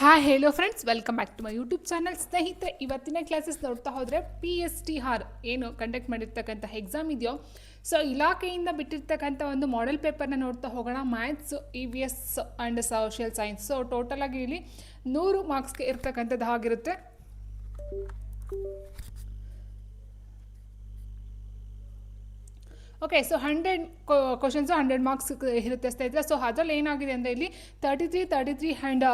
Hi hello friends, welcome back to my YouTube channel. ಸ್ನೇಹಿತರೆ, ಇವತ್ತಿನ classes ನೋಡ್ತಾ ಹೋದರೆ PSTR ಏನು ಕಂಡಕ್ಟ್ ಮಾಡಿರ್ತಕ್ಕಂಥ ಎಕ್ಸಾಮ್ ಇದೆಯೋ, ಸೊ ಇಲಾಖೆಯಿಂದ ಬಿಟ್ಟಿರ್ತಕ್ಕಂಥ ಒಂದು ಮಾಡೆಲ್ ಪೇಪರ್ನ ನೋಡ್ತಾ ಹೋಗೋಣ. Maths, EVS and social science. So ಟೋಟಲಾಗಿ ಇಲ್ಲಿ 100 ಮಾರ್ಕ್ಸ್ಗೆ ಇರ್ತಕ್ಕಂಥದ್ದು ಆಗಿರುತ್ತೆ. ಓಕೆ, ಸೊ 100 ಕ್ವಶನ್ಸು 100 ಮಾರ್ಕ್ಸ್ ಇರುತ್ತೆ ಸ್ನೇಹಿತರೆ. ಸೊ ಅದರಲ್ಲಿ ಏನಾಗಿದೆ ಅಂದರೆ ಇಲ್ಲಿ 33 ಆ್ಯಂಡ್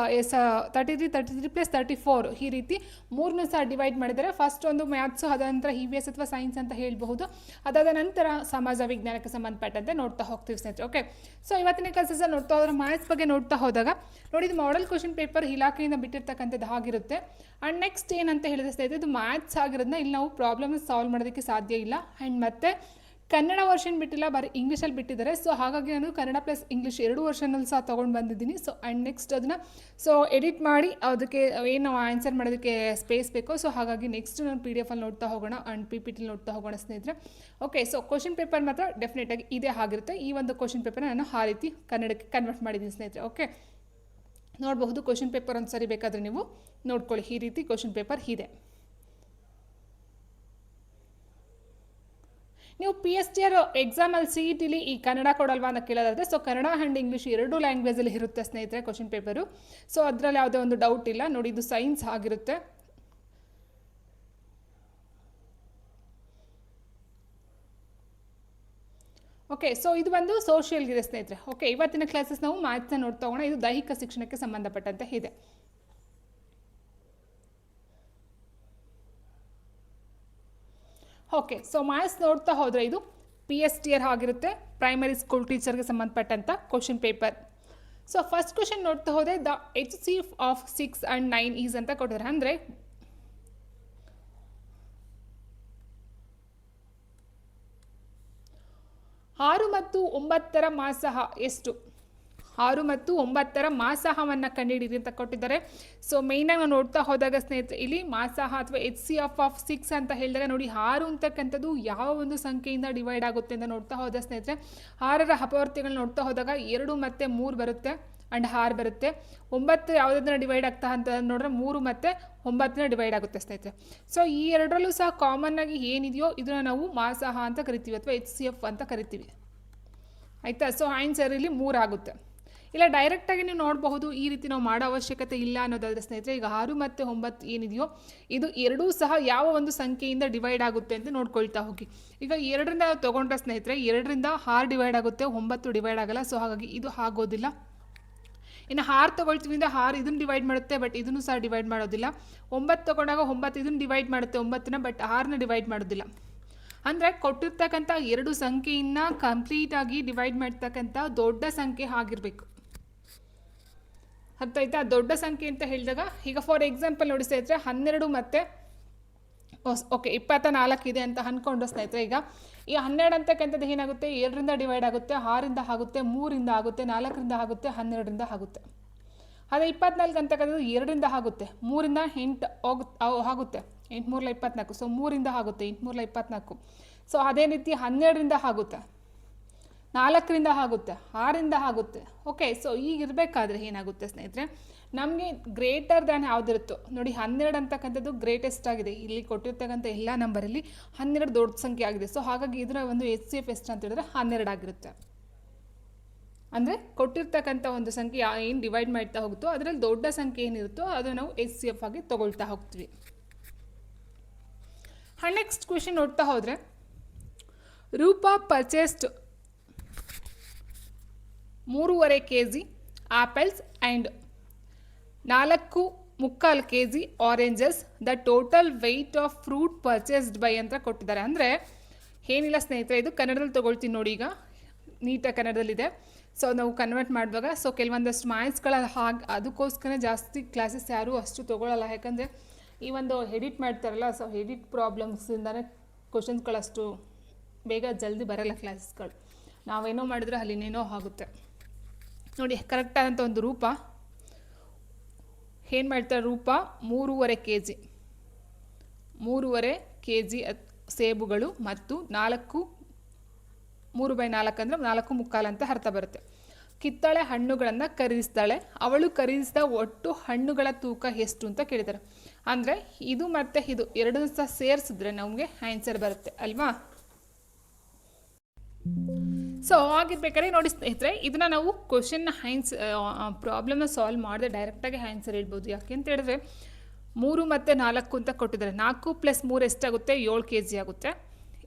33 ಪ್ಲಸ್ 34 ಈ ರೀತಿ ಮೂರನ್ನೂ ಸಹ ಡಿವೈಡ್ ಮಾಡಿದ್ದಾರೆ. ಫಸ್ಟ್ ಒಂದು ಮ್ಯಾಥ್ಸು, ಅದ ನಂತರ EVS ಅಥವಾ ಸೈನ್ಸ್ ಅಂತ ಹೇಳ್ಬಹುದು. ಅದಾದ ನಂತರ ಸಮಾಜ ವಿಜ್ಞಾನಕ್ಕೆ ಸಂಬಂಧಪಟ್ಟಂತೆ ನೋಡ್ತಾ ಹೋಗ್ತೀವಿ ಸ್ನೇಹಿತರೆ. ಓಕೆ, ಸೊ ಇವತ್ತಿನ ಕ್ಲಾಸಸ್ ನೋಡ್ತಾ ಹೋದ್ರೆ ಮ್ಯಾಥ್ಸ್ ಬಗ್ಗೆ ನೋಡ್ತಾ ಹೋದಾಗ ನೋಡಿ, ಇದು ಮಾಡೆಲ್ ಕ್ವಶನ್ ಪೇಪರ್ ಇಲಾಖೆಯಿಂದ ಬಿಟ್ಟಿರ್ತಕ್ಕಂಥದ್ದು ಆಗಿರುತ್ತೆ. ಆ್ಯಂಡ್ ನೆಕ್ಸ್ಟ್ ಏನಂತ ಹೇಳಿದ್ರೆ ಸ್ನೇಹಿತರೆ, ಇದು ಮ್ಯಾಥ್ಸ್ ಆಗಿರೋದನ್ನ ಇಲ್ಲಿ ನಾವು ಪ್ರಾಬ್ಲಮ್ನ ಸಾಲ್ವ್ ಮಾಡೋದಕ್ಕೆ ಸಾಧ್ಯ ಇಲ್ಲ. ಆ್ಯಂಡ್ ಮತ್ತೆ ಕನ್ನಡ ವರ್ಷನ್ ಬಿಟ್ಟಿಲ್ಲ, ಬರೀ ಇಂಗ್ಲೀಷಲ್ಲಿ ಬಿಟ್ಟಿದ್ದಾರೆ. ಸೊ ಹಾಗಾಗಿ ನಾನು ಕನ್ನಡ ಪ್ಲಸ್ ಇಂಗ್ಲೀಷ್ 2 ವರ್ಷನಲ್ಲಿ ಸಹ ತೊಗೊಂಡು ಬಂದಿದ್ದೀನಿ. ಸೊ ಆ್ಯಂಡ್ ನೆಕ್ಸ್ಟ್ ಅದನ್ನು ಎಡಿಟ್ ಮಾಡಿ ಅದಕ್ಕೆ ಏನು ಆನ್ಸರ್ ಮಾಡೋದಕ್ಕೆ ಸ್ಪೇಸ್ ಬೇಕೋ, ಸೊ ಹಾಗಾಗಿ ನೆಕ್ಸ್ಟ್ ನಾನು PDF ಅಲ್ಲಿ ನೋಡ್ತಾ ಹೋಗೋಣ ಆ್ಯಂಡ್ PPT ನೋಡ್ತಾ ಹೋಗೋಣ ಸ್ನೇಹಿತರೆ. ಓಕೆ, ಸೊ ಕ್ವಶನ್ ಪೇಪರ್ ಮಾತ್ರ ಡೆಫಿನೆಟಾಗಿ ಇದೇ ಆಗಿರುತ್ತೆ. ಈ ಒಂದು ಕ್ವಶನ್ ಪೇಪರ್ನ ನಾನು ಆ ರೀತಿ ಕನ್ನಡಕ್ಕೆ ಕನ್ವರ್ಟ್ ಮಾಡಿದ್ದೀನಿ ಸ್ನೇಹಿತರೆ. ಓಕೆ, ನೋಡಬಹುದು ಕ್ವಶನ್ ಪೇಪರ್ ಒಂದು ಸರಿ ಬೇಕಾದರೆ ನೀವು ನೋಡ್ಕೊಳ್ಳಿ. ಈ ರೀತಿ ಕ್ವಶನ್ ಪೇಪರ್ ಇದೆ. ನೀವು PSTR ಎಕ್ಸಾಮಲ್ಲಿ CETಲಿ ಈ ಕನ್ನಡ ಕೊಡಲ್ವಾ ಅಂತ ಕೇಳೋದಾದರೆ, ಸೊ ಕನ್ನಡ ಆ್ಯಂಡ್ ಇಂಗ್ಲೀಷ್ 2 ಲ್ಯಾಂಗ್ವೇಜಲ್ಲಿ ಇರುತ್ತೆ ಸ್ನೇಹಿತರೆ ಕ್ವಶನ್ ಪೇಪರು. ಸೊ ಅದರಲ್ಲಿ ಯಾವುದೇ ಒಂದು ಡೌಟ್ ಇಲ್ಲ. ನೋಡಿ, ಇದು ಸೈನ್ಸ್ ಆಗಿರುತ್ತೆ. ಓಕೆ, ಸೊ ಇದು ಒಂದು ಸೋಷಿಯಲ್ಗಿದೆ ಸ್ನೇಹಿತರೆ. ಓಕೆ, ಇವತ್ತಿನ ಕ್ಲಾಸಸ್ ನಾವು ಮ್ಯಾಥ್ಸ್ನ ನೋಡ್ತಾ ಹೋಗೋಣ. ಇದು ದೈಹಿಕ ಶಿಕ್ಷಣಕ್ಕೆ ಸಂಬಂಧಪಟ್ಟಂತೆ ಇದೆ. ಓಕೆ, ಸೊ ಮ್ಯಾಥ್ಸ್ ನೋಡ್ತಾ ಹೋದರೆ ಇದು PSTR ಆಗಿರುತ್ತೆ, ಪ್ರೈಮರಿ ಸ್ಕೂಲ್ ಟೀಚರ್ಗೆ ಸಂಬಂಧಪಟ್ಟಂಥ question paper. So first question ನೋಡ್ತಾ ಹೋದರೆ the HCF of 6 and 9 is ಅಂತ ಕೊಟ್ಟಿದ್ದಾರೆ. ಅಂದರೆ 6 ಮತ್ತು 9ರ ಮಾಸಹ ಎಷ್ಟು? 6 ಮತ್ತು 9ರ ಮಾಸಹವನ್ನು ಕಂಡುಹಿಡಿಯಿರಿ ಅಂತ ಕೊಟ್ಟಿದ್ದಾರೆ. ಸೊ ಮೇಯ್ನಾಗಿ ನಾವು ನೋಡ್ತಾ ಹೋದಾಗ ಸ್ನೇಹಿತರೆ, ಇಲ್ಲಿ ಮಾಸಹ ಅಥವಾ HCF ಆಫ್ 6 ಅಂತ ಹೇಳಿದಾಗ ನೋಡಿ, 6 ಅಂತಕ್ಕಂಥದ್ದು ಯಾವ ಒಂದು ಸಂಖ್ಯೆಯಿಂದ ಡಿವೈಡ್ ಆಗುತ್ತೆ ಅಂತ ನೋಡ್ತಾ ಹೋದ ಸ್ನೇಹಿತರೆ, 6ರ ಅಪವರ್ತಿಗಳನ್ನ ನೋಡ್ತಾ ಹೋದಾಗ 2 ಮತ್ತು 3 ಬರುತ್ತೆ ಆ್ಯಂಡ್ 6 ಬರುತ್ತೆ. 9 ಯಾವುದನ್ನ ಡಿವೈಡ್ ಆಗ್ತಾ ಅಂತ ನೋಡಿದ್ರೆ 3 ಮತ್ತು 9ನ ಡಿವೈಡ್ ಆಗುತ್ತೆ ಸ್ನೇಹಿತರೆ. ಸೊ ಈ ಎರಡರಲ್ಲೂ ಸಹ ಕಾಮನ್ ಆಗಿ ಏನಿದೆಯೋ ಇದನ್ನು ನಾವು ಮಾಸಹ ಅಂತ ಕರಿತೀವಿ ಅಥವಾ HCF ಅಂತ ಕರಿತೀವಿ. ಆಯಿತಾ? ಸೊ ಆನ್ಸರ್ ಇಲ್ಲಿ 3 ಆಗುತ್ತೆ. ಇಲ್ಲ, ಡೈರೆಕ್ಟಾಗಿ ನೀವು ನೋಡಬಹುದು, ಈ ರೀತಿ ನಾವು ಮಾಡೋ ಅವಶ್ಯಕತೆ ಇಲ್ಲ ಅನ್ನೋದಾದರೆ ಸ್ನೇಹಿತರೆ, ಈಗ 6 ಮತ್ತು 9 ಏನಿದೆಯೋ ಇದು ಎರಡೂ ಸಹ ಯಾವ ಒಂದು ಸಂಖ್ಯೆಯಿಂದ ಡಿವೈಡ್ ಆಗುತ್ತೆ ಅಂತ ನೋಡ್ಕೊಳ್ತಾ ಹೋಗಿ. ಈಗ 2ರಿಂದ ತೊಗೊಂಡ್ರೆ ಸ್ನೇಹಿತರೆ, 2ರಿಂದ 6 ಡಿವೈಡ್ ಆಗುತ್ತೆ, 9 ಡಿವೈಡ್ ಆಗಲ್ಲ. ಸೊ ಹಾಗಾಗಿ ಇದು ಆಗೋದಿಲ್ಲ. ಇನ್ನು 6 ತೊಗೊಳ್ತೀವಿ ಅಂದರೆ 6 ಇದನ್ನು ಡಿವೈಡ್ ಮಾಡುತ್ತೆ, ಬಟ್ ಇದನ್ನು ಸಹ ಡಿವೈಡ್ ಮಾಡೋದಿಲ್ಲ. 9 ತೊಗೊಂಡಾಗ 9 ಇದನ್ನು ಡಿವೈಡ್ ಮಾಡುತ್ತೆ 9ನ, ಬಟ್ 6ನ ಡಿವೈಡ್ ಮಾಡೋದಿಲ್ಲ. ಅಂದರೆ ಕೊಟ್ಟಿರ್ತಕ್ಕಂಥ 2 ಸಂಖ್ಯೆಯನ್ನು ಕಂಪ್ಲೀಟಾಗಿ ಡಿವೈಡ್ ಮಾಡ್ತಕ್ಕಂಥ ದೊಡ್ಡ ಸಂಖ್ಯೆ ಆಗಿರಬೇಕು. ಅರ್ಥ ಆಯ್ತಾ? ದೊಡ್ಡ ಸಂಖ್ಯೆ ಅಂತ ಹೇಳಿದಾಗ ಈಗ ಫಾರ್ ಎಕ್ಸಾಂಪಲ್ ನೋಡಿ ಸ್ನೇಹಿತರೆ, 12 ಮತ್ತು 24 ಇದೆ ಅಂತ ಅಂದ್ಕೊಂಡು ಸ್ನೇಹಿತರೆ, ಈಗ ಈ 12 ಅಂತಕ್ಕಂಥದ್ದು ಏನಾಗುತ್ತೆ, 2ರಿಂದ ಡಿವೈಡ್ ಆಗುತ್ತೆ, 6ರಿಂದ ಆಗುತ್ತೆ, 3ರಿಂದ ಆಗುತ್ತೆ, 4ರಿಂದ ಆಗುತ್ತೆ, 12ರಿಂದ ಆಗುತ್ತೆ. ಅದೇ 24 ಅಂತಕ್ಕಂಥದ್ದು 2ರಿಂದ ಆಗುತ್ತೆ, 3ರಿಂದ 8 ಆಗುತ್ತೆ, 8 3 24. ಸೊ 3ರಿಂದ ಆಗುತ್ತೆ, 8 3 24. ಸೊ ಅದೇ ರೀತಿ 12ರಿಂದ ಆಗುತ್ತೆ, 4ರಿಂದ ಆಗುತ್ತೆ, 6ರಿಂದ ಆಗುತ್ತೆ. ಓಕೆ, ಸೊ ಈಗ ಇರಬೇಕಾದ್ರೆ ಏನಾಗುತ್ತೆ ಸ್ನೇಹಿತರೆ, ನಮಗೆ ಗ್ರೇಟರ್ ದ್ಯಾನ್ ಯಾವುದಿರುತ್ತೋ ನೋಡಿ, 12 ಅಂತಕ್ಕಂಥದ್ದು ಗ್ರೇಟೆಸ್ಟ್ ಆಗಿದೆ. ಇಲ್ಲಿ ಕೊಟ್ಟಿರ್ತಕ್ಕಂಥ ಎಲ್ಲ ನಂಬರಲ್ಲಿ 12 ದೊಡ್ಡ ಸಂಖ್ಯೆ ಆಗಿದೆ. ಸೊ ಹಾಗಾಗಿ ಇದರ ಒಂದು HCF ಎಷ್ಟು ಅಂತ ಹೇಳಿದ್ರೆ 12 ಆಗಿರುತ್ತೆ. ಅಂದರೆ ಕೊಟ್ಟಿರ್ತಕ್ಕಂಥ ಒಂದು ಸಂಖ್ಯೆ ಏನು ಡಿವೈಡ್ ಮಾಡ್ತಾ ಹೋಗುತ್ತೋ ಅದರಲ್ಲಿ ದೊಡ್ಡ ಸಂಖ್ಯೆ ಏನಿರುತ್ತೋ ಅದು ನಾವು HCF ಆಗಿ ತೊಗೊಳ್ತಾ ಹೋಗ್ತೀವಿ. ನೆಕ್ಸ್ಟ್ ಕ್ವೆಶನ್ ನೋಡ್ತಾ ಹೋದರೆ, Roopa purchased 3.5 kg apples and 4.25 kg oranges. The total weight of fruit purchased by ಅಂತ ಕೊಟ್ಟಿದ್ದಾರೆ. ಅಂದರೆ ಏನಿಲ್ಲ ಸ್ನೇಹಿತರೆ, ಇದು ಕನ್ನಡದಲ್ಲಿ ತೊಗೊಳ್ತೀನಿ ನೋಡಿ, ಈಗ ನೀಟಾಗಿ ಕನ್ನಡದಲ್ಲಿದೆ. ಸೊ ನಾವು ಕನ್ವರ್ಟ್ ಮಾಡುವಾಗ ಸೊ ಕೆಲವೊಂದಷ್ಟು ಮ್ಯಾಥ್ಸ್ಗಳ ಅದಕ್ಕೋಸ್ಕರ ಜಾಸ್ತಿ ಕ್ಲಾಸಸ್ ಯಾರೂ ಅಷ್ಟು ತೊಗೊಳ್ಳಲ್ಲ. ಯಾಕಂದರೆ ಈ ಒಂದು ಎಡಿಟ್ ಮಾಡ್ತಾರಲ್ಲ, ಸೊ ಎಡಿಟ್ ಪ್ರಾಬ್ಲಮ್ಸಿಂದನೇ ಕ್ವಶನ್ಸ್ಗಳಷ್ಟು ಬೇಗ ಜಲ್ದಿ ಬರೋಲ್ಲ ಕ್ಲಾಸಸ್ಗಳು. ನಾವೇನೋ ಮಾಡಿದ್ರೆ ಅಲ್ಲಿನೇನೋ ಆಗುತ್ತೆ ನೋಡಿ. ಕರೆಕ್ಟಾದಂಥ ಒಂದು ರೂಪ ಏನು ಮಾಡ್ತಾರೆ, ರೂಪ 3.5 kg 3.5 kg ಸೇಬುಗಳು ಮತ್ತು 3/4 ಅಂದರೆ 4.25 ಅಂತ ಅರ್ಥ ಬರುತ್ತೆ. ಕಿತ್ತಳೆ ಹಣ್ಣುಗಳನ್ನು ಖರೀದಿಸ್ತಾಳೆ, ಅವಳು ಖರೀದಿಸಿದ ಒಟ್ಟು ಹಣ್ಣುಗಳ ತೂಕ ಎಷ್ಟು ಅಂತ ಕೇಳಿದ್ದಾರೆ. ಅಂದರೆ ಇದು ಮತ್ತು ಇದು ಎರಡನ್ನೂ ಸಹ ಸೇರಿಸಿದ್ರೆ ನಮಗೆ ಆನ್ಸರ್ ಬರುತ್ತೆ ಅಲ್ವಾ. ಸೊ ಆಗಿರ್ಬೇಕಾದ್ರೆ ನೋಡಿ ಸ್ನೇಹಿತರೆ, ಇದನ್ನು ನಾವು ಕ್ವಶನ್ನ ಪ್ರಾಬ್ಲಮ್ನ ಸಾಲ್ವ್ ಮಾಡದೆ ಡೈರೆಕ್ಟಾಗಿ ಆನ್ಸರ್ ಹೇಳ್ಬೋದು. ಯಾಕೆ ಅಂತ ಹೇಳಿದ್ರೆ 3 ಮತ್ತು 4 ಅಂತ ಕೊಟ್ಟಿದ್ದಾರೆ. 4 + 3 ಎಷ್ಟಾಗುತ್ತೆ? 7 kg ಆಗುತ್ತೆ.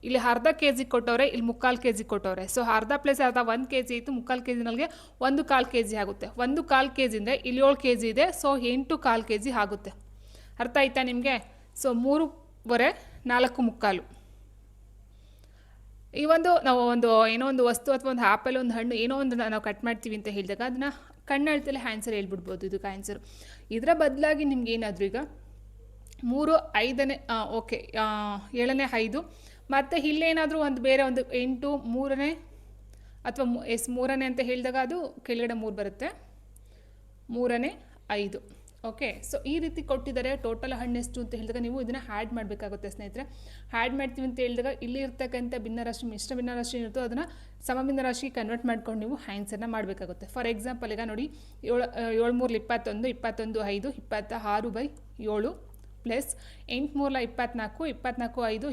ಇಲ್ಲಿ ಅರ್ಧ kg ಕೊಟ್ಟವ್ರೆ, ಇಲ್ಲಿ 3/4 kg ಕೊಟ್ಟವ್ರೆ. ಸೊ ಅರ್ಧ ಪ್ಲಸ್ ಅರ್ಧ 1 kg ಇತ್ತು, 3/4 kg ನಮಗೆ 1/4 kg ಆಗುತ್ತೆ. 1/4 kg ಅಂದರೆ ಇಲ್ಲಿ 7 kg ಇದೆ, ಸೊ 8/4 kg ಆಗುತ್ತೆ. ಅರ್ಥ ಆಯ್ತಾ ನಿಮಗೆ? ಸೊ 3/4 4/4. ಈ ಒಂದು ನಾವು ಏನೋ ಒಂದು ವಸ್ತು ಅಥವಾ ಒಂದು ಆ್ಯಪಲ್, ಒಂದು ಹಣ್ಣು, ಏನೋ ಒಂದು ನಾವು ಕಟ್ ಮಾಡ್ತೀವಿ ಅಂತ ಹೇಳಿದಾಗ ಅದನ್ನು ಕಣ್ಣಳ್ತಲೇ ಆನ್ಸರ್ ಹೇಳ್ಬಿಡ್ಬೋದು ಇದಕ್ಕೆ ಆನ್ಸರು. ಇದರ ಬದಲಾಗಿ ನಿಮ್ಗೆ ಏನಾದರೂ ಈಗ 3 5ನೇ ಓಕೆ 7ನೇ 5 ಮತ್ತು ಇಲ್ಲೇನಾದರೂ ಒಂದು ಬೇರೆ ಒಂದು 8 3ನೇ ಅಥವಾ 3ನೇ ಅಂತ ಹೇಳಿದಾಗ ಅದು ಕೆಳಗಡೆ 3 ಬರುತ್ತೆ, 3ನೇ 5. ಓಕೆ, ಸೊ ಈ ರೀತಿ ಕೊಟ್ಟಿದ್ದಾರೆ. ಟೋಟಲ್ ಹಣ್ಣು ಎಷ್ಟು ಅಂತ ಹೇಳಿದಾಗ ನೀವು ಇದನ್ನು ಹ್ಯಾಡ್ ಮಾಡಬೇಕಾಗುತ್ತೆ ಸ್ನೇಹಿತರೆ. ಹ್ಯಾಡ್ ಮಾಡ್ತೀವಿ ಅಂತ ಹೇಳಿದಾಗ ಇಲ್ಲಿ ಇರ್ತಕ್ಕಂಥ ಭಿನ್ನರಾಶಿ, ಮಿಶ್ರ ಭಿನ್ನರಾಶಿ ಇರುತ್ತೋ ಅದನ್ನು ಸಮಭಿನ್ನರಾಶಿಗೆ ಕನ್ವರ್ಟ್ ಮಾಡ್ಕೊಂಡು ನೀವು ಆನ್ಸರ್ನ ಮಾಡಬೇಕಾಗುತ್ತೆ. ಫಾರ್ ಎಕ್ಸಾಂಪಲ್ ಈಗ ನೋಡಿ 7 3 21 21 5 26/7 ಪ್ಲಸ್ 8 3 24 24 5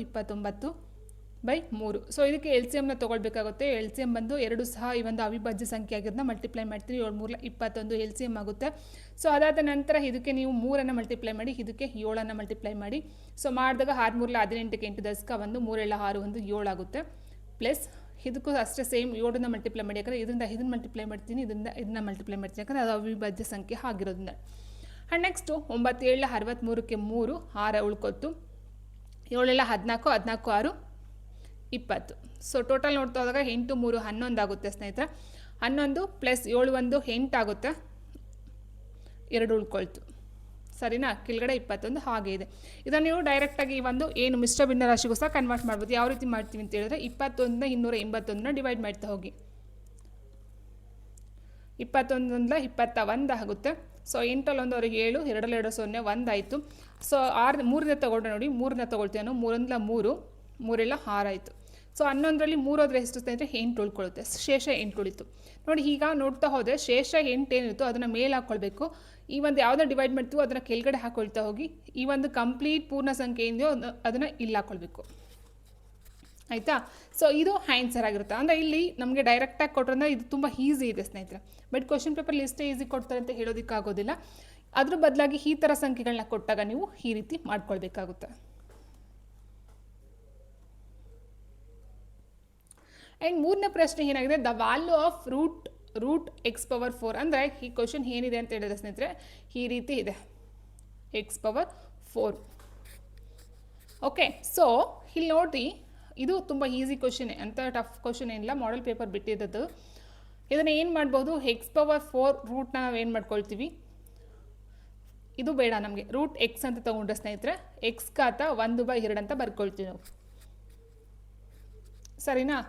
29/3. ಸೊ ಇದಕ್ಕೆ ಎಲ್ ಸಿ ಎಮ್ನ ತೊಗೊಳ್ಬೇಕಾಗುತ್ತೆ. ಎಲ್ ಸಿ ಎಮ್ ಬಂದು 2 ಸಹ ಈ ಒಂದು ಅವಿಭಾಜ್ಯ ಸಂಖ್ಯೆ ಆಗಿರೋದನ್ನ ಮಲ್ಟಿಪ್ಲೈ ಮಾಡ್ತೀವಿ. 7 3 21 ಎಲ್ ಸಿ ಎಮ್ ಆಗುತ್ತೆ. ಸೊ ಅದಾದ ನಂತರ ಇದಕ್ಕೆ ನೀವು 3ಅನ್ನು ಮಲ್ಟಿಪ್ಲೈ ಮಾಡಿ, ಇದಕ್ಕೆ 7ಅನ್ನು ಮಲ್ಟಿಪ್ಲೈ ಮಾಡಿ. ಸೊ ಮಾಡಿದಾಗ 6 3 18ಕ್ಕೆ 8 ದಶಕ 1 3 6 1 7 ಆಗುತ್ತೆ. ಪ್ಲಸ್ ಇದಕ್ಕೂ ಅಷ್ಟೇ ಸೇಮ್ 7ಅನ್ನು ಮಲ್ಟಿಪ್ಲೈ ಮಾಡಿ, ಯಾಕಂದರೆ ಇದನ್ನು ಮಲ್ಟಿಪ್ಲೈ ಮಾಡ್ತೀನಿ, ಇದನ್ನ ಮಲ್ಟಿಪ್ಲೈ ಮಾಡ್ತೀನಿ, ಯಾಕಂದರೆ ಅದು ಅವಿಭಾಜ್ಯ ಸಂಖ್ಯೆ ಆಗಿರೋದ್ರಿಂದ. And next 9 7 63ಕ್ಕೆ 3 6 ಉಳ್ಕೊತ್ತು, 7 14 14 6 20. ಸೊ ಟೋಟಲ್ ನೋಡ್ತಾ ಹೋದಾಗ 8 3 11 ಆಗುತ್ತೆ ಸ್ನೇಹಿತರೆ. 11 ಪ್ಲಸ್ 7 1 8 ಆಗುತ್ತೆ, 2 ಉಳ್ಕೊಳ್ತು. ಸರಿನಾ? ಕೆಳಗಡೆ 21 ಹಾಗೆ ಇದೆ. ಇದನ್ನು ನೀವು ಡೈರೆಕ್ಟಾಗಿ ಒಂದು ಏನು ಮಿಶ್ರ ಭಿನ್ನ ರಾಶಿಗೂ ಸಹ ಕನ್ವರ್ಟ್ ಮಾಡ್ಬೋದು. ಯಾವ ರೀತಿ ಮಾಡ್ತೀವಿ ಅಂತ ಹೇಳಿದ್ರೆ 21ನ 281ನ ಡಿವೈಡ್ ಮಾಡ್ತಾ ಹೋಗಿ. 21 21 ಆಗುತ್ತೆ. ಸೊ 8 1 7, 2 2 0 1 ಆಯಿತು. ಸೊ 6 3ನೇ ತೊಗೊಂಡ್ರೆ ನೋಡಿ, 3ನೇ ತೊಗೊಳ್ತೀವಿ ನಾವು. 3 3 3 6 ಆಯಿತು. ಸೊ 11ರಲ್ಲಿ 3 ಹೋದರೆ ಎಷ್ಟು ಸ್ನೇಹಿತರೆ? 8 ಉಳ್ಕೊಳ್ಳುತ್ತೆ, ಶೇಷ 8 ಉಳಿತು. ನೋಡಿ ಈಗ ನೋಡ್ತಾ ಹೋದರೆ ಶೇಷ 8 ಏನಿತ್ತು ಅದನ್ನು ಮೇಲೆ ಹಾಕ್ಕೊಳ್ಬೇಕು. ಈ ಒಂದು ಯಾವುದನ್ನ ಡಿವೈಡ್ ಮಾಡ್ತೀವೋ ಅದನ್ನು ಕೆಳಗಡೆ ಹಾಕ್ಕೊಳ್ತಾ ಹೋಗಿ, ಈ ಒಂದು ಕಂಪ್ಲೀಟ್ ಪೂರ್ಣ ಸಂಖ್ಯೆ ಏನಿದೆಯೋ ಅದನ್ನು ಇಲ್ಲಿ ಹಾಕ್ಕೊಳ್ಬೇಕು. ಆಯಿತಾ? ಸೊ ಇದು ಆನ್ಸರ್ ಆಗಿರುತ್ತೆ. ಅಂದರೆ ಇಲ್ಲಿ ನಮಗೆ ಡೈರೆಕ್ಟಾಗಿ ಕೊಟ್ಟರೆ ಇದು ತುಂಬ ಈಸಿ ಇದೆ ಸ್ನೇಹಿತರೆ. ಬಟ್ ಕ್ವಶನ್ ಪೇಪರ್ ಎಷ್ಟೇ ಈಸಿ ಕೊಡ್ತಾರೆ ಅಂತ ಹೇಳೋದಕ್ಕಾಗೋದಿಲ್ಲ. ಅದ್ರ ಬದಲಾಗಿ ಈ ಥರ ಸಂಖ್ಯೆಗಳನ್ನ ಕೊಟ್ಟಾಗ ನೀವು ಈ ರೀತಿ ಮಾಡ್ಕೊಳ್ಬೇಕಾಗುತ್ತೆ. ಆ್ಯಂಡ್ 3ನೇ ಪ್ರಶ್ನೆ ಏನಾಗಿದೆ? The value of root x⁴. ಅಂದರೆ ಈ ಕ್ವಶನ್ ಏನಿದೆ ಅಂತ ಹೇಳಿದ್ರೆ ಸ್ನೇಹಿತರೆ ಈ ರೀತಿ ಇದೆ, x⁴. ಓಕೆ, ಸೊ ಇಲ್ಲಿ ನೋಡಿ, ಇದು ತುಂಬ ಈಸಿ ಕ್ವಶನೇ, ಅಂತ ಟಫ್ ಕ್ವಶನ್ ಏನಿಲ್ಲ, ಮಾಡೆಲ್ ಪೇಪರ್ ಬಿಟ್ಟಿದ್ದದ್ದು. ಇದನ್ನು ಏನು ಮಾಡ್ಬೋದು? x⁴ ರೂಟ್ನ ನಾವು ಏನು ಮಾಡ್ಕೊಳ್ತೀವಿ, ಇದು ಬೇಡ ನಮಗೆ, ರೂಟ್ x ಅಂತ ತೊಗೊಂಡ್ರೆ ಸ್ನೇಹಿತರೆ x ಘಾತ 1/2 ಅಂತ ಬರ್ಕೊಳ್ತೀವಿ ನಾವು. ಸರಿನಾ?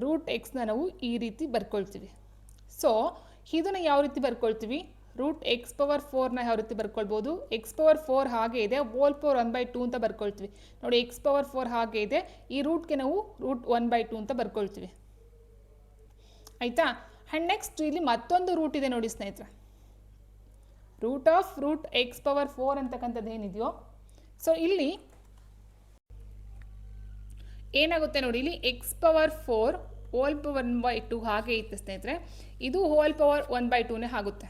ರೂಟ್ ಎಕ್ಸ್ನ ನಾವು ಈ ರೀತಿ ಬರ್ಕೊಳ್ತೀವಿ. ಸೊ ಇದನ್ನು ಯಾವ ರೀತಿ ಬರ್ಕೊಳ್ತೀವಿ? ರೂಟ್ x⁴ ಯಾವ ರೀತಿ ಬರ್ಕೊಳ್ಬೋದು? x⁴ ಹಾಗೆ ಇದೆ, ಹೋಲ್ ಪವರ್ 1/2 ಅಂತ ಬರ್ಕೊಳ್ತೀವಿ. ನೋಡಿ x⁴ ಹಾಗೆ ಇದೆ, ಈ ರೂಟ್ಗೆ ನಾವು ರೂಟ್ 1/2 ಅಂತ ಬರ್ಕೊಳ್ತೀವಿ. ಆಯಿತಾ? ಆ್ಯಂಡ್ ನೆಕ್ಸ್ಟ್ ಇಲ್ಲಿ ಮತ್ತೊಂದು ರೂಟ್ ಇದೆ ನೋಡಿ ಸ್ನೇಹಿತರೆ, ರೂಟ್ x⁴ ಅಂತಕ್ಕಂಥದ್ದು ಏನಿದೆಯೋ. ಸೊ ಇಲ್ಲಿ ಏನಾಗುತ್ತೆ ನೋಡಿ, ಇಲ್ಲಿ x⁴ ಹೋಲ್ ಪವರ್ 1/2 ಹಾಗೆ ಇತ್ತು ಸ್ನೇಹಿತರೆ, ಇದು ಹೋಲ್ ಪವರ್ 1/2ನೇ ಆಗುತ್ತೆ.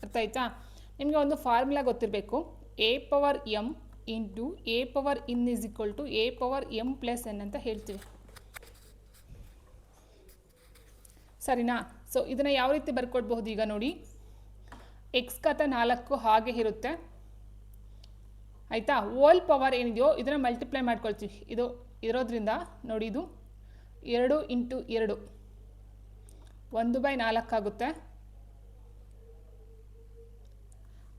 ಅರ್ಥ ಆಯ್ತಾ? ನಿಮಗೆ ಒಂದು ಫಾರ್ಮುಲಾ ಗೊತ್ತಿರಬೇಕು, a⁴m into a⁴n is equal to a⁴m+n ಅಂತ ಹೇಳ್ತೀವಿ. ಸರಿನಾ? ಸೊ ಇದನ್ನು ಯಾವ ರೀತಿ ಬರ್ಕೊಡ್ಬಹುದು? ಈಗ ನೋಡಿ x ಘಾತ 4 ಹಾಗೆ ಇರುತ್ತೆ. ಆಯಿತಾ? ಹೋಲ್ ಪವರ್ ಏನಿದೆಯೋ ಇದನ್ನು ಮಲ್ಟಿಪ್ಲೈ ಮಾಡ್ಕೊಳ್ತೀವಿ. ಇದು ಇರೋದ್ರಿಂದ ನೋಡಿ, ಇದು 2 ಇಂಟು 2 1/4 ಆಗುತ್ತೆ.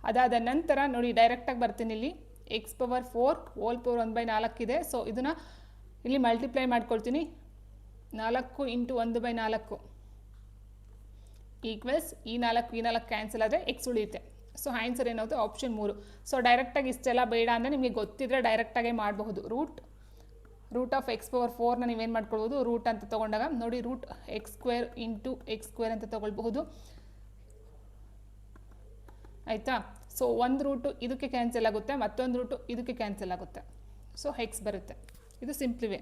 ಅದಾದ ನಂತರ ನೋಡಿ ಡೈರೆಕ್ಟಾಗಿ ಬರ್ತೀನಿ, ಇಲ್ಲಿ x⁴ ಹೋಲ್ ಪವರ್ 1/4 ಇದೆ. ಸೊ ಇದನ್ನು ಇಲ್ಲಿ ಮಲ್ಟಿಪ್ಲೈ ಮಾಡ್ಕೊಳ್ತೀನಿ. 4 ಇಂಟು 1/4 ಈಕ್ವಲ್ಸ್ ಈ 4 ಕ್ಯಾನ್ಸಲ್ ಆದರೆ x ಉಳಿಯುತ್ತೆ. ಸೊ ಆನ್ಸರ್ ಏನಾಗುತ್ತೆ? ಆಪ್ಷನ್ 3. ಸೊ ಡೈರೆಕ್ಟಾಗಿ ಇಷ್ಟೆಲ್ಲ ಬೇಡ ಅಂದರೆ ನಿಮಗೆ ಗೊತ್ತಿದ್ರೆ ಡೈರೆಕ್ಟಾಗಿ ಮಾಡಬಹುದು. ರೂಟ್ ಆಫ್ ಎಕ್ಸ್ ಪವರ್ 4ನ ನೀವೇನು ಮಾಡ್ಕೊಳ್ಬೋದು ರೂಟ್ ಅಂತ ತೊಗೊಂಡಾಗ ನೋಡಿ root X square into X square ಅಂತ ತೊಗೊಳ್ಬಹುದು ಆಯಿತಾ. ಸೊ ಒಂದು ರೂಟು ಇದಕ್ಕೆ ಕ್ಯಾನ್ಸಲ್ ಆಗುತ್ತೆ, ಮತ್ತೊಂದು ರೂಟು ಇದಕ್ಕೆ ಕ್ಯಾನ್ಸಲ್ ಆಗುತ್ತೆ. ಸೊ ಎಕ್ಸ್ ಬರುತ್ತೆ. ಇದು ಸಿಂಪ್ಲಿ ವೇ.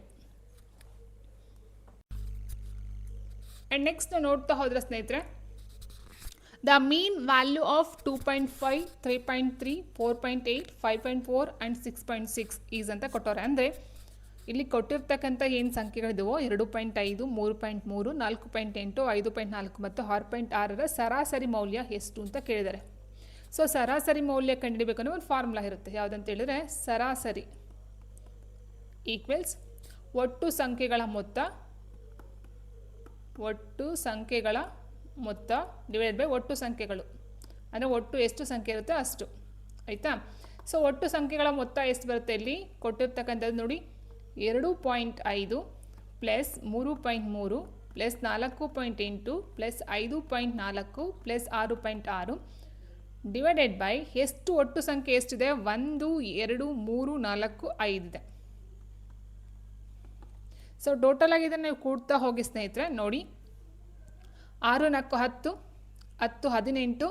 ಆ್ಯಂಡ್ ನೆಕ್ಸ್ಟ್ ನೋಡ್ತಾ ಹೋದರೆ ಸ್ನೇಹಿತರೆ, the mean value of 2.5, 3.3, 4.8, 5.4 and 6.6 is ಅಂತ ಕೊಟ್ಟವ್ರೆ. ಅಂದರೆ ಇಲ್ಲಿ ಕೊಟ್ಟಿರ್ತಕ್ಕಂಥ ಏನು ಸಂಖ್ಯೆಗಳಿದವೋ 2.5, 3.3, 4.8, 5.4 ಮತ್ತು 6.6ರ ಸರಾಸರಿ ಮೌಲ್ಯ ಎಷ್ಟು ಅಂತ ಕೇಳಿದ್ದಾರೆ. ಸೊ ಸರಾಸರಿ ಮೌಲ್ಯ ಕಂಡುಹಿಡಬೇಕನ್ನೋ ಒಂದು ಫಾರ್ಮುಲಾ ಇರುತ್ತೆ. ಯಾವುದಂತ ಹೇಳಿದ್ರೆ ಸರಾಸರಿ ಈಕ್ವಲ್ಸ್ ಒಟ್ಟು ಸಂಖ್ಯೆಗಳ ಮೊತ್ತ ಡಿವೈಡ್ ಬೈ ಒಟ್ಟು ಸಂಖ್ಯೆಗಳು, ಅಂದರೆ ಒಟ್ಟು ಎಷ್ಟು ಸಂಖ್ಯೆ ಇರುತ್ತೆ ಅಷ್ಟು ಆಯಿತಾ. ಸೊ ಒಟ್ಟು ಸಂಖ್ಯೆಗಳ ಮೊತ್ತ ಎಷ್ಟು ಬರುತ್ತೆ ಇಲ್ಲಿ ಕೊಟ್ಟಿರ್ತಕ್ಕಂಥದ್ದು ನೋಡಿ 2.5 plus 3.3 plus 4.8 plus 5.4 plus 6.6 divided by ಎಷ್ಟು ಒಟ್ಟು ಸಂಖ್ಯೆ ಎಷ್ಟಿದೆ 1, 2, 3, 4, 5 ಇದೆ. ಸೊ ಟೋಟಲ್ ಆಗಿ ಇದನ್ನು ನೀವು ಕೂಡ್ತಾ ಹೋಗಿ ಸ್ನೇಹಿತರೆ ನೋಡಿ 6, 4, 10, 10, 18,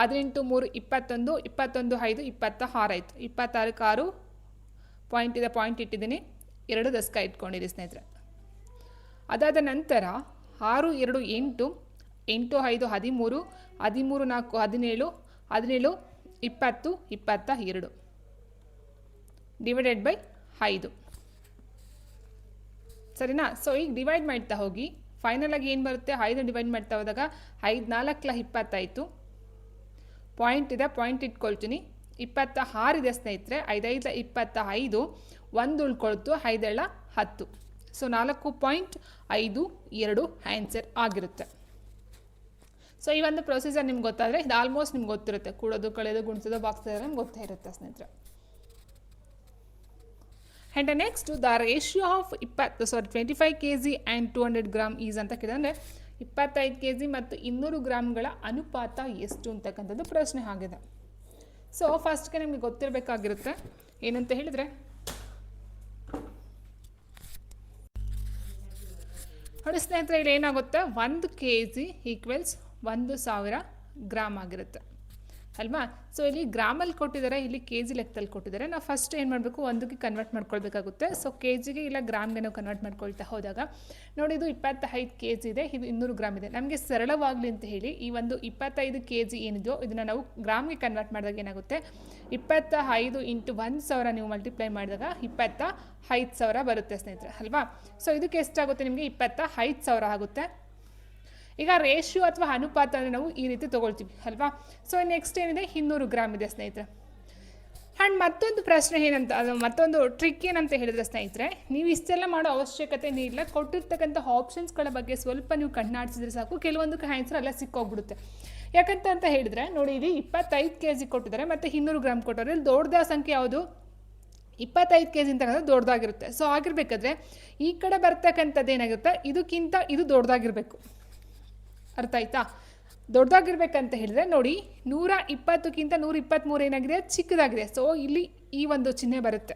18, 3, 21, 21, 5, 26 ಆಯಿತು. 26ಕ್ಕೆ 6 ಪಾಯಿಂಟ್ ಇದೆ, ಪಾಯಿಂಟ್ ಇಟ್ಟಿದ್ದೀನಿ, 2 ದಸ್ಕ ಇಟ್ಕೊಂಡಿರಿ ಸ್ನೇಹಿತರೆ. ಅದಾದ ನಂತರ 6, 2, 8, 8, 5, 13, 13, 4, 17, 17, 20, 22 ಡಿವೈಡೆಡ್ ಬೈ 5 ಸರಿನಾ. ಸೊ ಈಗ ಡಿವೈಡ್ ಮಾಡ್ತಾ ಹೋಗಿ ಫೈನಲ್ ಆಗಿ ಏನು ಬರುತ್ತೆ 5 ಡಿವೈಡ್ ಮಾಡ್ತಾ ಹೋದಾಗ 5, 4, 20 ಆಯಿತು. ಪಾಯಿಂಟ್ ಇದೆ, ಪಾಯಿಂಟ್ ಇಟ್ಕೊಳ್ತೀನಿ. 26 ಇದೆ ಸ್ನೇಹಿತರೆ. 5, 5, 25, 1 ಉಳ್ಕೊಳ್ತು, 5, 10. ಸೊ 4.52 ಆನ್ಸರ್ ಆಗಿರುತ್ತೆ. ಸೊ ಈ ಒಂದು ಪ್ರೊಸೀಜರ್ ನಿಮ್ಗೆ ಗೊತ್ತಾದರೆ ಇದು ಆಲ್ಮೋಸ್ಟ್ ನಿಮ್ಗೆ ಗೊತ್ತಿರುತ್ತೆ. ಕೂಡೋದು, ಕಳೆಯೋದು, ಗುಣಿಸೋದು, ಬಾಕ್ಸ್ ನಿಮ್ಗೆ ಗೊತ್ತೇ ಇರುತ್ತೆ ಸ್ನೇಹಿತರೆ. And next the ratio of 25 kg and 200 gram is ಅಂತ ಕೇಳಿದ್ರೆ, ಅಂದರೆ 25 kg ಮತ್ತು 200 ಗ್ರಾಮ್ಗಳ ಅನುಪಾತ ಎಷ್ಟು ಅಂತಕ್ಕಂಥದ್ದು ಪ್ರಶ್ನೆ ಆಗಿದೆ. ಸೊ ಫಸ್ಟ್ಗೆ ನಿಮಗೆ ಗೊತ್ತಿರಬೇಕಾಗಿರುತ್ತೆ ಏನಂತ ಹೇಳಿದರೆ, ನೋಡಿ ಸ್ನೇಹಿತರೆ ಇಲ್ಲಿ ಏನಾಗುತ್ತೆ 1 kg ಈಕ್ವಲ್ಸ್ 1000 ಗ್ರಾಮ್ ಆಗಿರುತ್ತೆ ಅಲ್ವಾ. ಸೊ ಇಲ್ಲಿ ಗ್ರಾಮಲ್ಲಿ ಕೊಟ್ಟಿದ್ದಾರೆ, ಇಲ್ಲಿ ಕೆ ಜಿ ಲೆಕ್ಕದಲ್ಲಿ ಕೊಟ್ಟಿದ್ದಾರೆ. ನಾವು ಫಸ್ಟ್ ಏನು ಮಾಡಬೇಕು, ಒಂದಕ್ಕೆ ಕನ್ವರ್ಟ್ ಮಾಡ್ಕೊಳ್ಬೇಕಾಗುತ್ತೆ. ಸೊ ಕೆ ಜಿಗೆ ಇಲ್ಲ ಗ್ರಾಮ್ಗೆ ನಾವು ಕನ್ವರ್ಟ್ ಮಾಡ್ಕೊಳ್ತಾ ಹೋದಾಗ ನೋಡಿ ಇದು 25 kg ಇದೆ, ಇದು 200 ಗ್ರಾಮ್ ಇದೆ. ನಮಗೆ ಸರಳವಾಗಲಿ ಅಂತ ಹೇಳಿ ಈ ಒಂದು 25 kg ಏನಿದೆಯೋ ಇದನ್ನು ನಾವು ಗ್ರಾಮ್ಗೆ ಕನ್ವರ್ಟ್ ಮಾಡಿದಾಗ ಏನಾಗುತ್ತೆ 25 ಇಂಟು 1000 ನೀವು ಮಲ್ಟಿಪ್ಲೈ ಮಾಡಿದಾಗ 25,000 ಬರುತ್ತೆ ಸ್ನೇಹಿತರೆ ಅಲ್ವಾ. ಸೊ ಇದಕ್ಕೆ ಎಷ್ಟಾಗುತ್ತೆ ನಿಮಗೆ 25,000 ಆಗುತ್ತೆ. ಈಗ ರೇಷಿಯೋ ಅಥವಾ ಅನುಪಾತ ಅಂದರೆ ನಾವು ಈ ರೀತಿ ತೊಗೊಳ್ತೀವಿ ಅಲ್ವಾ. ಸೊ ನೆಕ್ಸ್ಟ್ ಏನಿದೆ 200 ಗ್ರಾಮ್ ಇದೆ ಸ್ನೇಹಿತರೆ. ಆ್ಯಂಡ್ ಮತ್ತೊಂದು ಪ್ರಶ್ನೆ ಏನಂತ, ಮತ್ತೊಂದು ಟ್ರಿಕ್ ಏನಂತ ಹೇಳಿದ್ರೆ ಸ್ನೇಹಿತರೆ, ನೀವು ಇಷ್ಟೆಲ್ಲ ಮಾಡೋ ಅವಶ್ಯಕತೆ ಇಲ್ಲ. ಕೊಟ್ಟಿರ್ತಕ್ಕಂಥ ಆಪ್ಷನ್ಸ್ಗಳ ಬಗ್ಗೆ ಸ್ವಲ್ಪ ನೀವು ಕಣ್ಣಾಡಿಸಿದ್ರೆ ಸಾಕು, ಕೆಲವೊಂದಕ್ಕೆ ಆನ್ಸರ್ ಎಲ್ಲ ಸಿಕ್ಕೋಗ್ಬಿಡುತ್ತೆ. ಯಾಕಂತ ಹೇಳಿದ್ರೆ ನೋಡಿ ಇಲ್ಲಿ 25 kg ಕೊಟ್ಟಿದ್ದಾರೆ ಮತ್ತು 200 ಗ್ರಾಮ್ ಕೊಟ್ಟವ್ರೆ. ಇಲ್ಲಿ ದೊಡ್ಡದ ಸಂಖ್ಯೆ ಯಾವುದು 25 kg ಅಂತ ದೊಡ್ಡದಾಗಿರುತ್ತೆ. ಸೊ ಆಗಿರ್ಬೇಕಾದ್ರೆ ಈ ಕಡೆ ಬರ್ತಕ್ಕಂಥದ್ದು ಏನಾಗುತ್ತೆ ಇದಕ್ಕಿಂತ ಇದು ದೊಡ್ಡದಾಗಿರಬೇಕು. ಅರ್ಥ ಆಯ್ತಾ. ದೊಡ್ಡದಾಗಿರ್ಬೇಕಂತ ಹೇಳಿದ್ರೆ ನೋಡಿ 120ಕ್ಕಿಂತ 123 ಏನಾಗಿದೆ ಚಿಕ್ಕದಾಗಿದೆ. ಸೊ ಇಲ್ಲಿ ಈ ಒಂದು ಚಿಹ್ನೆ ಬರುತ್ತೆ.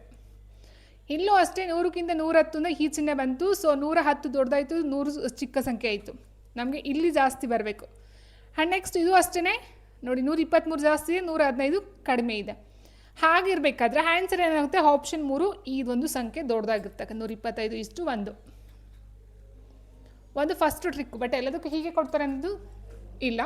ಇಲ್ಲೂ ಅಷ್ಟೇ 100ಕ್ಕಿಂತ 110 ಈ ಚಿಹ್ನೆ ಬಂತು. ಸೊ 110 ದೊಡ್ಡದಾಯಿತು, 100 ಚಿಕ್ಕ ಸಂಖ್ಯೆ ಆಯಿತು. ನಮಗೆ ಇಲ್ಲಿ ಜಾಸ್ತಿ ಬರಬೇಕು. ಆ್ಯಂಡ್ ನೆಕ್ಸ್ಟ್ ಇದು ಅಷ್ಟೇ ನೋಡಿ 123 ಜಾಸ್ತಿ ಇದೆ, 115 ಕಡಿಮೆ ಇದೆ. ಹಾಗಿರ್ಬೇಕಾದ್ರೆ ಆನ್ಸರ್ ಏನಾಗುತ್ತೆ ಆಪ್ಷನ್ 3 ಇದೊಂದು ಸಂಖ್ಯೆ ದೊಡ್ಡದಾಗಿರ್ತಕ್ಕ 125:1 ಒಂದು ಫಸ್ಟ್ ಟ್ರಿಕ್. ಬಟ್ ಎಲ್ಲದಕ್ಕೂ ಹೀಗೆ ಕೊಡ್ತಾರೆ ಅನ್ನೋದು ಇಲ್ಲ,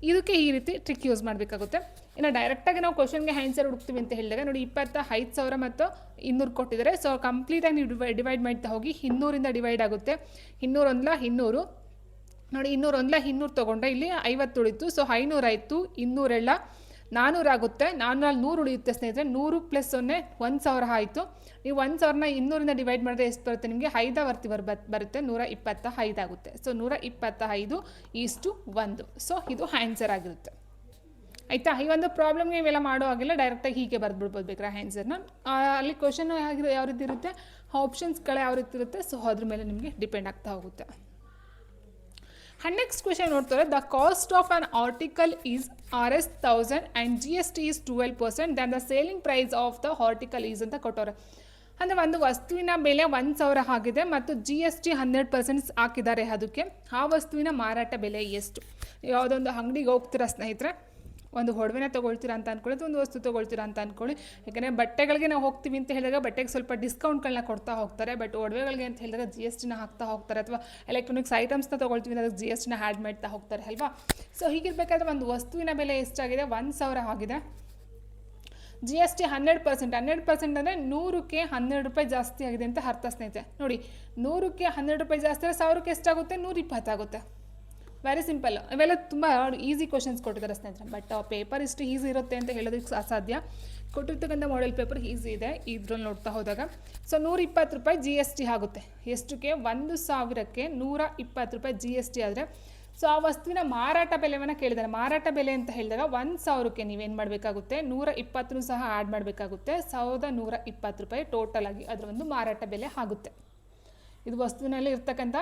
ಇದಕ್ಕೆ ಈ ರೀತಿ ಟ್ರಿಕ್ ಯೂಸ್ ಮಾಡಬೇಕಾಗುತ್ತೆ. ಇನ್ನು ಡೈರೆಕ್ಟಾಗಿ ನಾವು ಕ್ವಶನ್ಗೆ ಆನ್ಸರ್ ಹುಡುಕ್ತೀವಿ ಅಂತ ಹೇಳಿದಾಗ ನೋಡಿ 25,000 ಮತ್ತು 200 ಕೊಟ್ಟಿದ್ದಾರೆ. ಸೊ ಕಂಪ್ಲೀಟಾಗಿ ನೀವು ಡಿವೈಡ್ ಮಾಡ್ತಾ ಹೋಗಿ 200ಇಂದ ಡಿವೈಡ್ ಆಗುತ್ತೆ. 200 200 ನೋಡಿ 200 ತೊಗೊಂಡ್ರೆ ಇಲ್ಲಿ 50 ಉಳಿತು. ಸೊ 500 ಆಯಿತು. 200 400 ಆಗುತ್ತೆ. 400 ಉಳಿಯುತ್ತೆ ಸ್ನೇಹಿತರೆ. 100 + 0 1000 ಆಯಿತು. ನೀವು 1000ನ 200ಇಂದ ಡಿವೈಡ್ ಮಾಡಿದ್ರೆ ಎಷ್ಟು ಬರುತ್ತೆ ನಿಮಗೆ 5 ವರ್ತಿ ಬರುತ್ತೆ, 125 ಆಗುತ್ತೆ. ಸೊ 125:1. ಸೊ ಇದು ಆನ್ಸರ್ ಆಗಿರುತ್ತೆ ಆಯಿತಾ. ಈ ಒಂದು ಪ್ರಾಬ್ಲಮ್ಗೆ ಇವೆಲ್ಲ ಮಾಡೋ ಆಗಿಲ್ಲ, ಡೈರೆಕ್ಟಾಗಿ ಹೀಗೆ ಬರೆದ್ಬಿಡ್ಬೋದು ಬೇಕಾದ್ರೆ ಆನ್ಸರ್ನ. ಅಲ್ಲಿ ಕ್ವಶನ್ ಯಾವ ರೀತಿ ಇರುತ್ತೆ, ಆಪ್ಷನ್ಸ್ಗಳು ಯಾವ ರೀತಿ ಇರುತ್ತೆ, ಸೊ ಅದ್ರ ಮೇಲೆ ನಿಮಗೆ ಡಿಪೆಂಡ್ ಆಗ್ತಾ ಹೋಗುತ್ತೆ. And next question ನೋಡ್ತಾರೆ, the cost of an article is Rs 1000 and GST is 12%, then the selling price of the article is ಅಂತ ಕೊಟ್ಟವ್ರೆ. ಅಂದರೆ ಒಂದು ವಸ್ತುವಿನ ಬೆಲೆ 1,000 ಆಗಿದೆ ಮತ್ತು GST 12% ಹಾಕಿದ್ದಾರೆ ಅದಕ್ಕೆ. ಆ ವಸ್ತುವಿನ ಮಾರಾಟ ಬೆಲೆ ಎಷ್ಟು? ಯಾವುದೊಂದು ಅಂಗಡಿಗೆ ಹೋಗ್ತೀರಾ ಸ್ನೇಹಿತರೆ, ಒಂದು ಒಡವೆನ ತೊಗೊಳ್ತೀರಾ ಅಂತ ಅಂದ್ಕೊಳ್ಳಿ, ಒಂದು ವಸ್ತು ತೊಗೊಳ್ತೀರಾ ಅಂತ ಅಂದ್ಕೊಳ್ಳಿ. ಯಾಕಂದರೆ ಬಟ್ಟೆಗಳಿಗೆ ನಾವು ಹೋಗ್ತೀವಿ ಅಂತ ಹೇಳಿದಾಗ ಬಟ್ಟೆಗೆ ಸ್ವಲ್ಪ ಡಿಸ್ಕೌಂಟ್ಗಳನ್ನ ಕೊಡ್ತಾ ಹೋಗ್ತಾರೆ, ಬಟ್ ಒಡವೆಗಳಿಗೆ ಅಂತ ಹೇಳಿದಾಗ GSTನ ಹಾಕ್ತಾ ಹೋಗ್ತಾರೆ, ಅಥವಾ ಎಲೆಕ್ಟ್ರಾನಿಕ್ಸ್ ಐಟಮ್ಸ್ನ ತೊಗೊಳ್ತೀವಿ ಅಂದರೆ ಅದಕ್ಕೆ GSTನ ಆ್ಯಡ್ ಮಾಡ್ತಾ ಹೋಗ್ತಾರೆ ಅಲ್ವಾ. ಸೊ ಹೀಗಿರಬೇಕಾದ್ರೆ ಒಂದು ವಸ್ತುವಿನ ಬೆಲೆ ಎಷ್ಟಾಗಿದೆ? 1,000 ಆಗಿದೆ. GST 12% ಅಂದರೆ 100ಕ್ಕೆ 12 ರೂಪಾಯಿ ಜಾಸ್ತಿ ಆಗಿದೆ ಅಂತ ಅರ್ಥ ಸ್ನೇಹಿತರೆ. ನೋಡಿ, 100ಕ್ಕೆ 12 ರೂಪಾಯಿ ಜಾಸ್ತಿ ಆದರೆ 1,000ಕ್ಕೆ ಎಷ್ಟಾಗುತ್ತೆ? 120 ಆಗುತ್ತೆ. Very simple. ಇವೆಲ್ಲ ತುಂಬ ಈಸಿ ಕ್ವಶನ್ಸ್ ಕೊಟ್ಟಿದ್ದಾರೆ ಸ್ನೇಹಿತರೆ, ಬಟ್ ಪೇಪರ್ ಇಷ್ಟು ಈಸಿ ಇರುತ್ತೆ ಅಂತ ಹೇಳೋದಕ್ಕೆ ಅಸಾಧ್ಯ. ಕೊಟ್ಟಿರ್ತಕ್ಕಂಥ ಮಾಡೆಲ್ ಪೇಪರ್ ಈಸಿ ಇದೆ ಇದ್ರಲ್ಲಿ ನೋಡ್ತಾ ಹೋದಾಗ. ಸೊ 120 ರೂಪಾಯಿ GST ಆಗುತ್ತೆ. ಎಷ್ಟಕ್ಕೆ? 1,000ಕ್ಕೆ 120 ರೂಪಾಯಿ GST ಆದರೆ, ಸೊ ಆ ವಸ್ತುವಿನ ಮಾರಾಟ ಬೆಲೆಯನ್ನು ಕೇಳಿದ್ದಾರೆ. ಮಾರಾಟ ಬೆಲೆ ಅಂತ ಹೇಳಿದಾಗ 1,000ಕ್ಕೆ ನೀವೇನು ಮಾಡಬೇಕಾಗುತ್ತೆ? 120 ಸಹ ಆ್ಯಡ್ ಮಾಡಬೇಕಾಗುತ್ತೆ. 1,120 ರೂಪಾಯಿ ಟೋಟಲ್ ಆಗಿ ಅದರ ಒಂದು ಮಾರಾಟ ಬೆಲೆ ಆಗುತ್ತೆ. ಇದು ವಸ್ತುವಿನಲ್ಲಿ ಇರ್ತಕ್ಕಂಥ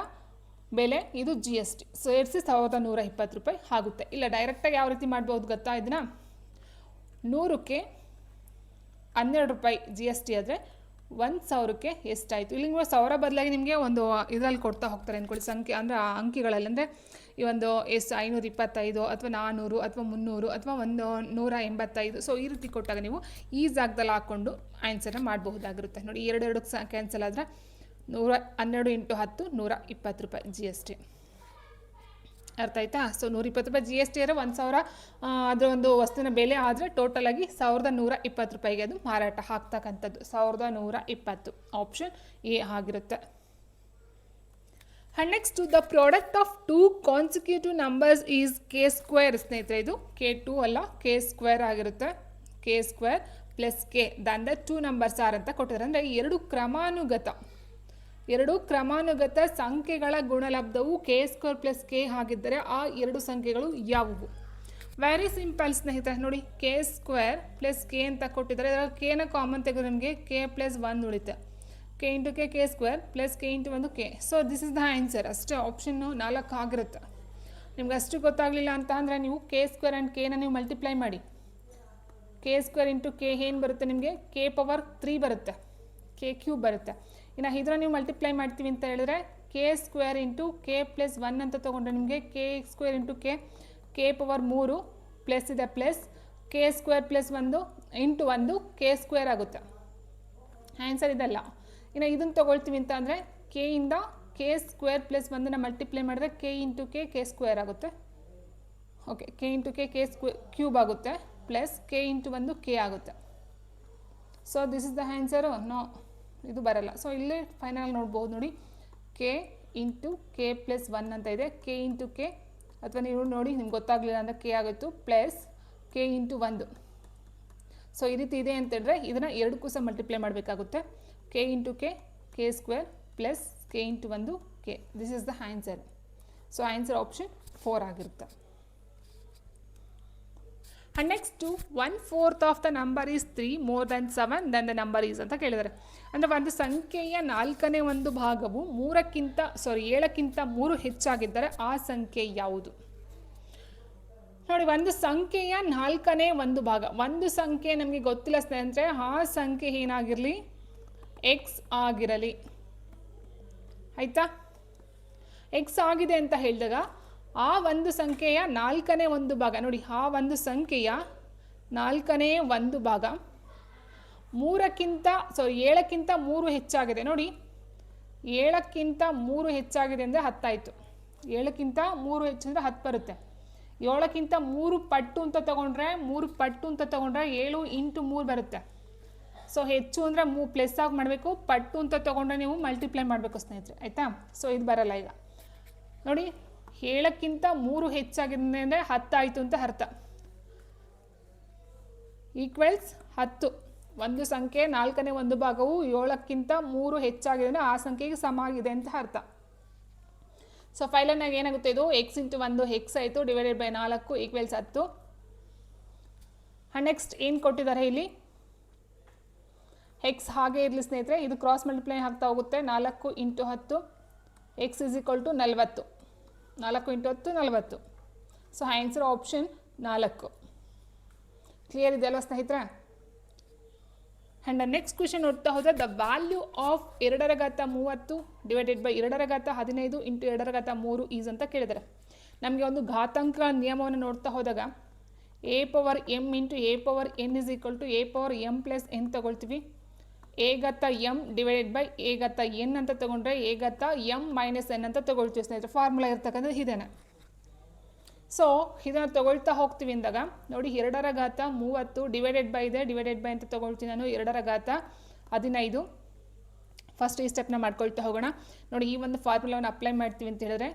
ಬೆಲೆ, ಇದು GST ಸೇರಿಸಿ 1,120 ರೂಪಾಯಿ ಆಗುತ್ತೆ. ಇಲ್ಲ ಡೈರೆಕ್ಟಾಗಿ ಯಾವ ರೀತಿ ಮಾಡ್ಬೋದು ಗೊತ್ತಾ ಇದನ್ನ? 100ಕ್ಕೆ 12 ರೂಪಾಯಿ GST ಆದರೆ 1,000ಕ್ಕೆ ಎಷ್ಟಾಯಿತು? ಇಲ್ಲಿ ನೀವು 1,000 ಬದಲಾಗಿ ನಿಮಗೆ ಒಂದು ಇದರಲ್ಲಿ ಕೊಡ್ತಾ ಹೋಗ್ತಾರೆ ಅಂದ್ಕೊಳ್ಳಿ, ಸಂಖ್ಯೆ ಅಂದರೆ ಅಂಕಿಗಳಲ್ಲಿ. ಅಂದರೆ ಈ ಒಂದು 525 ಅಥವಾ 400 ಅಥವಾ 300 ಅಥವಾ 185. ಸೊ ಈ ರೀತಿ ಕೊಟ್ಟಾಗ ನೀವು ಈ ಜಾಗದಲ್ಲಿ ಹಾಕ್ಕೊಂಡು ಆನ್ಸರ್ನ ಮಾಡಬಹುದಾಗಿರುತ್ತೆ. ನೋಡಿ, 2 ಕ್ಯಾನ್ಸಲ್ ಆದರೆ 112 × 10 120 ರೂಪಾಯಿ GST. ಅರ್ಥ ಆಯ್ತಾ? ಸೊ 120 ರೂಪಾಯಿ GST ಆದರೆ 1,000 ಅದರ ಒಂದು ವಸ್ತುವಿನ ಬೆಲೆ ಆದರೆ ಟೋಟಲ್ ಆಗಿ 1,120 ರೂಪಾಯಿಗೆ ಅದು ಮಾರಾಟ ಆಗ್ತಕ್ಕಂಥದ್ದು. 1,120 ಆಪ್ಷನ್ ಎ ಆಗಿರುತ್ತೆ. And next, the product of 2 consecutive numbers is K² ಸ್ನೇಹಿತರೆ. ಇದು K2 ಅಲ್ಲ, K² ಆಗಿರುತ್ತೆ. K² + K Dhan the 2 numbers are ಅಂತ ಕೊಟ್ಟಿದ್ದಾರೆ. ಅಂದರೆ ಎರಡು ಕ್ರಮಾನುಗತ ಸಂಖ್ಯೆಗಳ ಗುಣಲಬ್ಧವು K² + K ಆಗಿದ್ದರೆ ಆ ಎರಡು ಸಂಖ್ಯೆಗಳು ಯಾವುವು? ವೆರಿ ಸಿಂಪಲ್ ಸ್ನೇಹಿತರೆ. ನೋಡಿ, K² + K ಅಂತ ಕೊಟ್ಟಿದ್ದಾರೆ. ಇದರಲ್ಲಿ Kನ ಕಾಮನ್ ತೆಗೆದು ನಿಮಗೆ K + 1 ಉಳಿತೆ. K × K K² + K × 1 K. So this is the answer. ಅಷ್ಟೇ, ಆಪ್ಷನ್ನು 4 ಆಗಿರುತ್ತೆ. ನಿಮ್ಗೆ ಅಷ್ಟು ಗೊತ್ತಾಗಲಿಲ್ಲ ಅಂತ ಅಂದರೆ ನೀವು K² ಆ್ಯಂಡ್ Kನ ನೀವು ಮಲ್ಟಿಪ್ಲೈ ಮಾಡಿ. K² × K ಏನು ಬರುತ್ತೆ ನಿಮಗೆ? K³ ಬರುತ್ತೆ, K³ ಬರುತ್ತೆ. ಇನ್ನು ಇದರ ನೀವು ಮಲ್ಟಿಪ್ಲೈ ಮಾಡ್ತೀವಿ ಅಂತ ಹೇಳಿದ್ರೆ K² × K + 1 ಅಂತ ತೊಗೊಂಡ್ರೆ ನಿಮಗೆ K² × K K³ ಪ್ಲಸ್ ಇದೆ ಪ್ಲಸ್ K² + 1 × 1 K² ಆಗುತ್ತೆ. ಆನ್ಸರ್ ಇದಲ್ಲ. ಇನ್ನು ಇದನ್ನು ತೊಗೊಳ್ತೀವಿ ಅಂತ ಅಂದರೆ K ಇಂದ K² + 1ನ ಮಲ್ಟಿಪ್ಲೈ ಮಾಡಿದ್ರೆ K × K K² ಆಗುತ್ತೆ. ಓಕೆ, K × K K³ ಆಗುತ್ತೆ ಪ್ಲಸ್ K × 1 K ಆಗುತ್ತೆ. So this is the answer. No, ಇದು ಬರಲ್ಲ. ಸೊ ಇಲ್ಲೇ ಫೈನಲ್ ನೋಡ್ಬೋದು. ನೋಡಿ, K × K + 1 ಅಂತ ಇದೆ. K × K ಅಥವಾ ನೀವು ನೋಡಿ ನಿಮ್ಗೆ ಗೊತ್ತಾಗಲಿಲ್ಲ ಅಂದರೆ K ಆಗುತ್ತೆ ಪ್ಲಸ್ K × 1. ಸೊ ಈ ರೀತಿ ಇದೆ ಅಂತ ಹೇಳಿದ್ರೆ ಇದನ್ನು ಎರಡಕ್ಕೂ ಸಹ ಮಲ್ಟಿಪ್ಲೈ ಮಾಡಬೇಕಾಗುತ್ತೆ. K × K K² plus K × 1 K. This is the answer. So answer option 4 ಆಗಿರುತ್ತೆ. And next, 1/4 of the number is 3 more than 7 then the number is ಅಂತ ಕೇಳಿದ್ದಾರೆ. ಅಂದರೆ ಒಂದು ಸಂಖ್ಯೆಯ 4ನೇ ಒಂದು ಭಾಗವು 7ಕ್ಕಿಂತ 3 ಹೆಚ್ಚಾಗಿದ್ದರೆ ಆ ಸಂಖ್ಯೆ ಯಾವುದು? ನೋಡಿ, ಒಂದು ಸಂಖ್ಯೆಯ 4ನೇ ಒಂದು ಭಾಗ, ಒಂದು ಸಂಖ್ಯೆ ನಮಗೆ ಗೊತ್ತಿಲ್ಲ ಸ್ನೇಹಿತರೆ, ಆ ಸಂಖ್ಯೆ ಏನಾಗಿರಲಿ? X ಆಗಿರಲಿ. ಆಯಿತಾ? X ಆಗಿದೆ ಅಂತ ಹೇಳಿದಾಗ ಆ ಒಂದು ಸಂಖ್ಯೆಯ 4ನೇ ಒಂದು ಭಾಗ, ನೋಡಿ, ಆ ಒಂದು ಸಂಖ್ಯೆಯ 4ನೇ ಒಂದು ಭಾಗ 7ಕ್ಕಿಂತ 3 ಹೆಚ್ಚಾಗಿದೆ. ನೋಡಿ, 7ಕ್ಕಿಂತ 3 ಹೆಚ್ಚಾಗಿದೆ ಅಂದರೆ 10 ಆಯಿತು. 7ಕ್ಕಿಂತ 3 ಹೆಚ್ಚಂದರೆ 10 ಬರುತ್ತೆ. 7ಕ್ಕಿಂತ 3 ಪಟ್ಟು ಅಂತ ತೊಗೊಂಡ್ರೆ 7 × 3 ಬರುತ್ತೆ. ಸೊ ಹೆಚ್ಚು ಅಂದರೆ ಪ್ಲಸ್ ಆಗಿ ಮಾಡಬೇಕು, ಪಟ್ಟು ಅಂತ ತೊಗೊಂಡ್ರೆ ನೀವು ಮಲ್ಟಿಪ್ಲೈ ಮಾಡಬೇಕು ಸ್ನೇಹಿತರೆ. ಆಯಿತಾ? ಸೊ ಇದು ಬರಲ್ಲ. ಈಗ ನೋಡಿ, 7ಕ್ಕಿಂತ 3 ಹೆಚ್ಚಾಗಿದೆ ಅಂದರೆ 10 ಆಯಿತು ಅಂತ ಅರ್ಥ. ಈಕ್ವಲ್ಸ್ 10. ಒಂದು ಸಂಖ್ಯೆ 4ನೇ ಒಂದು ಭಾಗವು 7ಕ್ಕಿಂತ 3 ಹೆಚ್ಚಾಗಿದೆ ಅಂದರೆ ಆ ಸಂಖ್ಯೆಗೆ ಸಮ ಆಗಿದೆ ಅಂತ ಅರ್ಥ. ಸೊ ಫೈಲನ್ನಾಗ ಏನಾಗುತ್ತೆ? ಇದು X × 1 X ಆಯಿತು ಡಿವೈಡೆಡ್ ಬೈ 4 ಈಕ್ವಲ್ಸ್ 10. ನೆಕ್ಸ್ಟ್ ಏನು ಕೊಟ್ಟಿದ್ದಾರೆ ಇಲ್ಲಿ? X ಹಾಗೆ ಇರಲಿ ಸ್ನೇಹಿತರೆ, ಇದು ಕ್ರಾಸ್ ಮಲ್ಟಿಪ್ಲೈ ಆಗ್ತಾ ಹೋಗುತ್ತೆ. 4 × 10 X = 40. 4 × 10 40. So answer option 4. Clear ಇದೆಯಲ್ಲ ಸ್ನೇಹಿತರೆ? ಆ್ಯಂಡ್ ನೆಕ್ಸ್ಟ್ ಕ್ವೆಶನ್ ನೋಡ್ತಾ ಹೋದರೆ the value of 2/30 divided by 2/15 into 2/3 is ಅಂತ ಕೇಳಿದ್ದಾರೆ. ನಮಗೆ ಒಂದು ಘಾತಾಂಕ ನಿಯಮವನ್ನು ನೋಡ್ತಾ ಹೋದಾಗ A power M into A power N is equal to A power M plus N ತಗೊಳ್ತೀವಿ. ಎ ಘಾತ ಎಮ್ ಡಿವೈಡೆಡ್ ಬೈ ಎ ಘಾತ ಎನ್ ಅಂತ ತೊಗೊಂಡ್ರೆ ಎ ಘಾತ ಎಮ್ ಮೈನಸ್ ಎನ್ ಅಂತ ತೊಗೊಳ್ತೀವಿ ಸ್ನೇಹಿತರೆ. ಫಾರ್ಮುಲಾ ಇರ್ತಕ್ಕಂಥದ್ದು ಇದೇನೆ. ಸೊ ಇದನ್ನು ತೊಗೊಳ್ತಾ ಹೋಗ್ತೀವಿ ಅಂದಾಗ ನೋಡಿ 2/30 ಡಿವೈಡೆಡ್ ಬೈ ಇದೆ, ಡಿವೈಡೆಡ್ ಬೈ ಅಂತ ತೊಗೊಳ್ತೀನಿ ನಾನು 2/15. ಫಸ್ಟ್ ಈ ಸ್ಟೆಪ್ನ ಮಾಡ್ಕೊಳ್ತಾ ಹೋಗೋಣ. ನೋಡಿ ಈ ಒಂದು ಫಾರ್ಮುಲಾವನ್ನು ಅಪ್ಲೈ ಮಾಡ್ತೀವಿ ಅಂತ ಹೇಳಿದ್ರೆ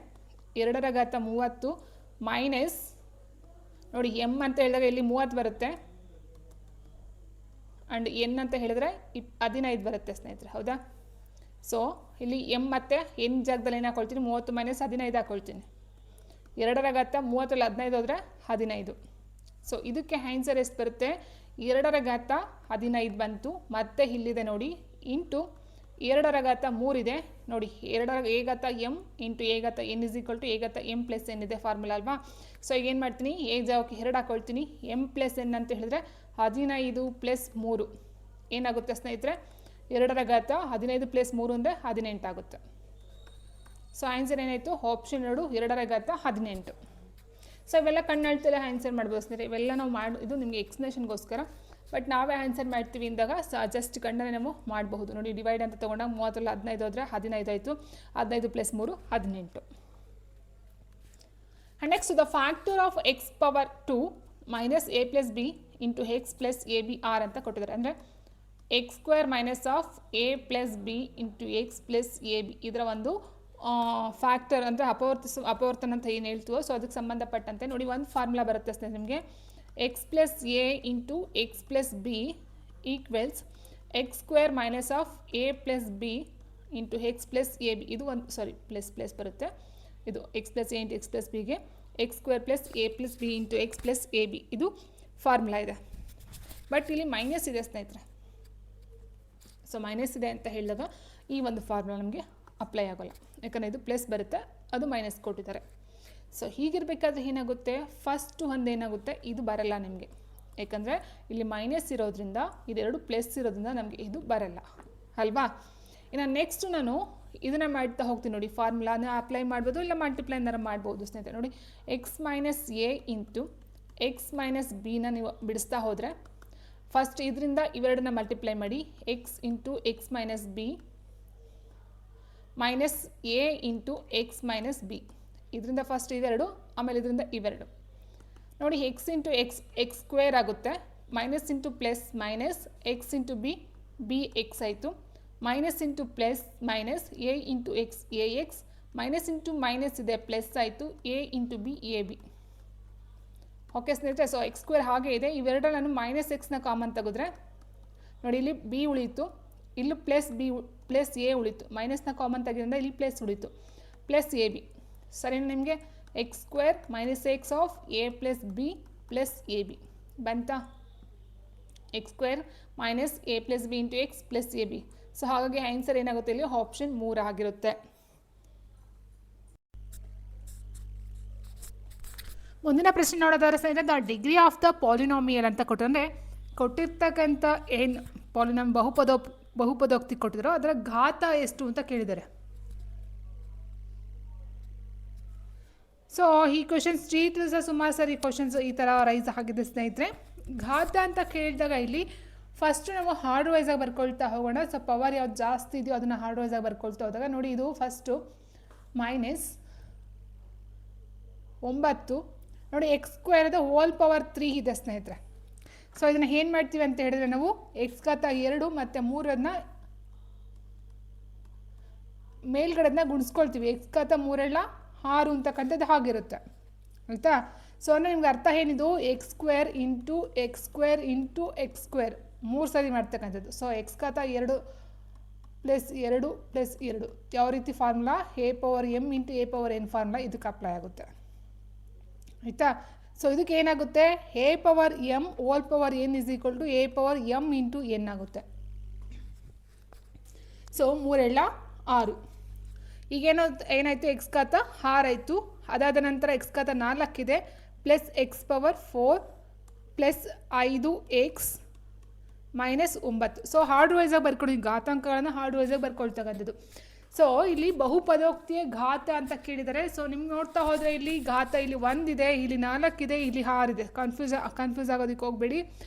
2/30 ಮೈನಸ್ ನೋಡಿ ಎಮ್ ಅಂತ ಹೇಳಿದಾಗ ಇಲ್ಲಿ 30 ಬರುತ್ತೆ ಆ್ಯಂಡ್ ಎನ್ ಅಂತ ಹೇಳಿದ್ರೆ 15 ಬರುತ್ತೆ ಸ್ನೇಹಿತರೆ, ಹೌದಾ? ಸೊ ಇಲ್ಲಿ ಎಮ್ ಮತ್ತು ಎನ್ ಜಾಗದಲ್ಲಿ ಏನು ಹಾಕೊಳ್ತೀನಿ, 30 ಮೈನಸ್ 15 ಹಾಕೊಳ್ತೀನಿ. 2/30 15 ಹೋದರೆ 15. ಸೊ ಇದಕ್ಕೆ ಆನ್ಸರ್ ಎಷ್ಟು ಬರುತ್ತೆ, 2/15 ಬಂತು. ಮತ್ತೆ ಇಲ್ಲಿದೆ ನೋಡಿ ಇಂಟು 2/3 ಇದೆ ನೋಡಿ, ಎ ಘಾತ ಎಮ್ ಇಂಟು ಎ ಘಾತ N is equal to A ಘಾತ ಎಮ್ ಪ್ಲಸ್ ಎನ್ ಇದೆ ಫಾರ್ಮುಲಾ ಅಲ್ವಾ. ಸೊ ಈಗ ಏನು ಮಾಡ್ತೀನಿ, ಎ ಜಾಗಕ್ಕೆ 2 ಹಾಕೊಳ್ತೀನಿ. ಎಮ್ ಪ್ಲಸ್ ಎನ್ ಅಂತ ಹೇಳಿದ್ರೆ 15 ಪ್ಲಸ್ 3 ಏನಾಗುತ್ತೆ ಸ್ನೇಹಿತರೆ, 2/15 ಪ್ಲಸ್ 3 ಅಂದರೆ 18 ಆಗುತ್ತೆ. ಸೊ ಆನ್ಸರ್ ಏನಾಯಿತು, ಆಪ್ಷನ್ 2 2/18. ಸೊ ಇವೆಲ್ಲ ಕಣ್ಣಳ್ತಲೇ ಆನ್ಸರ್ ಮಾಡ್ಬೋದು ಸ್ನೇಹಿತರೆ. ಇವೆಲ್ಲ ನಾವು ಇದು ನಿಮಗೆ ಎಕ್ಸ್ಪ್ಲನೇಷನ್ಗೋಸ್ಕರ, ಬಟ್ ನಾವೇ ಆನ್ಸರ್ ಮಾಡ್ತೀವಿ ಅಂದಾಗ ಜಸ್ಟ್ ಕಣ್ಣಲ್ಲೇ ನಾವು ಮಾಡಬಹುದು. ನೋಡಿ ಡಿವೈಡ್ ಅಂತ ತೊಗೊಂಡಾಗ 30 15 ಹೋದರೆ 15 ಆಯಿತು. 15 plus 3 18. And next the factor of X power 2 minus A plus B into X plus A B are ಅಂತ ಕೊಟ್ಟಿದ್ದಾರೆ. ಅಂದರೆ X square minus of A plus B into X plus A B ಇದರ ಒಂದು factor ಅಂದರೆ ಅಪವರ್ತನ ಅಂತ ಏನು ಹೇಳ್ತೀವೋ so ಅದಕ್ಕೆ ಸಂಬಂಧಪಟ್ಟಂತೆ ನೋಡಿ ಒಂದು ಫಾರ್ಮುಲಾ ಬರುತ್ತೆ ಸ್ನೇಹಿತರೆ ನಿಮಗೆ. X plus A into X plus B equals X square minus of A plus B into X plus A B. ಇದು ಒಂದು ಪ್ಲಸ್ ಬರುತ್ತೆ. ಇದು X plus A into X plus ಬಿಗೆ X square plus A plus B into X plus A B ಇದು formula ಇದೆ. But ಇಲ್ಲಿ minus ಇದೆ ಸ್ನೇಹಿತರೆ. ಸೊ ಮೈನಸ್ ಇದೆ ಅಂತ ಹೇಳಿದಾಗ ಈ ಒಂದು ಫಾರ್ಮುಲಾ ನಮಗೆ ಅಪ್ಲೈ ಆಗೋಲ್ಲ, ಯಾಕಂದರೆ ಇದು ಪ್ಲಸ್ ಬರುತ್ತೆ, ಅದು ಮೈನಸ್ ಕೊಟ್ಟಿದ್ದಾರೆ. ಸೊ ಹೀಗಿರಬೇಕಾದ್ರೆ ಏನಾಗುತ್ತೆ, ಫಸ್ಟು ಒಂದು ಏನಾಗುತ್ತೆ, ಇದು ಬರಲ್ಲ ನಿಮಗೆ, ಯಾಕಂದರೆ ಇಲ್ಲಿ ಮೈನಸ್ ಇರೋದ್ರಿಂದ ಇದೆರಡು ಪ್ಲಸ್ ಇರೋದ್ರಿಂದ ನಮಗೆ ಇದು ಬರಲ್ಲ ಅಲ್ವಾ. ಇನ್ನು ನೆಕ್ಸ್ಟು ನಾನು ಇದನ್ನು ಮಾಡ್ತಾ ಹೋಗ್ತೀನಿ ನೋಡಿ. ಫಾರ್ಮುಲಾನ ಅಪ್ಲೈ ಮಾಡ್ಬೋದು, ಇಲ್ಲ ಮಲ್ಟಿಪ್ಲೈನಾರ ಮಾಡ್ಬೋದು ಸ್ನೇಹಿತರೆ. ನೋಡಿ X minus A into X minus ಬಿನ ನೀವು ಬಿಡಿಸ್ತಾ ಹೋದರೆ ಫಸ್ಟ್ ಇದರಿಂದ ಇವೆರಡನ್ನ ಮಲ್ಟಿಪ್ಲೈ ಮಾಡಿ. X into X minus B minus A into X minus B. ಇದರಿಂದ ಫಸ್ಟ್ ಇವೆರಡು, ಆಮೇಲೆ ಇದರಿಂದ ಇವೆರಡು. ನೋಡಿ ಎಕ್ಸ್ ಇಂಟು ಎಕ್ಸ್ ಸ್ಕ್ವೇರ್ ಆಗುತ್ತೆ, minus into plus minus X into B X ಆಯಿತು, minus into plus minus A into X A X, minus into minus ಇದೆ plus ಆಯಿತು, A into B A B. Okay ಸ್ನೇಹಿತರೆ, so X square ಹಾಗೆ ಇದೆ. ಇವೆರಡು ನಾನು minus ಎಕ್ಸ್ನ common ತೆಗೆದ್ರೆ ನೋಡಿ ಇಲ್ಲಿ ಬಿ ಉಳೀತು, ಇಲ್ಲಿ ಪ್ಲಸ್ ಎ ಉಳಿತು, ಮೈನಸ್ನ ಕಾಮನ್ ತೆಗೆದ್ರಿಂದ ಇಲ್ಲಿ ಪ್ಲಸ್ ಉಳಿತು, ಪ್ಲಸ್ ಎ ಬಿ. ಸರಿ, ನಿಮಗೆ X square minus X of A plus B plus A B ಬಂತಾ. X square minus A plus B into X plus A B. So ಹಾಗಾಗಿ answer ಏನಾಗುತ್ತೆ, ಇಲ್ಲಿ option 3 ಆಗಿರುತ್ತೆ. ಮುಂದಿನ ಪ್ರಶ್ನೆ ನೋಡೋದಾದ್ರೆ ಸ್ನೇಹಿತರೆ, the degree of the polynomial ಅಂತ ಕೊಟ್ಟರೆ ಕೊಟ್ಟಿರ್ತಕ್ಕಂಥ ಏನು ಪಾಲಿನಾಮ್ ಬಹುಪದೋಕ್ತಿ ಕೊಟ್ಟಿದ್ರು ಅದರ ಘಾತ ಎಷ್ಟು ಅಂತ ಕೇಳಿದ್ದಾರೆ. ಸೊ ಈ ಕ್ವಶನ್ಸ್ ಸಹ ಸುಮಾರು ಸರಿ ಕ್ವಶನ್ಸ್ ಈ ಥರ ರೈಸ್ ಆಗಿದೆ ಸ್ನೇಹಿತರೆ. ಘಾತ ಅಂತ ಕೇಳಿದಾಗ ಇಲ್ಲಿ ಫಸ್ಟು ನಾವು ಹಾರ್ಡ್ ವೈಸಾಗಿ ಬರ್ಕೊಳ್ತಾ ಹೋಗೋಣ. ಸೊ ಪವರ್ ಯಾವ್ದು ಜಾಸ್ತಿ ಇದೆಯೋ ಅದನ್ನು ಹಾರ್ಡ್ ವೈಸಾಗಿ ಬರ್ಕೊಳ್ತಾ ಹೋದಾಗ ನೋಡಿ ಇದು ಫಸ್ಟು ಮೈನಸ್ 9 ನೋಡಿ ಎಕ್ಸ್ ಸ್ಕ್ವೇರ್ದ ಹೋಲ್ ಪವರ್ 3 ಇದೆ ಸ್ನೇಹಿತರೆ. ಸೊ ಇದನ್ನು ಏನು ಮಾಡ್ತೀವಿ ಅಂತ ಹೇಳಿದ್ರೆ ನಾವು ಎಕ್ಸ್ ಘಾತ 2 ಮತ್ತು 3 ಮೇಲ್ಗಡೆದನ್ನ ಗುಣಿಸ್ಕೊಳ್ತೀವಿ. ಎಕ್ಸ್ ಘಾತ 3 6 ಅಂತಕ್ಕಂಥದ್ದು ಹಾಗಿರುತ್ತೆ ಆಯಿತಾ. ಸೊ ಅಂದರೆ ನಿಮ್ಗೆ ಅರ್ಥ ಏನಿದು, X square into X square into X square 3 ಸರಿ ಮಾಡ್ತಕ್ಕಂಥದ್ದು. ಸೊ ಎಕ್ಸ್ ಘಾತ 2 ಪ್ಲಸ್ 2 ಪ್ಲಸ್ 2 ಯಾವ ರೀತಿ formula, A power M into A power N formula ಇದಕ್ಕೆ ಅಪ್ಲೈ ಆಗುತ್ತೆ ಆಯಿತಾ. ಸೊ ಇದಕ್ಕೆ ಏನಾಗುತ್ತೆ, A power M whole power N is equal to A power M into N ಆಗುತ್ತೆ. ಸೊ 3 6 ಈಗೇನೋ ಏನಾಯಿತು, ಎಕ್ಸ್ ಘಾತ 6 ಆಯಿತು. ಅದಾದ ನಂತರ ಎಕ್ಸ್ ಘಾತ 4 ಇದೆ plus X power 4 plus 5 X -9. So hard ವೈಸಾಗಿ ಬರ್ಕೊಳ್ಳಿ, ಘಾತಾಂಕಗಳನ್ನು ಹಾರ್ಡ್ ವೈಸಾಗಿ ಬರ್ಕೊಳ್ತಕ್ಕಂಥದ್ದು. ಸೊ ಇಲ್ಲಿ ಬಹುಪದೋಕ್ತಿಯ ಘಾತ ಅಂತ ಕೇಳಿದರೆ, ಸೊ ನಿಮ್ಗೆ ನೋಡ್ತಾ ಹೋದರೆ ಇಲ್ಲಿ ಘಾತ ಇಲ್ಲಿ 1 ಇದೆ, ಇಲ್ಲಿ 4 ಇದೆ, ಇಲ್ಲಿ 6 ಇದೆ. ಕನ್ಫ್ಯೂಸ್ ಆಗೋದಕ್ಕೆ ಹೋಗಬೇಡಿ.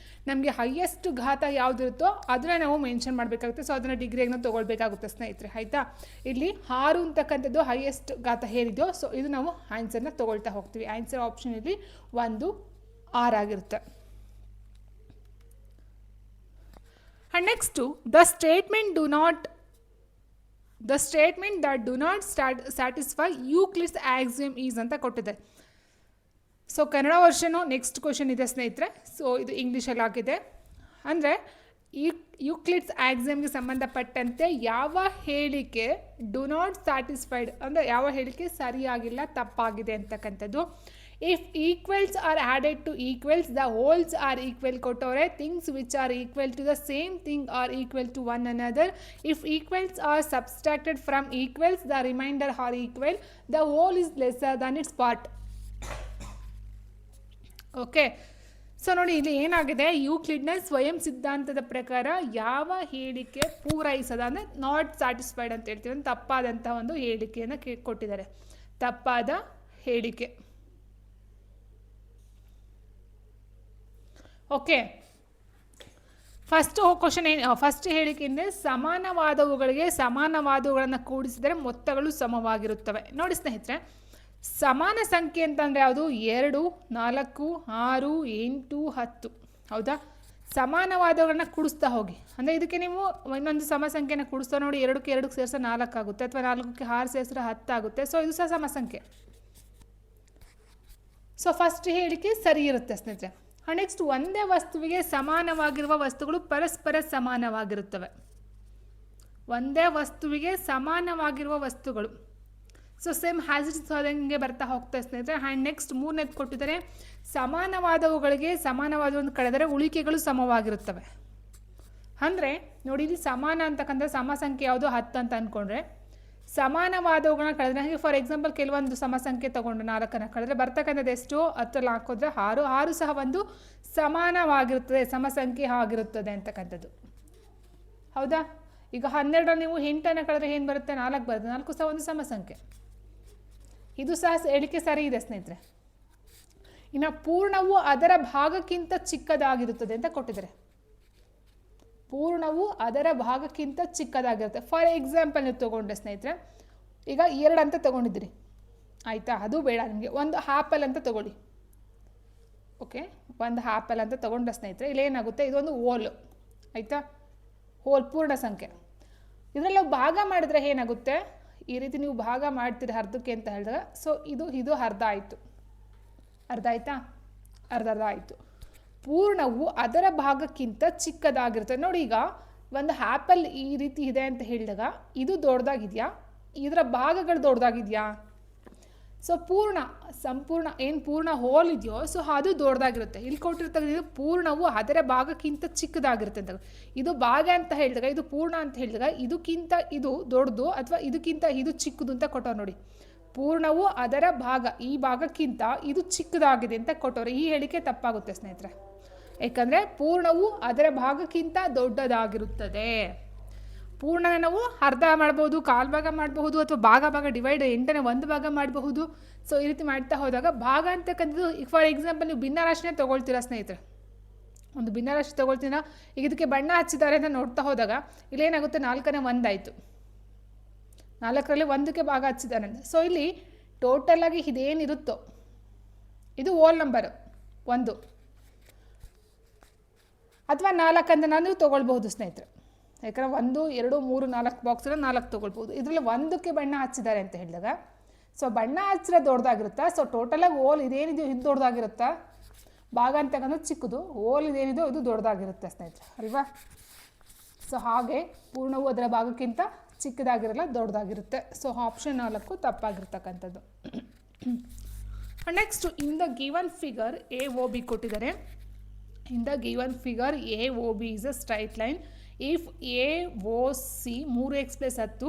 ನಮಗೆ ಹೈಯೆಸ್ಟ್ ಘಾತ ಯಾವುದಿರುತ್ತೋ ಅದನ್ನ ನಾವು ಮೆನ್ಷನ್ ಮಾಡಬೇಕಾಗುತ್ತೆ. ಸೊ ಅದನ್ನು ಡಿಗ್ರಿಯಾಗಿ ತೊಗೊಳ್ಬೇಕಾಗುತ್ತೆ ಸ್ನೇಹಿತರೆ, ಆಯಿತಾ. ಇಲ್ಲಿ 6 ಅಂತಕ್ಕಂಥದ್ದು ಹೈಯೆಸ್ಟ್ ಘಾತ ಏನಿದೆಯೋ, ಸೊ ಇದು ನಾವು ಆನ್ಸರ್ನ ತೊಗೊಳ್ತಾ ಹೋಗ್ತೀವಿ. ಆನ್ಸರ್ ಆಪ್ಷನ್ ಇಲ್ಲಿ 1 6 ಆಗಿರುತ್ತೆ. And next the statement that do not satisfy Euclid's axiom is ಅಂತ ಕೊಟ್ಟಿದೆ. ಸೊ ಕನ್ನಡ ವರ್ಷನು ನೆಕ್ಸ್ಟ್ ಕ್ವಶನ್ ಇದೆ ಸ್ನೇಹಿತರೆ. ಸೊ ಇದು ಇಂಗ್ಲೀಷಲ್ಲಿ ಆಗಿದೆ. ಅಂದರೆ ಯೂಕ್ಲಿಡ್ಸ್ ಆಕ್ಸಿಯಮ್ಗೆ ಸಂಬಂಧಪಟ್ಟಂತೆ ಯಾವ ಹೇಳಿಕೆ ಡು ನಾಟ್ ಸ್ಯಾಟಿಸ್ಫೈಡ್, ಅಂದರೆ ಯಾವ ಹೇಳಿಕೆ ಸರಿಯಾಗಿಲ್ಲ, ತಪ್ಪಾಗಿದೆ ಅಂತಕ್ಕಂಥದ್ದು. If equals are added to equals the wholes are equal ಕೊಟ್ಟವ್ರೆ. Things which are equal to the same thing are equal to one another. If equals are subtracted from equals the remainder are equal. The whole is lesser than its part. Okay, so ನೋಡಿ ಇಲ್ಲಿ ಏನಾಗಿದೆ, ಯೂಕ್ಲಿಡ್ನ ಸ್ವಯಂ ಸಿದ್ಧಾಂತದ ಪ್ರಕಾರ ಯಾವ ಹೇಳಿಕೆ ಪೂರೈಸದ, ಅಂದರೆ not satisfied ಅಂತ ಹೇಳ್ತೀವಿ, ತಪ್ಪಾದಂಥ ಒಂದು ಹೇಳಿಕೆಯನ್ನು ಕೊಟ್ಟಿದ್ದಾರೆ. ತಪ್ಪಾದ ಹೇಳಿಕೆ. ಓಕೆ, ಫಸ್ಟ್ ಹೇಳಿಕೆಯಿಂದ ಸಮಾನವಾದವುಗಳನ್ನು ಕೂಡಿಸಿದರೆ ಮೊತ್ತಗಳು ಸಮವಾಗಿರುತ್ತವೆ. ನೋಡಿ ಸ್ನೇಹಿತರೆ, ಸಮಾನ ಸಂಖ್ಯೆ ಅಂತಂದರೆ ಯಾವುದು? 2, 4, 6, 8, 10. ಹೌದಾ? ಸಮಾನವಾದವುಗಳನ್ನ ಕೂಡಿಸ್ತಾ ಹೋಗಿ. ಅಂದರೆ ಇದಕ್ಕೆ ನೀವು ಇನ್ನೊಂದು ಸಮ ಸಂಖ್ಯೆನ ಕೂಡಿಸ್ತಾ ನೋಡಿ, 2ಕ್ಕೆ 2 ಸೇರಿಸ 4 ಆಗುತ್ತೆ, ಅಥವಾ 4ಕ್ಕೆ 6 ಸೇರಿಸಿದ್ರೆ 10 ಆಗುತ್ತೆ. ಸೊ ಇದು ಸಹ ಸಮ ಸಂಖ್ಯೆ. ಸೊ ಫಸ್ಟ್ ಹೇಳಿಕೆ ಸರಿ ಇರುತ್ತೆ ಸ್ನೇಹಿತರೆ. ನೆಕ್ಸ್ಟ್, ಒಂದೇ ವಸ್ತುವಿಗೆ ಸಮಾನವಾಗಿರುವ ವಸ್ತುಗಳು ಪರಸ್ಪರ ಸಮಾನವಾಗಿರುತ್ತವೆ. ಒಂದೇ ವಸ್ತುವಿಗೆ ಸಮಾನವಾಗಿರುವ ವಸ್ತುಗಳು. ಸೊ ಸೇಮ್ ಹ್ಯಾಸ್ ಹಂಗೆ ಬರ್ತಾ ಹೋಗ್ತಾ ಸ್ನೇಹಿತರೆ. ಆ್ಯಂಡ್ ನೆಕ್ಸ್ಟ್ ಮೂರನೇದು ಕೊಟ್ಟಿದ್ದಾರೆ, ಸಮಾನವಾದವನ್ನು ಕಳೆದರೆ ಉಳಿಕೆಗಳು ಸಮವಾಗಿರುತ್ತವೆ. ಅಂದರೆ ನೋಡಿ, ಇಲ್ಲಿ ಸಮಾನ ಅಂತಕ್ಕಂಥ ಸಮ ಸಂಖ್ಯೆ ಯಾವುದು? 10 ಅಂತ ಅಂದ್ಕೊಂಡ್ರೆ, ಸಮಾನವಾದವುಗಳನ್ನ ಕಳೆದ್ರೆ, ಹಾಗೆ ಫಾರ್ ಎಕ್ಸಾಂಪಲ್ ಕೆಲವೊಂದು ಸಮ ಸಂಖ್ಯೆ ತೊಗೊಂಡ್ರೆ 4ಅನ್ನು ಕಳೆದ್ರೆ ಬರ್ತಕ್ಕಂಥದ್ದು ಎಷ್ಟು? 10ರಲ್ಲಿ ಹಾಕೋದ್ರೆ 6 ಸಹ ಒಂದು ಸಮಾನವಾಗಿರುತ್ತದೆ, ಸಮ ಸಂಖ್ಯೆ ಆಗಿರುತ್ತದೆ ಅಂತಕ್ಕಂಥದ್ದು. ಹೌದಾ? ಈಗ 12ರಲ್ಲಿ ನೀವು 8ಅನ್ನು ಕಳೆದ್ರೆ ಏನು ಬರುತ್ತೆ? 4 ಬರುತ್ತೆ. 4 ಸಹ ಒಂದು ಸಮ ಸಂಖ್ಯೆ. ಇದು ಸಹ ಹೇಳಿಕೆ ಸರಿ ಇದೆ ಸ್ನೇಹಿತರೆ. ಇನ್ನು ಪೂರ್ಣವು ಅದರ ಭಾಗಕ್ಕಿಂತ ಚಿಕ್ಕದಾಗಿರುತ್ತದೆ ಅಂತ ಕೊಟ್ಟಿದ್ದಾರೆ. ಪೂರ್ಣವು ಅದರ ಭಾಗಕ್ಕಿಂತ ಚಿಕ್ಕದಾಗಿರುತ್ತೆ. ಫಾರ್ ಎಕ್ಸಾಂಪಲ್ ನೀವು ತೊಗೊಂಡ್ರೆ ಸ್ನೇಹಿತರೆ, ಈಗ 2 ಅಂತ ತೊಗೊಂಡಿದ್ದೀರಿ, ಆಯಿತಾ? ಅದು ಬೇಡ ನಿಮಗೆ. ಒಂದು ಆ್ಯಪಲ್ ಅಂತ ತೊಗೊಳ್ಳಿ. ಓಕೆ, ಒಂದು ಆ್ಯಪಲ್ ಅಂತ ತೊಗೊಂಡ್ರೆ ಸ್ನೇಹಿತರೆ, ಇಲ್ಲೇನಾಗುತ್ತೆ? ಇದೊಂದು ಹೋಲ್, ಆಯಿತಾ? ಹೋಲ್ ಪೂರ್ಣ ಸಂಖ್ಯೆ. ಇದರಲ್ಲಿ ನಾವು ಭಾಗ ಮಾಡಿದ್ರೆ ಏನಾಗುತ್ತೆ? ಈ ರೀತಿ ನೀವು ಭಾಗ ಮಾಡ್ತೀರಿ ಅರ್ಧಕ್ಕೆ ಅಂತ ಹೇಳಿದಾಗ, ಸೊ ಇದು ಅರ್ಧ ಆಯಿತು. ಅರ್ಧ ಆಯಿತಾ? ಅರ್ಧ ಆಯಿತು. ಪೂರ್ಣವು ಅದರ ಭಾಗಕ್ಕಿಂತ ಚಿಕ್ಕದಾಗಿರುತ್ತೆ. ನೋಡಿ, ಈಗ ಒಂದು ಆ್ಯಪಲ್ ಈ ರೀತಿ ಇದೆ ಅಂತ ಹೇಳಿದಾಗ ಇದು ದೊಡ್ಡದಾಗಿದೆಯಾ? ಇದರ ಭಾಗಗಳು ದೊಡ್ಡದಾಗಿದೆಯಾ? ಸೊ ಸಂಪೂರ್ಣ ಏನು ಪೂರ್ಣ ಹೋಲ್ ಇದೆಯೋ, ಸೊ ಅದು ದೊಡ್ಡದಾಗಿರುತ್ತೆ. ಇಲ್ಲಿ ಕೊಟ್ಟಿರ್ತಕ್ಕಂಥ ಪೂರ್ಣವು ಅದರ ಭಾಗಕ್ಕಿಂತ ಚಿಕ್ಕದಾಗಿರುತ್ತೆ ಅಂತ. ಇದು ಭಾಗ ಅಂತ ಹೇಳಿದಾಗ, ಇದು ಪೂರ್ಣ ಅಂತ ಹೇಳಿದಾಗ ಇದಕ್ಕಿಂತ ಇದು ದೊಡ್ಡದು ಅಥವಾ ಇದಕ್ಕಿಂತ ಇದು ಚಿಕ್ಕದು ಅಂತ ಕೊಟ್ಟವ್ರು. ನೋಡಿ, ಪೂರ್ಣವು ಅದರ ಭಾಗ, ಈ ಭಾಗಕ್ಕಿಂತ ಇದು ಚಿಕ್ಕದಾಗಿದೆ ಅಂತ ಕೊಟ್ಟವ್ರು. ಈ ಹೇಳಿಕೆ ತಪ್ಪಾಗುತ್ತೆ ಸ್ನೇಹಿತರೆ. ಯಾಕಂದರೆ ಪೂರ್ಣವು ಅದರ ಭಾಗಕ್ಕಿಂತ ದೊಡ್ಡದಾಗಿರುತ್ತದೆ. ಪೂರ್ಣನ ನಾವು ಅರ್ಧ ಮಾಡ್ಬೋದು, ಕಾಲು ಭಾಗ ಮಾಡಬಹುದು, ಅಥವಾ ಭಾಗ ಡಿವೈಡ್ 8ನೇ 1 ಭಾಗ ಮಾಡಬಹುದು. ಸೊ ಈ ರೀತಿ ಮಾಡ್ತಾ ಹೋದಾಗ ಭಾಗ ಅಂತಕ್ಕಂಥದ್ದು, ಈಗ ಫಾರ್ ಎಕ್ಸಾಂಪಲ್ ನೀವು ಭಿನ್ನರಾಶಿನೇ ತೊಗೊಳ್ತೀರಾ ಸ್ನೇಹಿತರೆ. ಒಂದು ಭಿನ್ನರಾಶಿ ತೊಗೊಳ್ತೀರಾ, ಈಗ ಇದಕ್ಕೆ ಬಣ್ಣ ಹಚ್ಚಿದ್ದಾರೆ ಅಂತ ನೋಡ್ತಾ ಹೋದಾಗ ಇಲ್ಲೇನಾಗುತ್ತೆ? 4ನೇ 1 ಆಯಿತು. 4ರಲ್ಲಿ 1ಕ್ಕೆ ಭಾಗ ಹಚ್ಚಿದ್ದಾರೆ. ಸೊ ಇಲ್ಲಿ ಟೋಟಲಾಗಿ ಇದೇನಿರುತ್ತೋ ಇದು ಹೋಲ್ ನಂಬರ್ 1 ಅಥವಾ 4 ಅಂತ ನಾನು ತೊಗೊಳ್ಬಹುದು ಸ್ನೇಹಿತರೆ. ಯಾಕಂದರೆ 1, 2, 3, 4 ಬಾಕ್ಸಲ್ಲಿ 4 ತೊಗೊಳ್ಬೋದು. ಇದರಲ್ಲಿ 1ಕ್ಕೆ ಬಣ್ಣ ಹಚ್ಚಿದ್ದಾರೆ ಅಂತ ಹೇಳಿದಾಗ, ಸೊ ಬಣ್ಣ ಹಚ್ಚಿದ್ರೆ ದೊಡ್ಡದಾಗಿರುತ್ತಾ? ಸೊ ಟೋಟಲಾಗಿ ಹೋಲ್ ಇದೇನಿದೆಯೋ ಇದು ದೊಡ್ಡದಾಗಿರುತ್ತಾ? ಭಾಗ ಅಂತಕ್ಕಂಥದ್ದು ಚಿಕ್ಕದು, ಹೋಲ್ ಇದೇನಿದೆಯೋ ಇದು ದೊಡ್ಡದಾಗಿರುತ್ತೆ ಸ್ನೇಹಿತರೆ, ಅಲ್ವಾ? ಸೊ ಹಾಗೆ ಪೂರ್ಣವು ಅದರ ಭಾಗಕ್ಕಿಂತ ಚಿಕ್ಕದಾಗಿರಲ್ಲ, ದೊಡ್ಡದಾಗಿರುತ್ತೆ. ಸೊ ಆಪ್ಷನ್ 4 ತಪ್ಪಾಗಿರ್ತಕ್ಕಂಥದ್ದು. Next, in the given figure AOB ಕೊಟ್ಟಿದ್ದಾರೆ. In the given figure AOB is a straight line. If AOC 3x + 10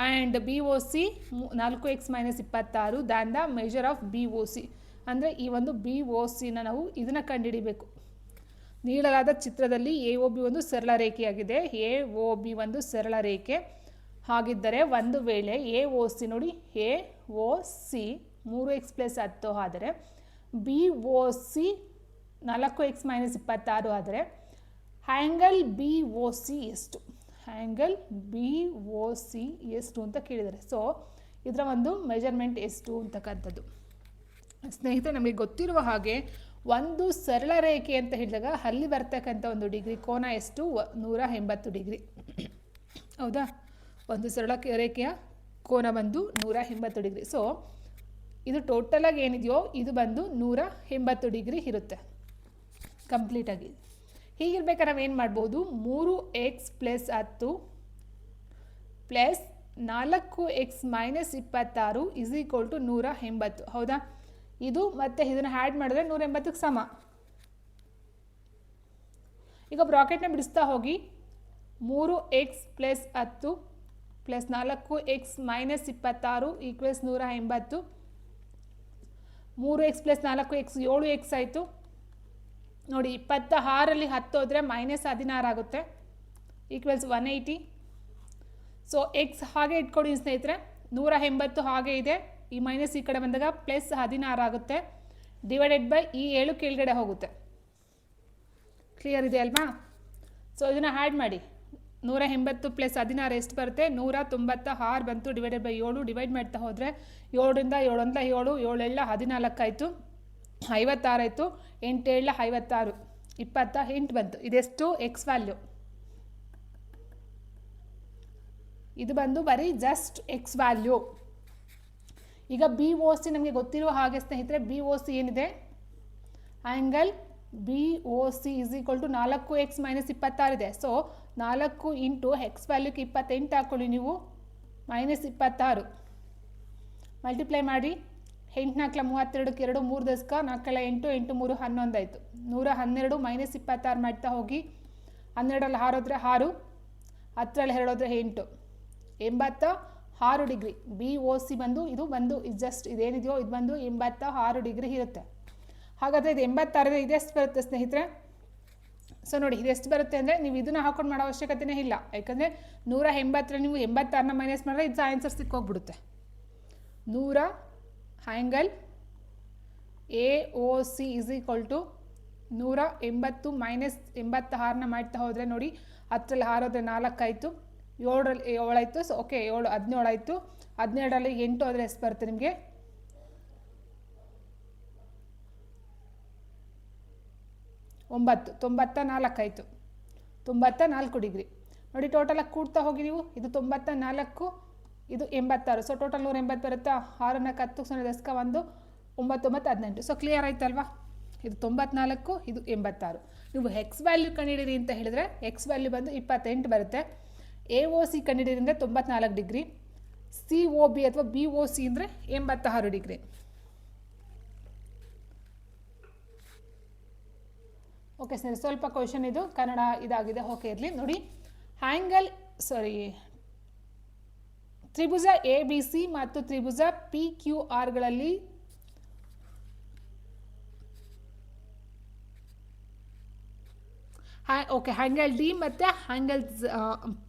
and BOC 4x - 26 then the measure of BOC. ಅಂದರೆ ಈ ಒಂದು BOCನ ನಾವು ಇದನ್ನು ಕಂಡುಹಿಡಿಬೇಕು. ನೀಡಲಾದ ಚಿತ್ರದಲ್ಲಿ ಎ ಒ ಬಿ ಒಂದು ಸರಳ ರೇಖೆಯಾಗಿದೆ. ಎ ಒ ಬಿ ಒಂದು ಸರಳ ರೇಖೆ ಹಾಗಿದ್ದರೆ ಒಂದು ವೇಳೆ ಎ ಒ ಸಿ ನೋಡಿ, ಎ ಒ ಸಿ 3x+10 ಆದರೆ ಬಿ ಒ ಸಿ 4x - 26 ಆದರೆ ಆ್ಯಂಗಲ್ ಬಿ ಒ ಸಿ ಎಷ್ಟು, ಆ್ಯಂಗಲ್ ಬಿ ಒ ಸಿ ಎಷ್ಟು ಅಂತ ಕೇಳಿದ್ದಾರೆ. ಸೊ ಇದರ ಒಂದು ಮೆಜರ್ಮೆಂಟ್ ಎಷ್ಟು ಅಂತಕ್ಕಂಥದ್ದು. ಸ್ನೇಹಿತರೆ, ನಮಗೆ ಗೊತ್ತಿರುವ ಹಾಗೆ ಒಂದು ಸರಳ ರೇಖೆ ಅಂತ ಹೇಳಿದಾಗ ಅಲ್ಲಿ ಬರ್ತಕ್ಕಂಥ ಒಂದು ಡಿಗ್ರಿ ಕೋನ ಎಷ್ಟು, 180 ಡಿಗ್ರಿ. ಹೌದಾ? ಒಂದು ಸರಳ ರೇಖೆಯ ಕೋನ ಬಂದು 180 ಡಿಗ್ರಿ. ಸೊ ಇದು ಟೋಟಲಾಗಿ ಏನಿದೆಯೋ ಇದು ಬಂದು 180 ಡಿಗ್ರಿ ಇರುತ್ತೆ ಕಂಪ್ಲೀಟಾಗಿ. ಹೀಗಿರ್ಬೇಕಾದ್ರೆ ನಾವೇನು ಮಾಡ್ಬೋದು, 3x+10 ಪ್ಲಸ್ 4x - 26 = 180. ಹೌದಾ? ಇದು ಮತ್ತು ಇದನ್ನು ಆ್ಯಡ್ ಮಾಡಿದ್ರೆ 180ಕ್ಕೆ ಸಮ. ಈಗ ಬ್ರಾಕೆಟ್ನ ಬಿಡಿಸ್ತಾ ಹೋಗಿ 3x+10 plus 4x - 26 = 180. 3x + 4x 7x ಆಯಿತು ನೋಡಿ. 26ರಲ್ಲಿ 10 ಹೋದರೆ -16 ಆಗುತ್ತೆ = 180. ಸೊ ಎಕ್ಸ್ ಹಾಗೆ ಇಟ್ಕೊಡಿ ಸ್ನೇಹಿತರೆ. 180 ಹಾಗೆ ಇದೆ, ಈ ಮೈನಸ್ ಈ ಕಡೆ ಬಂದಾಗ +16 ಆಗುತ್ತೆ, ಡಿವೈಡೆಡ್ ಬೈ ಈ 7 ಕೆಳಗಡೆ ಹೋಗುತ್ತೆ. ಕ್ಲಿಯರ್ ಇದೆ ಅಲ್ವಾ? ಸೊ ಇದನ್ನು ಆ್ಯಡ್ ಮಾಡಿ. 180 + 16 ಎಷ್ಟು ಬರುತ್ತೆ, 196 ಬಂತು. ಡಿವೈಡೆಡ್ ಬೈ 7 ಡಿವೈಡ್ ಮಾಡ್ತಾ ಹೋದರೆ 7ರಿಂದ 7 1 7 7 ಎಳ್ಳ 14 ಆಯಿತು, 56 ಆಯಿತು. 8 ಎಳ್ಳ 56, 28 ಬಂತು. ಇದೆಷ್ಟು ಎಕ್ಸ್ ವ್ಯಾಲ್ಯೂ, ಇದು ಬಂದು ಬರೀ ಜಸ್ಟ್ ಎಕ್ಸ್ ವ್ಯಾಲ್ಯೂ. ಈಗ ಬಿ ಒ ಸಿ ನಮಗೆ ಗೊತ್ತಿರುವ ಹಾಗೆ ಸ್ನೇಹಿತರೆ, ಬಿ ಒ ಸಿ ಏನಿದೆ, angle B O C = 4x - 26 ಇದೆ. ಸೊ 4 ಇಂಟು ಎಕ್ಸ್ ವ್ಯಾಲ್ಯೂಗೆ 28 ಹಾಕ್ಕೊಳ್ಳಿ ನೀವು, -26 ಮಲ್ಟಿಪ್ಲೈ ಮಾಡಿ. 8 4 32, 2 3 ದಶಕ 4 8 8 3 11 ಆಯಿತು. 112 - 26 ಮಾಡ್ತಾ ಹೋಗಿ. 12ರಲ್ಲಿ 6 ಹೋದರೆ 6, 10ರಲ್ಲಿ 2 ಹೋದರೆ 8, 86 ಡಿಗ್ರಿ. ಬಿ ಒ ಸಿ ಬಂದು ಇದು ಬಂದು ಜಸ್ಟ್ ಇದೇನಿದೆಯೋ ಇದು ಬಂದು 86 ಡಿಗ್ರಿ ಇರುತ್ತೆ. ಹಾಗಾದರೆ ಇದು 86 ಇದೆಷ್ಟು ಬರುತ್ತೆ ಸ್ನೇಹಿತರೆ? ಸೊ ನೋಡಿ, ಇದೆಷ್ಟು ಬರುತ್ತೆ ಅಂದರೆ ನೀವು ಇದನ್ನು ಹಾಕೊಂಡು ಮಾಡೋ ಅವಶ್ಯಕತೆಯೇ ಇಲ್ಲ. ಯಾಕಂದರೆ 180 ನೀವು 86ನ ಮೈನಸ್ ಮಾಡಿದ್ರೆ ಇದು ಆನ್ಸರ್ ಸಿಕ್ಕೋಗ್ಬಿಡುತ್ತೆ. 100 ಆ್ಯಂಗಲ್ ಎ ಒ ಸಿ = 180 - 86ನ ಮಾಡ್ತಾ ಹೋದರೆ ನೋಡಿ, 10ರಲ್ಲಿ 6 ಹೋದರೆ 4 ಆಯಿತು, 7ರಲ್ಲಿ 7 ಆಯಿತು. ಸೊ ಓಕೆ 7 17 ಆಯಿತು. 12ರಲ್ಲಿ 8 ಹೋದರೆ ಎಷ್ಟು ಬರುತ್ತೆ ನಿಮಗೆ, 9 94 ಆಯಿತು, 94 ಡಿಗ್ರಿ. ನೋಡಿ ಟೋಟಲಾಗಿ ಕೂಡ್ತಾ ಹೋಗಿ ನೀವು, ಇದು 94, ಇದು 86. ಸೊ ಟೋಟಲ್ 180 ಬರುತ್ತಾ. 6 4 10 0 ದಶಕ 1 9 9 18. ಸೊ ಕ್ಲಿಯರ್ ಆಯ್ತಲ್ವಾ? ಇದು 94, ಇದು 86. ನೀವು ಎಕ್ಸ್ ವ್ಯಾಲ್ಯೂ ಕಂಡುಹಿಡಿಯಿರಿ ಅಂತ ಹೇಳಿದರೆ ಎಕ್ಸ್ ವ್ಯಾಲ್ಯೂ ಬಂದು 28 ಬರುತ್ತೆ. ಎ ಒ ಸಿ ಕಂಡುಹಿಡಿದ್ರಿಂದ 94 ಡಿಗ್ರಿ, ಸಿ ಒ ಬಿ ಅಥವಾ ಬಿ ಒ ಸಿ ಅಂದರೆ 86 ಡಿಗ್ರಿ. ಓಕೆ ಸರ್, ಸ್ವಲ್ಪ ಕ್ವಶನ್ ಇದು ಕನ್ನಡ ಇದಾಗಿದೆ. ಓಕೆ ಇರಲಿ ನೋಡಿ. ತ್ರಿಭುಜ ಎ ಬಿ ಸಿ ಮತ್ತು ತ್ರಿಭುಜ ಪಿ ಕ್ಯೂ ಆರ್ಗಳಲ್ಲಿ ಓಕೆ ಆ್ಯಂಗಲ್ ಡಿ ಮತ್ತು ಆ್ಯಂಗಲ್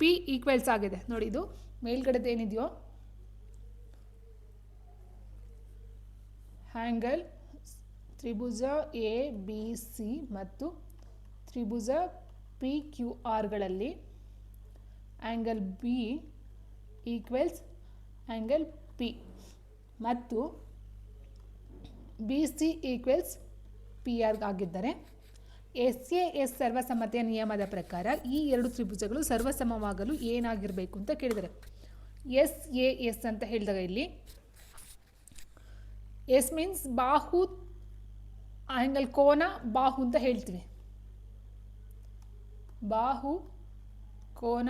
ಪಿ ಈಕ್ವಲ್ಸ್ ಆಗಿದೆ. ನೋಡಿ ಇದು ಮೇಲ್ಗಡೆದು ಏನಿದೆಯೋ ಆ್ಯಂಗಲ್ ತ್ರಿಭುಜ ಎ ಬಿ ಸಿ ಮತ್ತು ತ್ರಿಭುಜ ಪಿ ಕ್ಯೂ ಆರ್ಗಳಲ್ಲಿ angle B equals angle P ಮತ್ತು B C equals P R ಆಗಿದ್ದರೆ ಎಸ್ ಎ ಎಸ್ ಸರ್ವಸಮ್ಮತೆಯ ನಿಯಮದ ಪ್ರಕಾರ ಈ ಎರಡು ತ್ರಿಭುಜಗಳು ಸರ್ವಸಮವಾಗಲು ಏನಾಗಿರಬೇಕು ಅಂತ ಕೇಳಿದರೆ, ಎಸ್ ಎ ಎಸ್ ಅಂತ ಹೇಳಿದಾಗ ಇಲ್ಲಿ ಎಸ್ ಮೀನ್ಸ್ ಬಾಹು, ಆ್ಯಂಗಲ್ ಕೋನ ಬಾಹು ಅಂತ ಹೇಳ್ತೀವಿ. ಬಾಹು ಕೋನ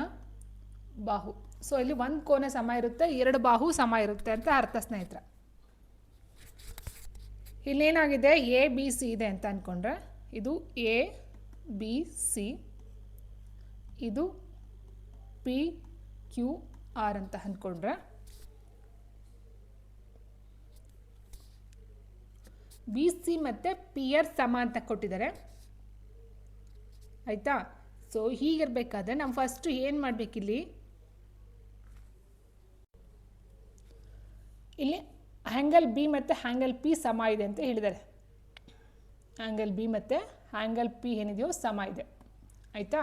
ಬಾಹು. ಸೊ ಇಲ್ಲಿ ಒಂದು ಕೋನ ಸಮ ಇರುತ್ತೆ, ಎರಡು ಬಾಹು ಸಮ ಇರುತ್ತೆ ಅಂತ ಅರ್ಥ ಸ್ನೇಹಿತರೆ. ಇಲ್ಲೇನಾಗಿದೆ, ಎ ಬಿ ಸಿ ಇದೆ ಅಂತ ಅಂದ್ಕೊಂಡ್ರೆ ಇದು ಎ ಬಿ ಸಿ, ಇದು ಪಿ ಕ್ಯೂ ಆರ್ ಅಂತ ಅಂದ್ಕೊಂಡ್ರೆ ಬಿ ಸಿ ಮತ್ತು ಪಿ ಆರ್ ಸಮ ಅಂತ ಕೊಟ್ಟಿದ್ದಾರೆ. ಆಯಿತಾ. ಸೊ ಹೀಗಿರಬೇಕಾದ್ರೆ ನಾವು ಫಸ್ಟು ಏನು ಮಾಡಬೇಕಿಲ್ಲಿ, ಇಲ್ಲಿ ಆ್ಯಂಗಲ್ ಬಿ ಮತ್ತು ಆ್ಯಂಗಲ್ ಪಿ ಸಮ ಇದೆ ಅಂತ ಹೇಳಿದ್ದಾರೆ. ಆ್ಯಂಗಲ್ ಬಿ ಮತ್ತು ಆ್ಯಂಗಲ್ ಪಿ ಏನಿದೆಯೋ ಸಮ ಇದೆ, ಆಯಿತಾ.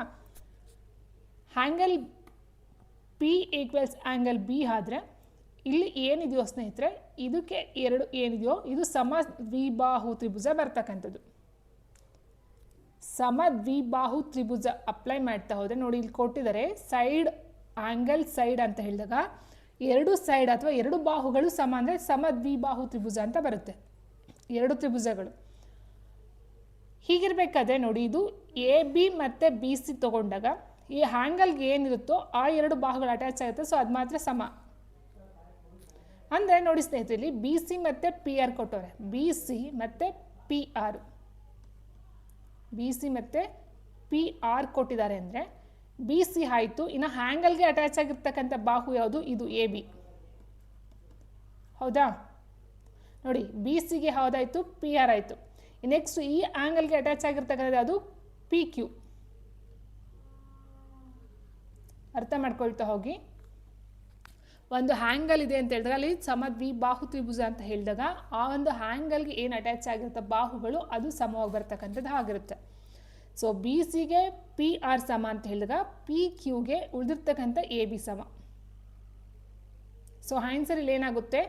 Angle P equals angle B ಆದರೆ ಇಲ್ಲಿ ಏನಿದೆಯೋ ಸ್ನೇಹಿತರೆ, ಇದಕ್ಕೆ ಎರಡು ಏನಿದೆಯೋ ಇದು ಸಮದ್ವಿಬಾಹು ತ್ರಿಭುಜ ಬರ್ತಕ್ಕಂಥದ್ದು. ಸಮದ್ವಿಬಾಹು ತ್ರಿಭುಜ ಅಪ್ಲೈ ಮಾಡ್ತಾ ಹೋದರೆ ನೋಡಿ, ಇಲ್ಲಿ ಕೊಟ್ಟಿದ್ದಾರೆ ಸೈಡ್ ಆ್ಯಂಗಲ್ ಸೈಡ್ ಅಂತ ಹೇಳಿದಾಗ ಎರಡು ಸೈಡ್ ಅಥವಾ ಎರಡು ಬಾಹುಗಳು ಸಮ ಅಂದರೆ ಸಮದ್ವಿಬಾಹು ತ್ರಿಭುಜ ಅಂತ ಬರುತ್ತೆ, ಎರಡು ತ್ರಿಭುಜಗಳು. ಹೀಗಿರಬೇಕಾದ್ರೆ ನೋಡಿ, ಇದು ಎ ಬಿ ಮತ್ತು ಬಿ ಸಿ ತೊಗೊಂಡಾಗ ಈ ಆ್ಯಂಗಲ್ಗೆ ಏನಿರುತ್ತೋ ಆ ಎರಡು ಬಾಹುಗಳು ಅಟ್ಯಾಚ್ ಆಗುತ್ತೆ. ಸೊ ಅದು ಮಾತ್ರ ಸಮ. ಅಂದರೆ ನೋಡಿ ಸ್ನೇಹಿತರೆ, ಇಲ್ಲಿ ಬಿ ಸಿ ಮತ್ತು ಪಿ ಆರ್ ಕೊಟ್ಟವ್ರೆ. ಬಿ ಸಿ ಮತ್ತು ಪಿ ಆರ್, ಬಿ ಸಿ ಮತ್ತು ಪಿ ಆರ್ ಕೊಟ್ಟಿದ್ದಾರೆ ಅಂದರೆ ಬಿ ಸಿ ಆಯಿತು. ಇನ್ನು ಆ್ಯಂಗಲ್ಗೆ ಅಟ್ಯಾಚ್ ಆಗಿರ್ತಕ್ಕಂಥ ಬಾಹು ಯಾವುದು? ಇದು ಎ ಬಿ. ಹೌದಾ? ನೋಡಿ, ಬಿ ಸಿಗೆ ಯಾವುದಾಯಿತು? ಪಿ ಆರ್ ಆಯಿತು. ನೆಕ್ಸ್ಟ್ ಈ ಆ್ಯಂಗಲ್ಗೆ ಅಟ್ಯಾಚ್ ಆಗಿರ್ತಕ್ಕಂಥದ್ದು ಯಾವುದು? P Q. ಅರ್ಥ ಮಾಡ್ಕೊಳ್ತಾ ಹೋಗಿ. ಒಂದು ಆ್ಯಂಗಲ್ ಇದೆ ಅಂತ ಹೇಳಿದಾಗ ಅಲ್ಲಿ ಸಮದ್ವಿಬಾಹು ತ್ರಿಭುಜ ಅಂತ ಹೇಳಿದಾಗ ಆ ಒಂದು ಆ್ಯಂಗಲ್ಗೆ ಏನು ಅಟ್ಯಾಚ್ ಆಗಿರುತ್ತೆ ಬಾಹುಗಳು ಅದು ಸಮವಾಗಿ ಬರ್ತಕ್ಕಂಥದ್ದು ಆಗಿರುತ್ತೆ. ಸೊ ಬಿ ಸಿಗೆ ಪಿ ಆರ್ ಸಮ ಅಂತ ಹೇಳಿದಾಗ ಪಿ ಕ್ಯೂಗೆ ಉಳಿದಿರ್ತಕ್ಕಂಥ ಎ ಬಿ ಸಮ. ಸೊ ಆನ್ಸರ್ ಇಲ್ಲಿ ಏನಾಗುತ್ತೆ?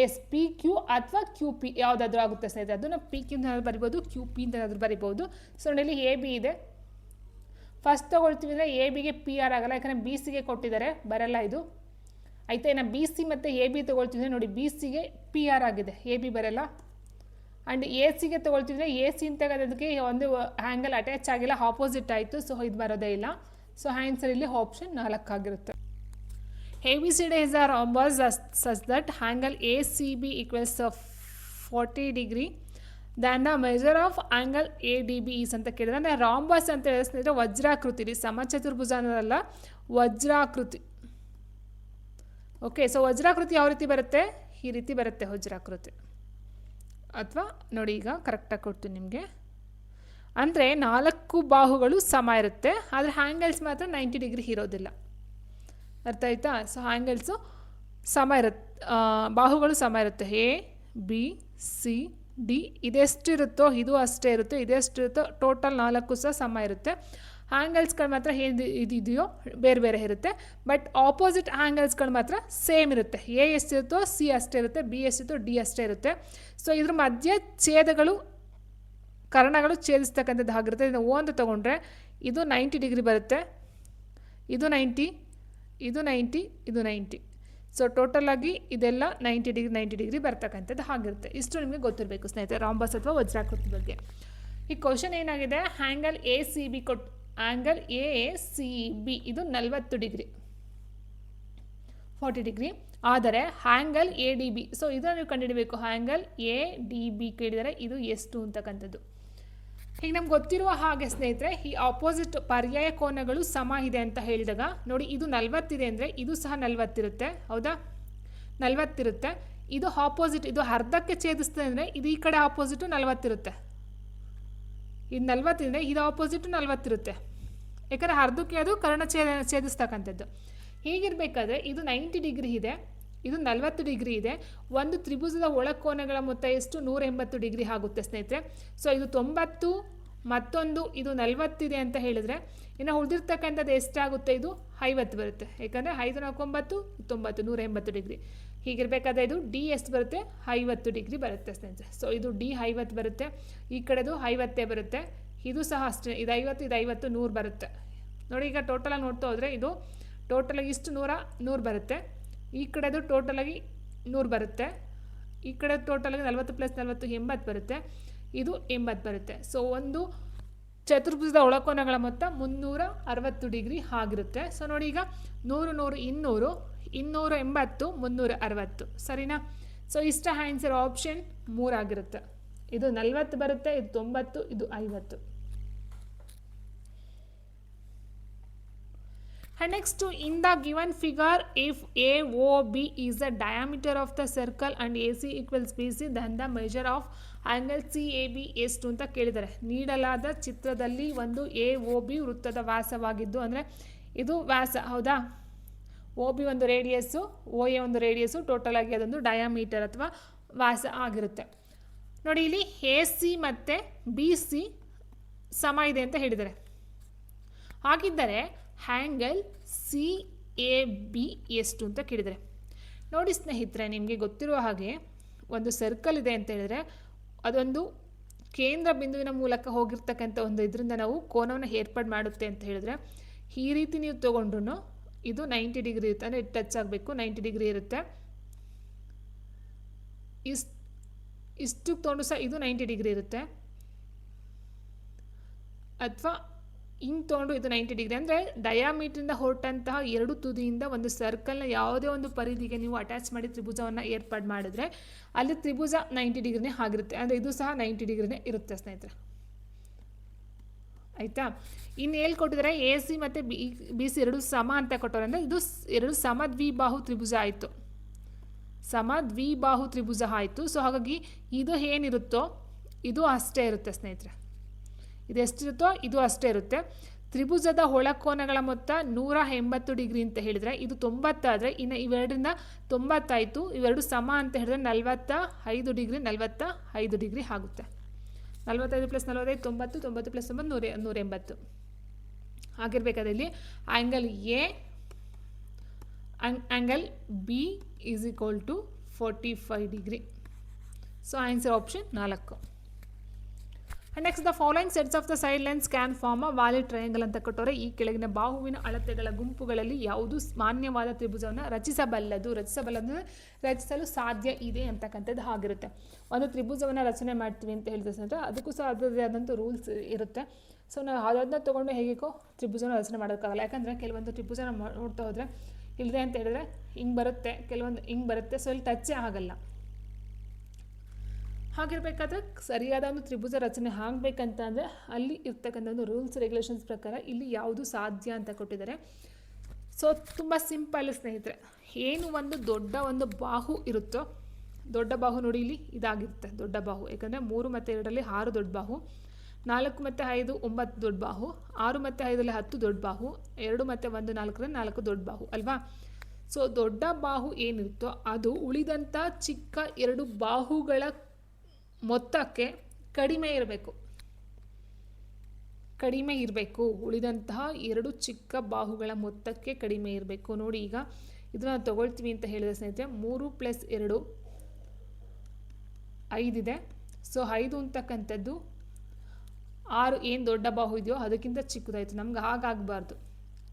ಎಸ್ ಪಿ ಕ್ಯೂ ಅಥವಾ ಕ್ಯೂ ಪಿ ಯಾವುದಾದ್ರೂ ಆಗುತ್ತೆ ಸ್ನೇಹಿತರೆ. ಅದು ನಾವು ಪಿ ಕ್ಯೂ ಅಂತ ಬರಿಬೋದು, ಕ್ಯೂ ಪಿ ಅಂತ ಬರಿಬೋದು. ಸೊ ಇಲ್ಲಿ ಎ ಬಿ ಇದೆ. ಫಸ್ಟ್ ತೊಗೊಳ್ತೀವಿ ಅಂದರೆ ಎ ಬಿಗೆ ಪಿ ಆರ್ ಆಗಲ್ಲ, ಯಾಕಂದರೆ ಬಿ ಸಿಗೆ ಕೊಟ್ಟಿದ್ದಾರೆ, ಬರಲ್ಲ ಇದು. ಆಯಿತಾ. ಇನ್ನು ಬಿ ಸಿ ಮತ್ತು ಎ ಬಿ ತೊಗೊಳ್ತಿದ್ರೆ ನೋಡಿ, ಬಿ ಸಿಗೆ ಪಿ ಆರ್ ಆಗಿದೆ, ಎ ಬಿ ಬರಲ್ಲ. ಆ್ಯಂಡ್ ಎ ಸಿಗೆ ತೊಗೊಳ್ತಿದ್ರೆ ಎ ಸಿ ಅಂತ ಅದಕ್ಕೆ ಒಂದು ಆ್ಯಂಗಲ್ ಅಟ್ಯಾಚ್ ಆಗಿಲ್ಲ, ಆಪೋಸಿಟ್ ಆಯಿತು. ಸೊ ಇದು ಬರೋದೇ ಇಲ್ಲ. ಸೊ ಆನ್ಸರ್ ಇಲ್ಲಿ ಆಪ್ಷನ್ 4 ಆಗಿರುತ್ತೆ. ABCD is a rhombus such that angle ACB equals 40 degree then the measure of angle ADB is ಅಂತ ಕೇಳಿದ್ರೆ, ಅಂದರೆ ರಾಂಬಸ್ ಅಂತ ಹೇಳಿದ್ರೆ ವಜ್ರಾಕೃತಿ, ಇಲ್ಲಿ ಸಮಚತುರ್ಭುಜ ಅನ್ನೋದಲ್ಲ, ವಜ್ರಾಕೃತಿ. ಓಕೆ. ಸೊ ವಜ್ರಾಕೃತಿ ಯಾವ ರೀತಿ ಬರುತ್ತೆ? ಈ ರೀತಿ ಬರುತ್ತೆ ವಜ್ರಾಕೃತಿ. ಅಥವಾ ನೋಡಿ, ಈಗ ಕರೆಕ್ಟಾಗಿ ಕೊಡ್ತೀನಿ ನಿಮಗೆ. ಅಂದರೆ 4 ಬಾಹುಗಳು ಸಮ ಇರುತ್ತೆ, ಆದರೆ ಆ್ಯಂಗಲ್ಸ್ ಮಾತ್ರ 90 ಡಿಗ್ರಿ ಇರೋದಿಲ್ಲ. ಅರ್ಥ ಆಯ್ತಾ? ಸೊ ಆ್ಯಂಗಲ್ಸು ಸಮ ಇರುತ್ತೆ, ಬಾಹುಗಳು ಸಮ ಇರುತ್ತೆ. ಎ ಬಿ ಸಿ ಡಿ ಇದೆಷ್ಟಿರುತ್ತೋ ಇದು ಅಷ್ಟೇ ಇರುತ್ತೆ, ಇದೆಷ್ಟಿರುತ್ತೋ ಟೋಟಲ್ 4 ಸಹ ಸಮ ಇರುತ್ತೆ. ಆ್ಯಂಗಲ್ಸ್ಗಳು ಮಾತ್ರ ಏನು ಇದೆಯೋ ಬೇರೆ ಬೇರೆ ಇರುತ್ತೆ. ಬಟ್ ಆಪೋಸಿಟ್ ಆ್ಯಂಗಲ್ಸ್ಗಳು ಮಾತ್ರ ಸೇಮ್ ಇರುತ್ತೆ. ಎ ಎಷ್ಟಿರುತ್ತೋ ಸಿ ಅಷ್ಟೇ ಇರುತ್ತೆ, ಬಿ ಎಷ್ಟಿರುತ್ತೋ ಡಿ ಅಷ್ಟೇ ಇರುತ್ತೆ. ಸೊ ಇದ್ರ ಮಧ್ಯೆ ಛೇದಗಳು ಕರ್ಣಗಳು ಛೇದಿಸ್ತಕ್ಕಂಥದ್ದು ಆಗಿರುತ್ತೆ. ಇದು ಓ ಅಂತ ತೊಗೊಂಡ್ರೆ ಇದು 90 ಡಿಗ್ರಿ ಬರುತ್ತೆ, ಇದು 90, ಇದು 90, ಇದು 90. ಸೊ ಟೋಟಲಾಗಿ ಇದೆಲ್ಲ 90 ಡಿಗ್ರಿ ಬರ್ತಕ್ಕಂಥದ್ದು ಆಗಿರುತ್ತೆ. ಇಷ್ಟು ನಿಮಗೆ ಗೊತ್ತಿರಬೇಕು ಸ್ನೇಹಿತರೆ, ರಾಂಬಸ್ ಅಥವಾ ವಜ್ರಾಕೃತಿ ಬಗ್ಗೆ. ಈ ಕ್ವಶನ್ ಏನಾಗಿದೆ, ಆ್ಯಂಗಲ್ ಎ ಸಿ ಬಿ ಕೊಟ್ಟು, ಆ್ಯಂಗಲ್ ಎ ಸಿ ಬಿ ಇದು 40 ಡಿಗ್ರಿ, 40 ಡಿಗ್ರಿ. ಆದರೆ angle A D B, so ಇದನ್ನು ನೀವು ಕಂಡುಹಿಡಬೇಕು. ಆ್ಯಂಗಲ್ ಎ ಡಿ ಬಿ ಕೇಳಿದರೆ ಇದು ಎಷ್ಟು ಅಂತಕ್ಕಂಥದ್ದು. ಈಗ ನಮ್ಗೆ ಗೊತ್ತಿರುವ ಹಾಗೆ ಸ್ನೇಹಿತರೆ, ಈ ಆಪೋಸಿಟ್ ಪರ್ಯಾಯ ಕೋನಗಳು ಸಮ ಇದೆ ಅಂತ ಹೇಳಿದಾಗ ನೋಡಿ, ಇದು 40 ಇದೆ ಅಂದರೆ ಇದು ಸಹ 40 ಇರುತ್ತೆ. ಹೌದಾ? 40 ಇರುತ್ತೆ. ಇದು ಆಪೋಸಿಟ್, ಇದು ಅರ್ಧಕ್ಕೆ ಛೇದಿಸ್ತದೆ ಅಂದರೆ ಇದು ಈ ಕಡೆ ಆಪೋಸಿಟು 40 ಇರುತ್ತೆ. ಇದು 40 ಅಂದರೆ ಇದು ಆಪೋಸಿಟು 40 ಇರುತ್ತೆ, ಯಾಕಂದರೆ ಅರ್ಧಕ್ಕೆ ಅದು ಕರ್ಣ ಛೇದಿಸ್ತಕ್ಕಂಥದ್ದು. ಹೀಗಿರಬೇಕಾದ್ರೆ ಇದು 90 ಡಿಗ್ರಿ ಇದೆ, ಇದು 40 ಡಿಗ್ರಿ ಇದೆ. ಒಂದು ತ್ರಿಭುಜದ ಒಳಕೋನಗಳ ಮೊತ್ತ ಎಷ್ಟು? 180 ಡಿಗ್ರಿ ಆಗುತ್ತೆ ಸ್ನೇಹಿತರೆ. ಸೊ ಇದು 90, ಮತ್ತೊಂದು ಇದು 40 ಇದೆ ಅಂತ ಹೇಳಿದ್ರೆ ಇನ್ನು ಉಳಿದಿರ್ತಕ್ಕಂಥದ್ದು ಎಷ್ಟಾಗುತ್ತೆ? ಇದು 50 ಬರುತ್ತೆ, ಯಾಕಂದರೆ 5 4 9 90, 180 ಡಿಗ್ರಿ. ಹೀಗಿರಬೇಕಾದ್ರೆ ಇದು ಡಿ ಎಷ್ಟು ಬರುತ್ತೆ? 50 ಡಿಗ್ರಿ ಬರುತ್ತೆ ಸ್ನೇಹಿತರೆ. ಸೊ ಇದು ಡಿ 50 ಬರುತ್ತೆ, ಈ ಕಡೆದು 50 ಬರುತ್ತೆ, ಇದು ಸಹ ಅಷ್ಟೇ, ಇದು 50, ಇದು 50, 100 ಬರುತ್ತೆ. ನೋಡಿ, ಈಗ ಟೋಟಲಾಗಿ ನೋಡ್ತಾ ಹೋದರೆ ಇದು ಟೋಟಲಾಗಿ ಇಷ್ಟು 100 ಬರುತ್ತೆ, ಈ ಕಡೆದು ಟೋಟಲಾಗಿ 100 ಬರುತ್ತೆ, ಈ ಕಡೆ ಟೋಟಲಾಗಿ 40 + 40 80 ಬರುತ್ತೆ, ಇದು 80 ಬರುತ್ತೆ. ಸೊ ಒಂದು ಚತುರ್ಭುಜದ ಒಳಕೋನಗಳ ಮೊತ್ತ 360 ಡಿಗ್ರಿ ಆಗಿರುತ್ತೆ. ಸೊ ನೋಡಿ, ಈಗ 100 100 200 280 360, ಸರಿನಾ? ಸೊ ಇಷ್ಟ ಆನ್ಸರ್ ಆಪ್ಷನ್ 3 ಆಗಿರುತ್ತೆ. ಇದು 40 ಬರುತ್ತೆ, ಇದು 90, ಇದು 50. And next, in the given figure, if AOB is the diameter of the circle and AC equals BC, then the measure of angle CAB ಎಷ್ಟು ಅಂತ ಕೇಳಿದ್ದಾರೆ. ನೀಡಲಾದ ಚಿತ್ರದಲ್ಲಿ ಒಂದು AOB ವೃತ್ತದ ವ್ಯಾಸವಾಗಿದ್ದು, ಅಂದರೆ ಇದು ವ್ಯಾಸ ಹೌದಾ, OB ಒಂದು ರೇಡಿಯಸ್ಸು, OA ಒಂದು ರೇಡಿಯಸ್ಸು, ಟೋಟಲ್ ಆಗಿ ಅದೊಂದು ಡಯಾಮೀಟರ್ ಅಥವಾ ವ್ಯಾಸ ಆಗಿರುತ್ತೆ. ನೋಡಿ ಇಲ್ಲಿ AC ಮತ್ತು BC ಸಮ ಇದೆ ಅಂತ ಹೇಳಿದ್ದಾರೆ. ಹಾಗಿದ್ದರೆ ಹ್ಯಾಂಗಲ್ CAB ಎಷ್ಟು ಅಂತ ಕೇಳಿದರೆ, ನೋಡಿ ಸ್ನೇಹಿತರೆ, ನಿಮಗೆ ಗೊತ್ತಿರುವ ಹಾಗೆ ಒಂದು ಸರ್ಕಲ್ ಇದೆ ಅಂತ ಹೇಳಿದರೆ ಅದೊಂದು ಕೇಂದ್ರ ಬಿಂದುವಿನ ಮೂಲಕ ಹೋಗಿರ್ತಕ್ಕಂಥ ಒಂದು ಇದರಿಂದ ನಾವು ಕೋನವನ್ನು ಏರ್ಪಾಡು ಮಾಡುತ್ತೆ ಅಂತ ಹೇಳಿದ್ರೆ, ಈ ರೀತಿ ನೀವು ತೊಗೊಂಡ್ರು ಇದು 90 ಡಿಗ್ರಿ ಇರುತ್ತೆ, ಅಂದರೆ ಟಚ್ ಆಗಬೇಕು, 90 ಡಿಗ್ರಿ ಇರುತ್ತೆ. ಇಷ್ಟು ತೊಗೊಂಡು ಸಹ ಇದು 90 ಡಿಗ್ರಿ ಇರುತ್ತೆ, ಅಥವಾ ಹಿಂಗೆ ತೊಗೊಂಡು ಇದು 90 ಡಿಗ್ರಿ. ಅಂದರೆ ಡಯಾಮೀಟ್ರಿಂದ ಹೊರಟಂತಹ ಎರಡು ತುದಿಯಿಂದ ಒಂದು ಸರ್ಕಲ್ನ ಯಾವುದೇ ಒಂದು ಪರಿಧಿಗೆ ನೀವು ಅಟ್ಯಾಚ್ ಮಾಡಿ ತ್ರಿಭುಜವನ್ನು ಏರ್ಪಾಡು ಮಾಡಿದ್ರೆ ಅಲ್ಲಿ ತ್ರಿಭುಜ 90 ಡಿಗ್ರಿನೇ ಆಗಿರುತ್ತೆ. ಅಂದರೆ ಇದು ಸಹ 90 ಡಿಗ್ರಿನೇ ಇರುತ್ತೆ ಸ್ನೇಹಿತರೆ, ಆಯಿತಾ. ಇನ್ನು ಎಲ್ಲಿ ಕೊಟ್ಟಿದ್ದಾರೆ, AC ಮತ್ತು BC ಎರಡು ಸಮ ಅಂತ ಕೊಟ್ಟವ್ರೆ, ಅಂದರೆ ಇದು ಎರಡು ಸಮದ್ವಿಬಾಹು ತ್ರಿಭುಜ ಆಯಿತು, ಸಮದ್ವಿಬಾಹು ತ್ರಿಭುಜ ಆಯಿತು. ಸೊ ಹಾಗಾಗಿ ಇದು ಏನಿರುತ್ತೋ ಇದು ಅಷ್ಟೇ ಇರುತ್ತೆ ಸ್ನೇಹಿತರೆ, ಇದು ಎಷ್ಟಿರುತ್ತೋ ಇದು ಅಷ್ಟೇ ಇರುತ್ತೆ. ತ್ರಿಭುಜದ ಒಳಕೋನಗಳ ಮೊತ್ತ 180 ಡಿಗ್ರಿ ಅಂತ ಹೇಳಿದರೆ ಇದು 90 ಆದರೆ ಇನ್ನು ಇವೆರಡರಿಂದ 90 ಆಯಿತು. ಇವೆರಡು ಸಮ ಅಂತ ಹೇಳಿದ್ರೆ 45 ಡಿಗ್ರಿ 45 ಡಿಗ್ರಿ ಆಗುತ್ತೆ. 45 + 45 90, 90 + 90 180 ಆಗಿರಬೇಕಾದ್ರೆ ಇಲ್ಲಿ angle A angle B is equal to 45 degree. So answer option 4. And next, the following sets of the side lines can form a valid triangle ಅಂತ ಕೊಟ್ಟರೆ, ಈ ಕೆಳಗಿನ ಬಾಹುವಿನ ಅಳತೆಗಳ ಗುಂಪುಗಳಲ್ಲಿ ಯಾವುದು ಮಾನ್ಯವಾದ ತ್ರಿಭುಜವನ್ನು ರಚಿಸಲು ಸಾಧ್ಯ ಇದೆ ಅಂತಕ್ಕಂಥದ್ದು ಆಗಿರುತ್ತೆ. ಒಂದು ತ್ರಿಭುಜವನ್ನು ರಚನೆ ಮಾಡ್ತೀವಿ ಅಂತ ಹೇಳಿದ್ರೆ ಅದಕ್ಕೂ ಸಹ ಅದರದೇ ಆದಂಥ ರೂಲ್ಸ್ ಇರುತ್ತೆ. ಸೊ ನಾವು ಅದನ್ನ ತೊಗೊಂಡು ಹೇಗೋ ತ್ರಿಭುಜನ ರಚನೆ ಮಾಡೋಕ್ಕಾಗಲ್ಲ, ಯಾಕಂದರೆ ಕೆಲವೊಂದು ತ್ರಿಭುಜನ ನೋಡ್ತಾ ಹೋದರೆ ಇಲ್ಲದೆ ಅಂತ ಹೇಳಿದ್ರೆ ಹಿಂಗೆ ಬರುತ್ತೆ, ಕೆಲವೊಂದು ಹಿಂಗೆ ಬರುತ್ತೆ, ಸೊ ಇಲ್ಲಿ ಟಚ್ಚೇ ಆಗಲ್ಲ. ಹಾಗಿರಬೇಕಾದ್ರೆ ಸರಿಯಾದ ಒಂದು ತ್ರಿಭುಜ ರಚನೆ ಆಗಬೇಕಂತ ಅಂದರೆ ಅಲ್ಲಿ ಇರ್ತಕ್ಕಂಥ ಒಂದು ರೂಲ್ಸ್ ರೆಗ್ಯುಲೇಷನ್ಸ್ ಪ್ರಕಾರ ಇಲ್ಲಿ ಯಾವುದು ಸಾಧ್ಯ ಅಂತ ಕೊಟ್ಟಿದ್ದಾರೆ. ಸೊ ತುಂಬ ಸಿಂಪಲ್ ಸ್ನೇಹಿತರೆ, ಏನು ಒಂದು ದೊಡ್ಡ ಒಂದು ಬಾಹು ಇರುತ್ತೋ, ದೊಡ್ಡ ಬಾಹು ನೋಡಿ ಇಲ್ಲಿ ಇದಾಗಿರುತ್ತೆ ದೊಡ್ಡ ಬಾಹು, ಯಾಕಂದರೆ 3 ಮತ್ತು 2ರಲ್ಲಿ 6 ದೊಡ್ಡ ಬಾಹು, 4 ಮತ್ತು 5 9 ದೊಡ್ಡ ಬಾಹು, 6 ಮತ್ತು 5ರಲ್ಲಿ 10 ದೊಡ್ಡ ಬಾಹು, 2 ಮತ್ತು 1 4ರಲ್ಲಿ 4 ದೊಡ್ಡ ಬಾಹು ಅಲ್ವಾ. ಸೊ ದೊಡ್ಡ ಬಾಹು ಏನಿರುತ್ತೋ ಅದು ಉಳಿದಂಥ ಚಿಕ್ಕ 2 ಬಾಹುಗಳ ಮೊತ್ತಕ್ಕೆ ಕಡಿಮೆ ಇರಬೇಕು, ಉಳಿದಂತಹ 2 ಚಿಕ್ಕ ಬಾಹುಗಳ ಮೊತ್ತಕ್ಕೆ ಕಡಿಮೆ ಇರಬೇಕು. ನೋಡಿ ಈಗ ಇದನ್ನು ತಗೊಳ್ತೀವಿ ಅಂತ ಹೇಳಿದ್ರೆ ಸ್ನೇಹಿತರೆ 3 + 2 5 ಇದೆ. ಸೊ 5 ಅಂತಕ್ಕಂಥದ್ದು 6 ಏನು ದೊಡ್ಡ ಬಾಹು ಇದೆಯೋ ಅದಕ್ಕಿಂತ ಚಿಕ್ಕದಾಯಿತು, ನಮ್ಗೆ ಹಾಗಾಗಬಾರ್ದು.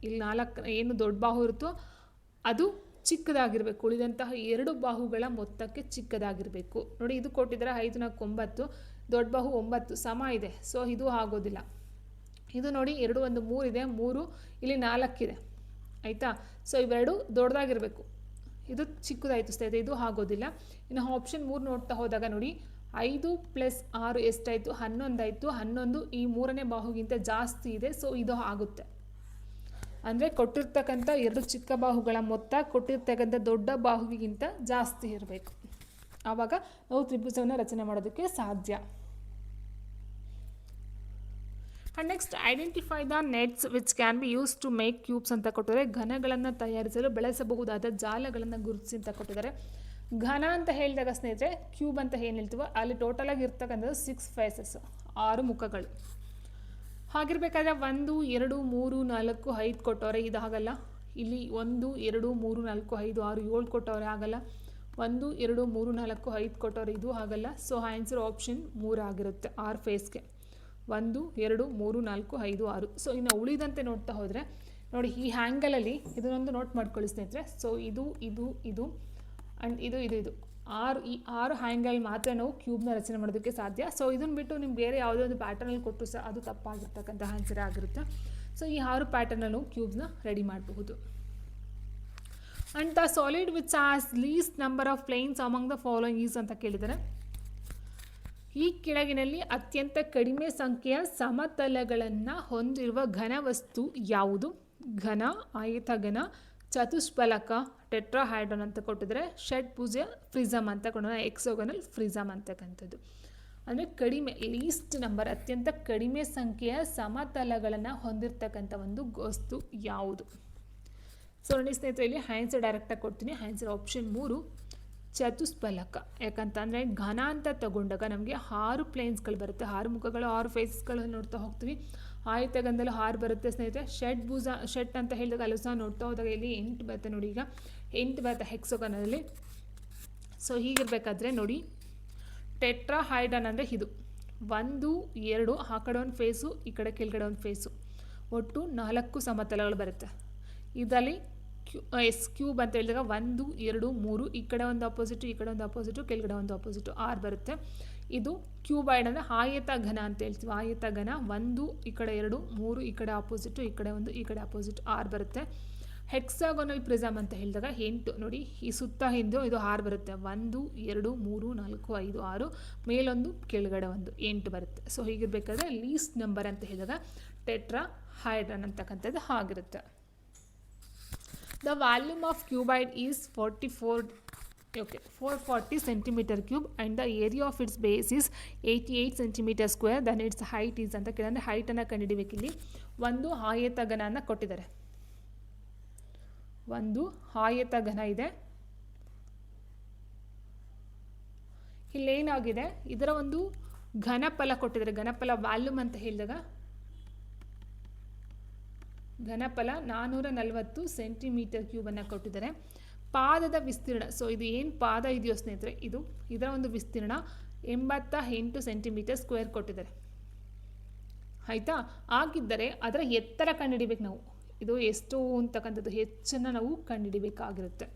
ಇಲ್ಲಿ 4 ಏನು ದೊಡ್ಡ ಬಾಹು ಇರುತ್ತೋ ಅದು ಚಿಕ್ಕದಾಗಿರಬೇಕು, ಉಳಿದಂತಹ 2 ಬಾಹುಗಳ ಮೊತ್ತಕ್ಕೆ ಚಿಕ್ಕದಾಗಿರಬೇಕು. ನೋಡಿ ಇದು ಕೊಟ್ಟಿದ್ದಾರೆ 5 × 9, ದೊಡ್ಡ ಬಾಹು 9 ಸಮ ಇದೆ, ಸೊ ಇದು ಆಗೋದಿಲ್ಲ. ಇದು ನೋಡಿ 2 1 3 ಇದೆ, 3 ಇಲ್ಲಿ 4 ಇದೆ, ಆಯಿತಾ. ಸೊ ಇವೆರಡು ದೊಡ್ಡದಾಗಿರಬೇಕು, ಇದು ಚಿಕ್ಕದಾಯಿತು ಸ್ನೇಹಿತರೆ, ಇದು ಆಗೋದಿಲ್ಲ. ಇನ್ನು ಆಪ್ಷನ್ 3 ನೋಡ್ತಾ ಹೋದಾಗ ನೋಡಿ 5 + 6 ಎಷ್ಟಾಯಿತು, 11 ಆಯಿತು. 11 ಈ 3ನೇ ಬಾಹುಗಿಂತ ಜಾಸ್ತಿ ಇದೆ, ಸೊ ಇದು ಆಗುತ್ತೆ. ಅಂದರೆ ಕೊಟ್ಟಿರ್ತಕ್ಕಂಥ 2 ಚಿಕ್ಕ ಬಾಹುಗಳ ಮೊತ್ತ ಕೊಟ್ಟಿರ್ತಕ್ಕಂಥ ದೊಡ್ಡ ಬಾಹುವಿಗಿಂತ ಜಾಸ್ತಿ ಇರಬೇಕು, ಆವಾಗ ನಾವು ತ್ರಿಭುಜವನ್ನು ರಚನೆ ಮಾಡೋದಕ್ಕೆ ಸಾಧ್ಯ. And next, identify the nets which can be use to make cubes ಅಂತ ಕೊಟ್ಟಿದ್ದಾರೆ. ಘನಗಳನ್ನು ತಯಾರಿಸಲು ಬಳಸಬಹುದಾದ ಜಾಲಗಳನ್ನು ಗುರುತಿಸಿ ಅಂತ ಕೊಟ್ಟಿದ್ದಾರೆ. ಘನ ಅಂತ ಹೇಳಿದಾಗ ಸ್ನೇಹಿತರೆ ಕ್ಯೂಬ್ ಅಂತ ಏನು ಹೇಳ್ತೀವೋ ಅಲ್ಲಿ ಟೋಟಲಾಗಿ ಇರ್ತಕ್ಕಂಥದ್ದು 6 ಫೇಸಸ್, 6 ಮುಖಗಳು. ಹಾಗಿರಬೇಕಾದ್ರೆ 1 2 3 4 5 ಕೊಟ್ಟವ್ರೆ, ಇದಾಗಲ್ಲ. ಇಲ್ಲಿ 1 2 3 4 5 6 7 ಕೊಟ್ಟವ್ರೆ, ಆಗಲ್ಲ. 1 2 3 4 5 ಕೊಟ್ಟವ್ರೆ, ಇದು ಆಗಲ್ಲ. ಸೊ ಆನ್ಸರ್ ಆಪ್ಷನ್ 3 ಆಗಿರುತ್ತೆ 6 ಫೇಸ್ಗೆ. 1 2 3 4 5 6. ಸೊ ಇನ್ನು ಉಳಿದಂತೆ ನೋಡ್ತಾ ಹೋದರೆ ನೋಡಿ ಈ ಹ್ಯಾಂಗಲಲ್ಲಿ ಇದನ್ನೊಂದು ನೋಟ್ ಮಾಡ್ಕೊಳ್ಳಿ ಸ್ನೇಹಿತರೆ. ಸೊ ಇದು ಇದು ಇದು ಆ್ಯಂಡ್ ಇದು ಇದು ಇದು ಈ 6 ಹ್ಯಾಂಗಲ್ ಮಾತ್ರ ನಾವು ಕ್ಯೂಬ್ನ ರಚನೆ ಮಾಡೋದಕ್ಕೆ ಸಾಧ್ಯ. ಸೊ ಇದನ್ನು ಬಿಟ್ಟು ನಿಮ್ಗೆ ಬೇರೆ ಯಾವುದೇ ಒಂದು ಪ್ಯಾಟರ್ನಲ್ಲಿ ಕೊಟ್ಟರು ಸಹ ಅದು ತಪ್ಪಾಗಿರ್ತಕ್ಕಂಥ ಆನ್ಸರ್ ಆಗಿರುತ್ತೆ. ಸೊ ಈ 6 ಪ್ಯಾಟರ್ನಲ್ಲಿ ನಾವು ಕ್ಯೂಬ್ನ ರೆಡಿ ಮಾಡಬಹುದು. And the solid which has least number of planes among the following is ಅಂತ ಕೇಳಿದ್ದಾರೆ. ಈ ಕೆಳಗಿನಲ್ಲಿ ಅತ್ಯಂತ ಕಡಿಮೆ ಸಂಖ್ಯೆಯ ಸಮತಲಗಳನ್ನು ಹೊಂದಿರುವ ಘನವಸ್ತು ಯಾವುದು? ಘನ, ಆಯತಘನ, ಚತುಷ್ಫಲಕ, ಟೆಟ್ರಾಹೈಡ್ರನ್ ಅಂತ ಕೊಟ್ಟಿದ್ರೆ, ಷಡ್ಭುಜ ಪ್ರಿಸಮ್ ಅಂತ ಕೊಡೋಣ, ಎಕ್ಸೋಗನಲ್ ಪ್ರಿಸಮ್ ಅಂತಕ್ಕಂಥದ್ದು. ಅಂದರೆ ಕಡಿಮೆ, ಲೀಸ್ಟ್ ನಂಬರ್, ಅತ್ಯಂತ ಕಡಿಮೆ ಸಂಖ್ಯೆಯ ಸಮತಲಗಳನ್ನು ಹೊಂದಿರತಕ್ಕಂಥ ಒಂದು ವಸ್ತು ಯಾವುದು? ಸೊ ನೋಡಿ ಸ್ನೇಹಿತರೆ, ಇಲ್ಲಿ ಆನ್ಸರ್ ಡೈರೆಕ್ಟಾಗಿ ಕೊಡ್ತೀನಿ. Answer option 3 ಚತುಷ್ಫಲಕ. ಯಾಕಂತಂದರೆ ಘನ ಅಂತ ತಗೊಂಡಾಗ ನಮಗೆ 6 ಪ್ಲೇನ್ಸ್ಗಳು ಬರುತ್ತೆ, 6 ಮುಖಗಳು, 6 ಫೇಸಸ್ಗಳು ನೋಡ್ತಾ ಹೋಗ್ತೀವಿ. ಆಯತಗಂಧದಲ್ಲಿ 6 ಬರುತ್ತೆ ಸ್ನೇಹಿತರೆ. ಷಡ್ಭುಜ, ಷಟ್ ಅಂತ ಹೇಳಿದಾಗ ಅಲ್ಲೂ ಸಹ ನೋಡ್ತಾ ಹೋದಾಗ ಇಲ್ಲಿ 8 ಬರುತ್ತೆ ನೋಡಿ. ಈಗ 8 ಬರುತ್ತೆ ಹೆಕ್ಸೋಗನಲ್ಲಿ. ಸೊ ಹೀಗಿರಬೇಕಾದ್ರೆ ನೋಡಿ, ಟೆಟ್ರಾಹೈಡ್ರನ್ ಅಂದರೆ ಇದು 1, 2, ಆ ಕಡೆ ಒಂದು ಫೇಸು, ಈ ಕಡೆ ಕೆಳಗಡೆ ಒಂದು ಫೇಸು, ಒಟ್ಟು 4 ಸಮತಲಗಳು ಬರುತ್ತೆ. ಇದರಲ್ಲಿ ಕ್ಯೂಬ್ ಅಂತ ಹೇಳಿದಾಗ 1, 2, 3, ಈ ಕಡೆ ಒಂದು ಅಪೋಸಿಟು, ಈ ಕಡೆ ಒಂದು ಅಪೋಸಿಟು, ಕೆಳಗಡೆ ಒಂದು ಅಪೋಸಿಟು, 6 ಬರುತ್ತೆ. ಇದು ಕ್ಯೂಬಾಯ್ಡ್ ಅಂದರೆ ಆಯತ ಘನ ಅಂತ ಹೇಳ್ತೀವಿ. ಆಯತ ಘನ 1, ಈ ಕಡೆ 2, 3, ಈ ಕಡೆ ಅಪೋಸಿಟು, ಈ ಕಡೆ 1, ಈ ಕಡೆ ಅಪೋಸಿಟ್, 6 ಬರುತ್ತೆ. ಹೆಕ್ಸಾಗೋನಲ್ ಪ್ರಿಸಮ್ ಅಂತ ಹೇಳಿದಾಗ 8 ನೋಡಿ, ಈ ಸುತ್ತ ಹಿಂದೆ ಇದು 6 ಬರುತ್ತೆ. 1, 2, 3, 4, 5, 6, ಮೇಲೊಂದು ಕೆಳಗಡೆ ಒಂದು 8 ಬರುತ್ತೆ. ಸೊ ಹೀಗಿರಬೇಕಾದ್ರೆ ಲೀಸ್ಟ್ ನಂಬರ್ ಅಂತ ಹೇಳಿದಾಗ ಟೆಟ್ರಾಹೈಡ್ರನ್ ಅಂತಕ್ಕಂಥದ್ದು ಆಗಿರುತ್ತೆ. The volume of cuboid is 440 centimeter cube and the area of its base is 88 centimeter square. Then its height is ಅಂತ ಕೇಳಿದ್ರೆ ಹೈಟನ್ನು ಕಂಡುಹಿಡಿಬೇಕು. ಇಲ್ಲಿ ಒಂದು ಆಯತಘನನ ಕೊಟ್ಟಿದ್ದಾರೆ, ಒಂದು ಆಯತಘನ ಇದೆ. ಇಲ್ಲೇನಾಗಿದೆ, ಇದರ ಒಂದು ಘನಫಲ ಕೊಟ್ಟಿದ್ದಾರೆ. ಘನಫಲ ವಾಲ್ಯೂಮ್ ಅಂತ ಹೇಳಿದಾಗ ಘನಫಲ 440 ಸೆಂಟಿಮೀಟರ್ ಕ್ಯೂಬನ್ನು ಕೊಟ್ಟಿದ್ದಾರೆ. ಪಾದದ ವಿಸ್ತೀರ್ಣ, ಸೊ ಇದು ಏನು ಪಾದ ಇದೆಯೋ ಸ್ನೇಹಿತರೆ, ಇದರ ಒಂದು ವಿಸ್ತೀರ್ಣ 88 ಸೆಂಟಿಮೀಟರ್ ಸ್ಕ್ವೇರ್ ಕೊಟ್ಟಿದ್ದಾರೆ. ಆಯಿತಾ? ಆಗಿದ್ದರೆ ಅದರ ಎತ್ತರ ಕಂಡುಹಿಡಿಬೇಕು ನಾವು. ಇದು ಎಷ್ಟು ಅಂತಕ್ಕಂಥದ್ದು ಹೆಚ್ಚನ್ನು ನಾವು ಕಂಡುಹಿಡಿಬೇಕಾಗಿರುತ್ತೆ.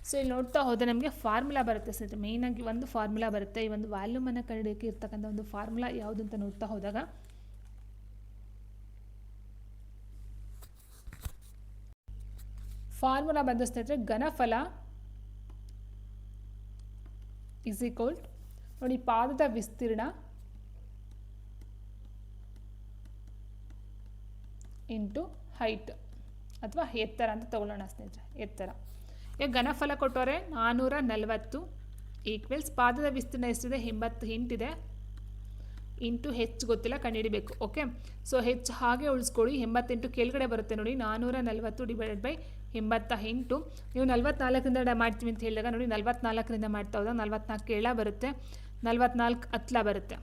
ಸೊ ಇಲ್ಲಿ ನೋಡ್ತಾ ಹೋದರೆ ನಮಗೆ ಫಾರ್ಮುಲಾ ಬರುತ್ತೆ ಸ್ನೇಹಿತರೆ. ಮೇಯ್ನಾಗಿ ಒಂದು ಫಾರ್ಮುಲಾ ಬರುತ್ತೆ. ಈ ಒಂದು ವಾಲ್ಯೂಮನ್ನು ಕಂಡುಹಿಡಿಯೋಕ್ಕೆ ಇರ್ತಕ್ಕಂಥ ಒಂದು ಫಾರ್ಮುಲಾ ಯಾವುದು ಅಂತ ನೋಡ್ತಾ ಹೋದಾಗ ಫಾರ್ಮುಲಾ ಬಂದ ಸ್ನೇಹಿತರೆ, ಘನಫಲ ಇಸ್ ಈಕ್ವಲ್ ನೋಡಿ ಪಾದದ ವಿಸ್ತೀರ್ಣ ಇಂಟು ಹೈಟ್ ಅಥವಾ ಎತ್ತರ ಅಂತ ತಗೊಳ್ಳೋಣ ಸ್ನೇಹಿತರೆ. ಎತ್ತರ ಈಗ ಘನಫಲ ಕೊಟ್ಟವರೆ 440 ಈಕ್ವಲ್ಸ್ ಪಾದದ ವಿಸ್ತೀರ್ಣ ಎಷ್ಟಿದೆ, 88 ಇದೆ, ಇಂಟು ಹೆಚ್ಚು ಗೊತ್ತಿಲ್ಲ, ಕಂಡುಹಿಡಿಬೇಕು. ಓಕೆ, ಸೊ ಹೆಚ್ಚು ಹಾಗೆ ಉಳಿಸ್ಕೊಳ್ಳಿ. 88 ಕೆಳಗಡೆ ಬರುತ್ತೆ ನೋಡಿ, 440 ಡಿವೈಡೆಡ್ ಬೈ 88. ನೀವು 44ರಿಂದ ಮಾಡ್ತೀವಿ ಅಂತ ಹೇಳಿದಾಗ ನೋಡಿ, 44ರಿಂದ ಮಾಡ್ತಾ ಹೋದಾಗ 44 ಕೆಳ ಬರುತ್ತೆ, 44 ಹತ್ತಲ ಬರುತ್ತೆ.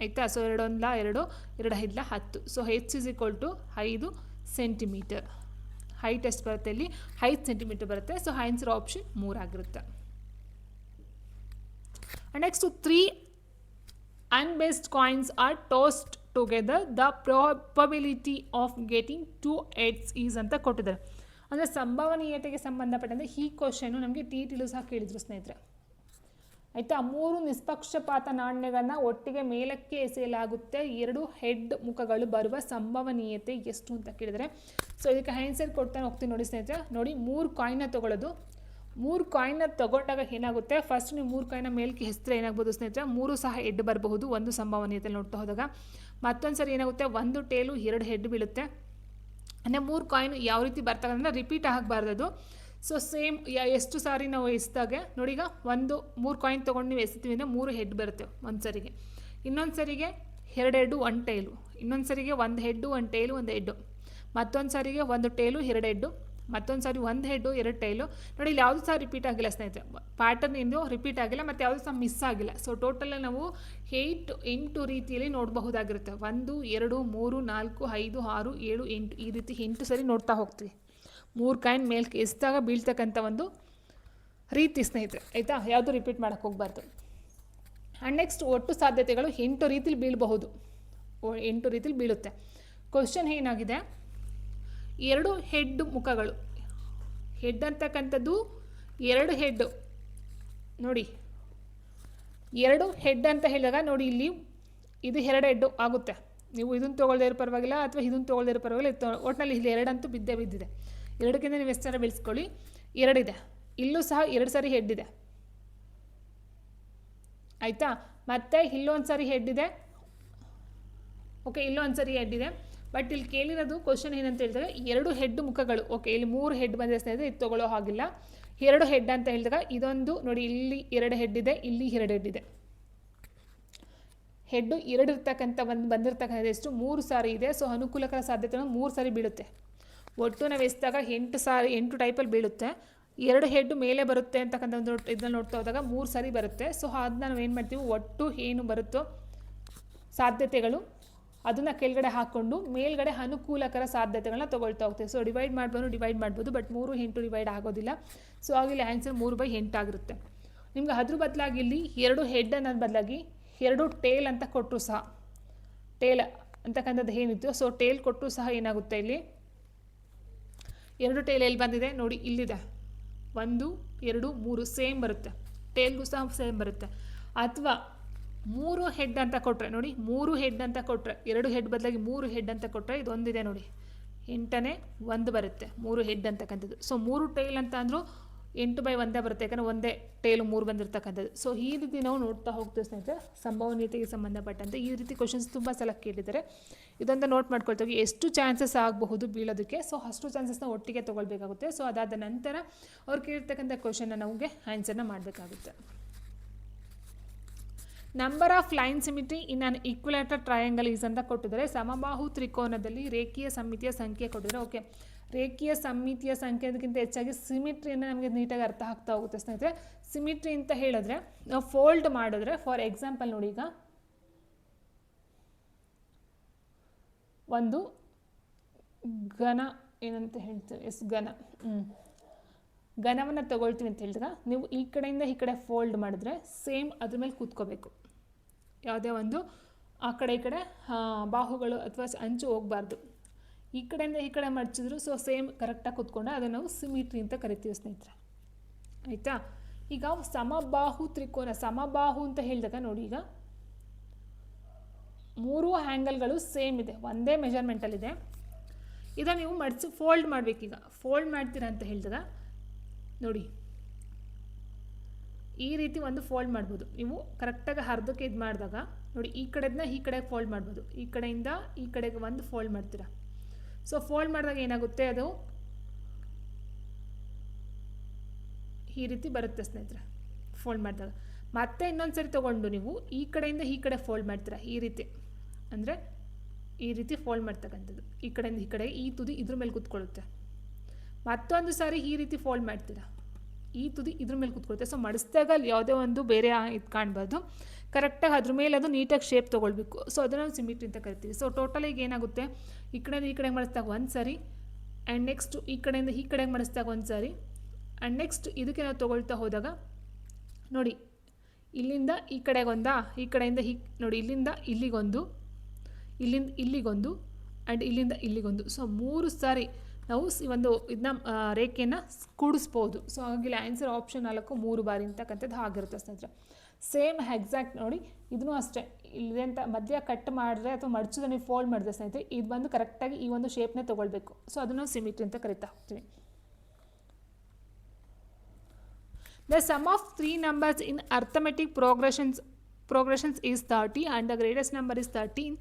ಆಯಿತಾ? So 2 1 2, 2 5 10. So H is equal to 5 centimetre. Height ಎಷ್ಟು ಬರುತ್ತೆ ಇಲ್ಲಿ, 5 ಸೆಂಟಿಮೀಟರ್ ಬರುತ್ತೆ. ಸೊ ಆನ್ಸರ್ ಆಪ್ಷನ್ 3 ಆಗಿರುತ್ತೆ. Next 3 unbased coins are tossed together. The probability of getting 2 heads is ಅಂತ ಕೊಟ್ಟಿದ್ದಾರೆ. ಅಂದರೆ ಸಂಭವನೀಯತೆಗೆ ಸಂಬಂಧಪಟ್ಟಂತೆ ಈ ಕ್ವಶನ್ನು ನಮಗೆ ಟಿಟಿಲು ಸಹ ಕೇಳಿದ್ರು ಸ್ನೇಹಿತರೆ. ಆಯಿತಾ? 3 ನಿಷ್ಪಕ್ಷಪಾತ ನಾಣ್ಯಗಳನ್ನ ಒಟ್ಟಿಗೆ ಮೇಲಕ್ಕೆ ಎಸೆಯಲಾಗುತ್ತೆ, 2 ಹೆಡ್ ಮುಖಗಳು ಬರುವ ಸಂಭವನೀಯತೆ ಎಷ್ಟು ಅಂತ ಕೇಳಿದರೆ. ಸೊ ಇದಕ್ಕೆ ಆನ್ಸರ್ ಕೊಡ್ತಾನೆ ಹೋಗ್ತೀನಿ ನೋಡಿ ಸ್ನೇಹಿತರೆ. ನೋಡಿ, 3 ಕಾಯಿನ್ನ ತೊಗೊಳ್ಳೋದು. 3 ಕಾಯಿನ್ನ ತೊಗೊಂಡಾಗ ಏನಾಗುತ್ತೆ, ಫಸ್ಟ್ ನೀವು 3 ಕಾಯಿನ ಮೇಲಕ್ಕೆ ಹೆಸರು ಏನಾಗ್ಬೋದು ಸ್ನೇಹಿತರೆ, 3 ಸಹ ಹೆಡ್ ಬರಬಹುದು ಒಂದು ಸಂಭವನೀಯತೆ ನೋಡ್ತಾ ಹೋದಾಗ. ಮತ್ತೊಂದು ಸರಿ ಏನಾಗುತ್ತೆ, 1 ಟೇಲು 2 ಹೆಡ್ ಬೀಳುತ್ತೆ. ಅಂದರೆ 3 ಕಾಯಿನ್ ಯಾವ ರೀತಿ ಬರ್ತಾಗ ಅಂದರೆ ರಿಪೀಟ್ ಆಗಬಾರ್ದು ಅದು. ಸೊ ಸೇಮ್ ಎಷ್ಟು ಸಾರಿ ನಾವು ಎಸ್ದಾಗೆ ನೋಡಿ, ಈಗ 3 ಕಾಯಿನ್ ತೊಗೊಂಡು ನೀವು ಎಸ್ತೀವಿ ಅಂದರೆ 3 ಹೆಡ್ ಬರುತ್ತೆ ಒಂದು ಸರಿಗೆ. ಇನ್ನೊಂದು ಸರಿಗೆ 2 ಹೆಡ್ಡು 1 ಟೇಲು, ಇನ್ನೊಂದು ಸರಿಗೆ 1 ಹೆಡ್ಡು 1 ಟೇಲು 1 ಹೆಡ್ಡು, ಮತ್ತೊಂದು ಸರಿಗೆ 1 ಟೇಲು 2 ಹೆಡ್ಡು, ಮತ್ತೊಂದು ಸಾರಿ 1 ಹೆಡ್ಡು 2 ಟೈಲು. ನೋಡಿ, ಇಲ್ಲಿ ಯಾವುದು ಸಹ ರಿಪೀಟ್ ಆಗಿಲ್ಲ ಸ್ನೇಹಿತರೆ. ಪ್ಯಾಟರ್ನ್ ಇಂದು ರಿಪೀಟ್ ಆಗಿಲ್ಲ ಮತ್ತು ಯಾವುದು ಸಹ ಮಿಸ್ ಆಗಿಲ್ಲ. ಸೊ ಟೋಟಲ್ ನಾವು 8 ರೀತಿಯಲ್ಲಿ ನೋಡಬಹುದಾಗಿರುತ್ತೆ. 1 2 3 4 5 6 7 8 ಈ ರೀತಿ 8 ಸರಿ ನೋಡ್ತಾ ಹೋಗ್ತೀವಿ. 3 ಕಾಯಿನ್ ಮೇಲ್ಕೆ ಎಸ್ದಾಗ ಬೀಳ್ತಕ್ಕಂಥ ಒಂದು ರೀತಿ ಸ್ನೇಹಿತರೆ. ಆಯಿತಾ? ಯಾವುದು ರಿಪೀಟ್ ಮಾಡೋಕ್ಕೆ ಹೋಗಬಾರ್ದು. ಆ್ಯಂಡ್ ನೆಕ್ಸ್ಟ್ ಒಟ್ಟು ಸಾಧ್ಯತೆಗಳು 8 ರೀತಿಲಿ ಬೀಳಬಹುದು, 8 ರೀತಿಲಿ ಬೀಳುತ್ತೆ. ಕ್ವಶನ್ ಏನಾಗಿದೆ, 2 ಹೆಡ್ ಮುಖಗಳು, ಹೆಡ್ ಅಂತಕ್ಕಂಥದ್ದು 2 ಹೆಡ್ ನೋಡಿ, 2 ಹೆಡ್ ಅಂತ ಹೇಳಿದಾಗ ನೋಡಿ, ಇಲ್ಲಿ ಇದು 2 ಹೆಡ್ಡು ಆಗುತ್ತೆ. ನೀವು ಇದನ್ನು ತೊಗೊಳ್ದೇ ಇರೋ ಪರವಾಗಿಲ್ಲ ಅಥವಾ ಇದನ್ನು ತೊಗೊಳ್ದೇ ಇರೋ ಪರವಾಗಿಲ್ಲ, ಒಟ್ಟಿನಲ್ಲಿ ಇಲ್ಲಿ 2 ಅಂತೂ ಬಿದ್ದಿದೆ. 2ಕ್ಕಿಂತ ನೀವು ಎಷ್ಟು ಸಲ ಬೆಳೆಸ್ಕೊಳ್ಳಿ, 2 ಇದೆ. ಇಲ್ಲೂ ಸಹ 2 ಸಾರಿ ಹೆಡ್ ಇದೆ. ಆಯಿತಾ? ಮತ್ತು ಇಲ್ಲೊಂದು ಸಾರಿ ಹೆಡ್ ಇದೆ. ಓಕೆ, ಇಲ್ಲೊಂದು ಸಾರಿ ಹೆಡ್ ಇದೆ. ಬಟ್ ಇಲ್ಲಿ ಕೇಳಿರೋದು ಕ್ವಶನ್ ಏನಂತ ಹೇಳಿದಾಗ 2 ಹೆಡ್ ಮುಖಗಳು. ಓಕೆ, ಇಲ್ಲಿ 3 ಹೆಡ್ ಬಂದಿದೆ ಸ್ನೇಹಿತರೆ, ಇದು ತೊಗೊಳ್ಳೋ ಹಾಗಿಲ್ಲ. 2 ಹೆಡ್ ಅಂತ ಹೇಳಿದಾಗ ಇದೊಂದು ನೋಡಿ, ಇಲ್ಲಿ 2 ಹೆಡ್ ಇದೆ, ಇಲ್ಲಿ 2 ಹೆಡ್ ಇದೆ. ಹೆಡ್ಡು 2 ಇರ್ತಕ್ಕಂಥ ಬಂದಿರ್ತಕ್ಕಂಥ ಎಷ್ಟು 3 ಸಾರಿ ಇದೆ. ಸೊ ಅನುಕೂಲಕರ ಸಾಧ್ಯತೆ 3 ಸಾರಿ ಬೀಳುತ್ತೆ. ಒಟ್ಟು ನಾವು ಎಸ್ದಾಗ 8 ಟೈಪಲ್ಲಿ ಬೀಳುತ್ತೆ. 2 ಹೆಡ್ ಮೇಲೆ ಬರುತ್ತೆ ಅಂತಕ್ಕಂಥ ಒಂದು ಇದನ್ನ ನೋಡ್ತಾ ಹೋದಾಗ 3 ಸಾರಿ ಬರುತ್ತೆ. ಸೊ ಅದನ್ನ ನಾವು ಏನು ಮಾಡ್ತೀವಿ, ಒಟ್ಟು ಏನು ಬರುತ್ತೋ ಸಾಧ್ಯತೆಗಳು ಅದನ್ನು ಕೆಳಗಡೆ ಹಾಕ್ಕೊಂಡು ಮೇಲ್ಗಡೆ ಅನುಕೂಲಕರ ಸಾಧ್ಯತೆಗಳನ್ನ ತೊಗೊಳ್ತಾ ಹೋಗ್ತೀವಿ. ಸೊ ಡಿವೈಡ್ ಮಾಡ್ಬೋದು, ಬಟ್ 3 8 ಡಿವೈಡ್ ಆಗೋದಿಲ್ಲ. ಸೊ ಆಗಿಲ್ಲಿ ಆನ್ಸರ್ 3/8 ಆಗಿರುತ್ತೆ. ನಿಮ್ಗೆ ಅದ್ರ ಬದಲಾಗಿ ಇಲ್ಲಿ 2 ಹೆಡ್ ಅನ್ನೋದು ಬದಲಾಗಿ 2 ಟೇಲ್ ಅಂತ ಕೊಟ್ಟರು ಸಹ, ಟೇಲ್ ಅಂತಕ್ಕಂಥದ್ದು ಏನಿತ್ತು, ಸೊ ಟೇಲ್ ಕೊಟ್ಟರು ಸಹ ಏನಾಗುತ್ತೆ, ಇಲ್ಲಿ 2 ಟೇಲ್ ಎಲ್ಲಿ ಬಂದಿದೆ ನೋಡಿ, ಇಲ್ಲಿದೆ. 1 2 3 ಸೇಮ್ ಬರುತ್ತೆ, ಟೇಲ್ಗೂ ಸಹ ಸೇಮ್ ಬರುತ್ತೆ. ಅಥವಾ 3 ಹೆಡ್ ಅಂತ ಕೊಟ್ಟರೆ ನೋಡಿ, 3 ಹೆಡ್ ಅಂತ ಕೊಟ್ಟರೆ 2 ಹೆಡ್ ಬದಲಾಗಿ 3 ಹೆಡ್ ಅಂತ ಕೊಟ್ಟರೆ ಇದೊಂದಿದೆ ನೋಡಿ, 8ನೇ 1 ಬರುತ್ತೆ 3 ಹೆಡ್ ಅಂತಕ್ಕಂಥದ್ದು. ಸೊ 3 ಟೇಲ್ ಅಂತ ಅಂದರೂ 8/1 ಬರುತ್ತೆ, ಯಾಕಂದರೆ ಒಂದೇ ಟೇಲು 3 ಬಂದಿರತಕ್ಕಂಥದ್ದು. ಸೊ ಈ ರೀತಿ ನಾವು ನೋಡ್ತಾ ಹೋಗ್ತೀವಿ ಸ್ನೇಹಿತರೆ. ಸಂಭವನೀಯತೆಗೆ ಸಂಬಂಧಪಟ್ಟಂತೆ ಈ ರೀತಿ ಕ್ವಶನ್ಸ್ ತುಂಬ ಸಲ ಕೇಳಿದ್ದಾರೆ. ಇದೊಂದು ನೋಟ್ ಮಾಡ್ಕೊಳ್ತೀವಿ, ಎಷ್ಟು ಚಾನ್ಸಸ್ ಆಗಬಹುದು ಬೀಳೋದಕ್ಕೆ. ಸೊ ಅಷ್ಟು ಚಾನ್ಸಸ್ನ ಒಟ್ಟಿಗೆ ತೊಗೊಳ್ಬೇಕಾಗುತ್ತೆ. ಸೊ ಅದಾದ ನಂತರ ಅವ್ರು ಕೇಳಿರ್ತಕ್ಕಂಥ ಕ್ವಶನ್ನ ನಮಗೆ ಆನ್ಸರ್ನ ಮಾಡಬೇಕಾಗುತ್ತೆ. Number of line symmetry in an equilateral triangle is ಅಂತ ಕೊಟ್ಟಿದ್ದಾರೆ. ಸಮಬಾಹು ತ್ರಿಕೋನದಲ್ಲಿ ರೇಖೀಯ ಸಮ್ಮಿತಿಯ ಸಂಖ್ಯೆ ಕೊಟ್ಟಿದ್ದಾರೆ. ಓಕೆ, ರೇಖೀಯ ಸಮ್ಮಿತಿಯ ಸಂಖ್ಯೆಗಿಂತ ಹೆಚ್ಚಾಗಿ ಸಿಮಿಟ್ರಿಯನ್ನು ನಮಗೆ ನೀಟಾಗಿ ಅರ್ಥ ಆಗ್ತಾ ಹೋಗುತ್ತೆ ಸ್ನೇಹಿತರೆ. ಸಿಮಿಟ್ರಿ ಅಂತ ಹೇಳಿದ್ರೆ ನಾವು ಫೋಲ್ಡ್ ಮಾಡಿದ್ರೆ, ಫಾರ್ ಎಕ್ಸಾಂಪಲ್ ನೋಡಿ, ಈಗ ಒಂದು ಘನ ಏನಂತ ಹೇಳ್ತೀವಿ, ಘನವನ್ನು ತಗೊಳ್ತೀವಿ ಅಂತ ಹೇಳಿದಾಗ ನೀವು ಈ ಕಡೆಯಿಂದ ಈ ಕಡೆ ಫೋಲ್ಡ್ ಮಾಡಿದ್ರೆ ಸೇಮ್ ಅದ್ರ ಮೇಲೆ ಕೂತ್ಕೋಬೇಕು. ಯಾವುದೇ ಒಂದು ಆ ಕಡೆ ಈ ಕಡೆ ಬಾಹುಗಳು ಅಥವಾ ಅಂಚು ಹೋಗಬಾರ್ದು. ಈ ಕಡೆಯಿಂದ ಈ ಕಡೆ ಮಡಚಿದ್ರು ಸೊ ಸೇಮ್ ಕರೆಕ್ಟಾಗಿ ಕೂತ್ಕೊಂಡೆ ಅದನ್ನು ನಾವು ಸಿಮಿಟ್ರಿ ಅಂತ ಕರಿತೀವಿ ಸ್ನೇಹಿತರೆ. ಆಯಿತಾ? ಈಗ ಸಮಬಾಹು ತ್ರಿಕೋನ, ಸಮಬಾಹು ಅಂತ ಹೇಳಿದಾಗ ನೋಡಿ, ಈಗ 3 ಆ್ಯಂಗಲ್ಗಳು ಸೇಮ್ ಇದೆ, ಒಂದೇ ಮೆಜರ್ಮೆಂಟಲ್ಲಿದೆ. ಇದನ್ನು ನೀವು ಫೋಲ್ಡ್ ಮಾಡಬೇಕೀಗ. ಫೋಲ್ಡ್ ಮಾಡ್ತೀರಾ ಅಂತ ಹೇಳಿದಾಗ ನೋಡಿ, ಈ ರೀತಿ ಒಂದು ಫೋಲ್ಡ್ ಮಾಡ್ಬೋದು ನೀವು. ಕರೆಕ್ಟಾಗಿ ಅರ್ಧಕ್ಕೆ ಇದು ಮಾಡಿದಾಗ ನೋಡಿ, ಈ ಕಡೆದನ್ನ ಈ ಕಡೆಗೆ ಫೋಲ್ಡ್ ಮಾಡ್ಬೋದು, ಈ ಕಡೆಯಿಂದ ಈ ಕಡೆಗೆ ಒಂದು ಫೋಲ್ಡ್ ಮಾಡ್ತೀರಾ. ಸೊ ಫೋಲ್ಡ್ ಮಾಡಿದಾಗ ಏನಾಗುತ್ತೆ, ಅದು ಈ ರೀತಿ ಬರುತ್ತೆ ಸ್ನೇಹಿತರೆ. ಫೋಲ್ಡ್ ಮಾಡಿದಾಗ ಮತ್ತೆ ಇನ್ನೊಂದು ಸರಿ ತೊಗೊಂಡು ನೀವು ಈ ಕಡೆಯಿಂದ ಈ ಕಡೆ ಫೋಲ್ಡ್ ಮಾಡ್ತೀರಾ. ಈ ರೀತಿ ಅಂದರೆ ಈ ರೀತಿ ಫೋಲ್ಡ್ ಮಾಡ್ತಕ್ಕಂಥದ್ದು. ಈ ಕಡೆಯಿಂದ ಈ ಕಡೆ ಈ ತುದಿ ಇದ್ರ ಮೇಲೆ ಕೂತ್ಕೊಳ್ಳುತ್ತೆ. ಮತ್ತೊಂದು ಸಾರಿ ಈ ರೀತಿ ಫೋಲ್ಡ್ ಮಾಡ್ತೀರಾ, ಈ ತುದಿ ಇದ್ರ ಮೇಲೆ ಕೂತ್ಕೊಳುತ್ತೆ. ಸೊ ಮಡಿಸಿದಾಗ ಅಲ್ಲಿ ಯಾವುದೇ ಒಂದು ಬೇರೆ ಇದು ಕಾಣಬಾರ್ದು, ಕರೆಕ್ಟಾಗಿ ಅದ್ರ ಮೇಲೆ ಅದು ನೀಟಾಗಿ ಶೇಪ್ ತೊಗೊಳ್ಬೇಕು. ಸೊ ಅದನ್ನು ನಾವು ಸಿಮಿಟ್ರಿ ಅಂತ ಕರಿತೀವಿ. ಸೊ ಟೋಟಲ್ ಈಗ ಏನಾಗುತ್ತೆ, ಈ ಕಡೆಯಿಂದ ಈ ಕಡೆಗೆ ಮಡಿಸಿದಾಗ ಒಂದು ಸಾರಿ, ಆ್ಯಂಡ್ ನೆಕ್ಸ್ಟ್ ಈ ಕಡೆಯಿಂದ ಈ ಕಡೆಗೆ ಮಡಿಸಿದಾಗ ಒಂದು ಸಾರಿ, ಆ್ಯಂಡ್ ನೆಕ್ಸ್ಟ್ ಇದಕ್ಕೆ ನಾವು ತೊಗೊಳ್ತಾ ಹೋದಾಗ ನೋಡಿ, ಇಲ್ಲಿಂದ ಈ ಕಡೆಗೊಂದಾ, ಈ ಕಡೆಯಿಂದ ನೋಡಿ, ಇಲ್ಲಿಂದ ಇಲ್ಲಿಗೊಂದು, ಇಲ್ಲಿಂದ ಇಲ್ಲಿಗೊಂದು, ಆ್ಯಂಡ್ ಇಲ್ಲಿಂದ ಇಲ್ಲಿಗೊಂದು. ಸೊ 3 ಸಾರಿ ನಾವು ಒಂದು ಇದನ್ನ ರೇಖೆಯನ್ನು ಕೂಡಿಸ್ಬೋದು. ಸೊ ಹಾಗಾಗಿ ಆನ್ಸರ್ ಆಪ್ಷನ್ 4 3 ಬಾರಿ ಅಂತಕ್ಕಂಥದ್ದು ಆಗಿರುತ್ತೆ ಸ್ನೇಹಿತರೆ. ಸೇಮ್ ಎಕ್ಸಾಕ್ಟ್ ನೋಡಿ, ಇದನ್ನು ಅಷ್ಟೇ. ಇಲ್ಲಿ ಅಂತ ಮಧ್ಯ ಕಟ್ ಮಾಡಿದ್ರೆ ಅಥವಾ ಮಡಚಿದ್ರೆ ನೀವು ಫೋಲ್ಡ್ ಮಾಡಿದ್ರೆ ಸ್ನೇಹಿತರೆ, ಇದು ಬಂದು ಕರೆಕ್ಟಾಗಿ ಈ ಒಂದು ಶೇಪ್ನೇ ತೊಗೊಳ್ಬೇಕು. ಸೊ ಅದನ್ನು ನಾವು ಸಿಮಿಟ್ರಿ ಅಂತ ಕರಿತಾ ಹೋಗ್ತೀವಿ. The sum of 3 numbers in arithmetic progressions is 30 and the greatest number is 13.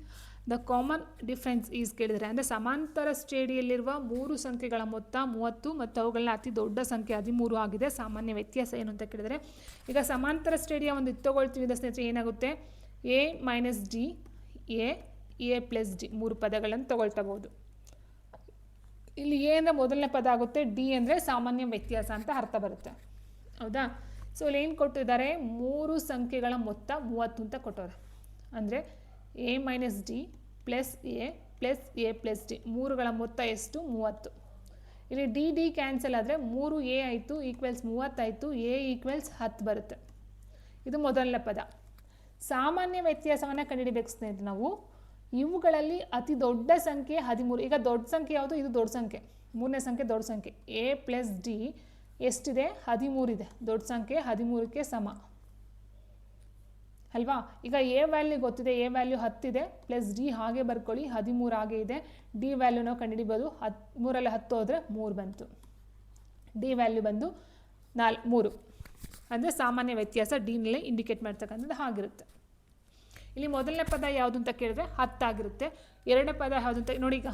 The common difference is ಕೇಳಿದರೆ, ಅಂದರೆ ಸಮಾಂತರ ಶ್ರೇಣಿಯಲ್ಲಿರುವ 3 ಸಂಖ್ಯೆಗಳ ಮೊತ್ತ 30 ಮತ್ತು ಅವುಗಳನ್ನ ಅತಿ ದೊಡ್ಡ ಸಂಖ್ಯೆ 13 ಆಗಿದೆ. ಸಾಮಾನ್ಯ ವ್ಯತ್ಯಾಸ ಏನು ಅಂತ ಕೇಳಿದರೆ, ಈಗ ಸಮಾಂತರ ಶ್ರೇಣಿಯ ಒಂದು ಇದು ತೊಗೊಳ್ತೀವಿ ಸ್ನೇಹಿತರೆ, ಏನಾಗುತ್ತೆ, a minus D, A plus D 3 ಪದಗಳನ್ನು ತೊಗೊಳ್ತಬಹುದು. ಇಲ್ಲಿ ಎ ಅಂದರೆ ಮೊದಲನೇ ಪದ ಆಗುತ್ತೆ, ಡಿ ಅಂದರೆ ಸಾಮಾನ್ಯ ವ್ಯತ್ಯಾಸ ಅಂತ ಅರ್ಥ ಬರುತ್ತೆ. ಹೌದಾ? ಸೊ ಇಲ್ಲಿ ಏನು ಕೊಟ್ಟಿದ್ದಾರೆ, 3 ಸಂಖ್ಯೆಗಳ ಮೊತ್ತ 30 ಅಂತ ಕೊಟ್ಟವ್ರೆ. ಅಂದರೆ A minus D plus A plus D 3ಗಳ ಮೊತ್ತ ಎಷ್ಟು, 30. ಇಲ್ಲಿ ಡಿ ಕ್ಯಾನ್ಸಲ್ ಆದರೆ 3a ಆಯಿತು ಈಕ್ವಲ್ಸ್ 30 ಆಯಿತು, ಎ ಈಕ್ವಲ್ಸ್ 10 ಬರುತ್ತೆ. ಇದು ಮೊದಲನೇ ಪದ. ಸಾಮಾನ್ಯ ವ್ಯತ್ಯಾಸವನ್ನು ಕಂಡುಹಿಡಿಬೇಕು ಸ್ನೇಹಿತರೆ ನಾವು. ಇವುಗಳಲ್ಲಿ ಅತಿ ದೊಡ್ಡ ಸಂಖ್ಯೆ 13. ಈಗ ದೊಡ್ಡ ಸಂಖ್ಯೆ ಯಾವುದು, ಇದು ದೊಡ್ಡ ಸಂಖ್ಯೆ, 3ನೇ ಸಂಖ್ಯೆ ದೊಡ್ಡ ಸಂಖ್ಯೆ. ಎ ಪ್ಲಸ್ ಡಿ ಎಷ್ಟಿದೆ, 13 ಇದೆ. ದೊಡ್ಡ ಸಂಖ್ಯೆ 13ಕ್ಕೆ ಸಮ ಅಲ್ವಾ? ಈಗ ಎ ವ್ಯಾಲ್ಯೂ ಗೊತ್ತಿದೆ, ಎ ವ್ಯಾಲ್ಯೂ 10 ಇದೆ, ಪ್ಲಸ್ ಡಿ ಹಾಗೆ ಬರ್ಕೊಳ್ಳಿ, 13 ಹಾಗೆ ಇದೆ. ಡಿ ವ್ಯಾಲ್ಯೂ ನಾವು ಕಂಡುಹಿಡಿಬೋದು, 3ರಲ್ಲಿ 10 ಹೋದರೆ 3 ಬಂತು. ಡಿ ವ್ಯಾಲ್ಯೂ ಬಂದು 3. ಅಂದರೆ ಸಾಮಾನ್ಯ ವ್ಯತ್ಯಾಸ ಡಿನಲ್ಲೇ ಇಂಡಿಕೇಟ್ ಮಾಡ್ತಕ್ಕಂಥದ್ದು ಆಗಿರುತ್ತೆ. ಇಲ್ಲಿ ಮೊದಲನೇ ಪದ ಯಾವುದು ಅಂತ ಕೇಳಿದ್ರೆ 10 ಆಗಿರುತ್ತೆ. ಎರಡನೇ ಪದ ಯಾವುದು ಅಂತ ನೋಡಿ, ಈಗ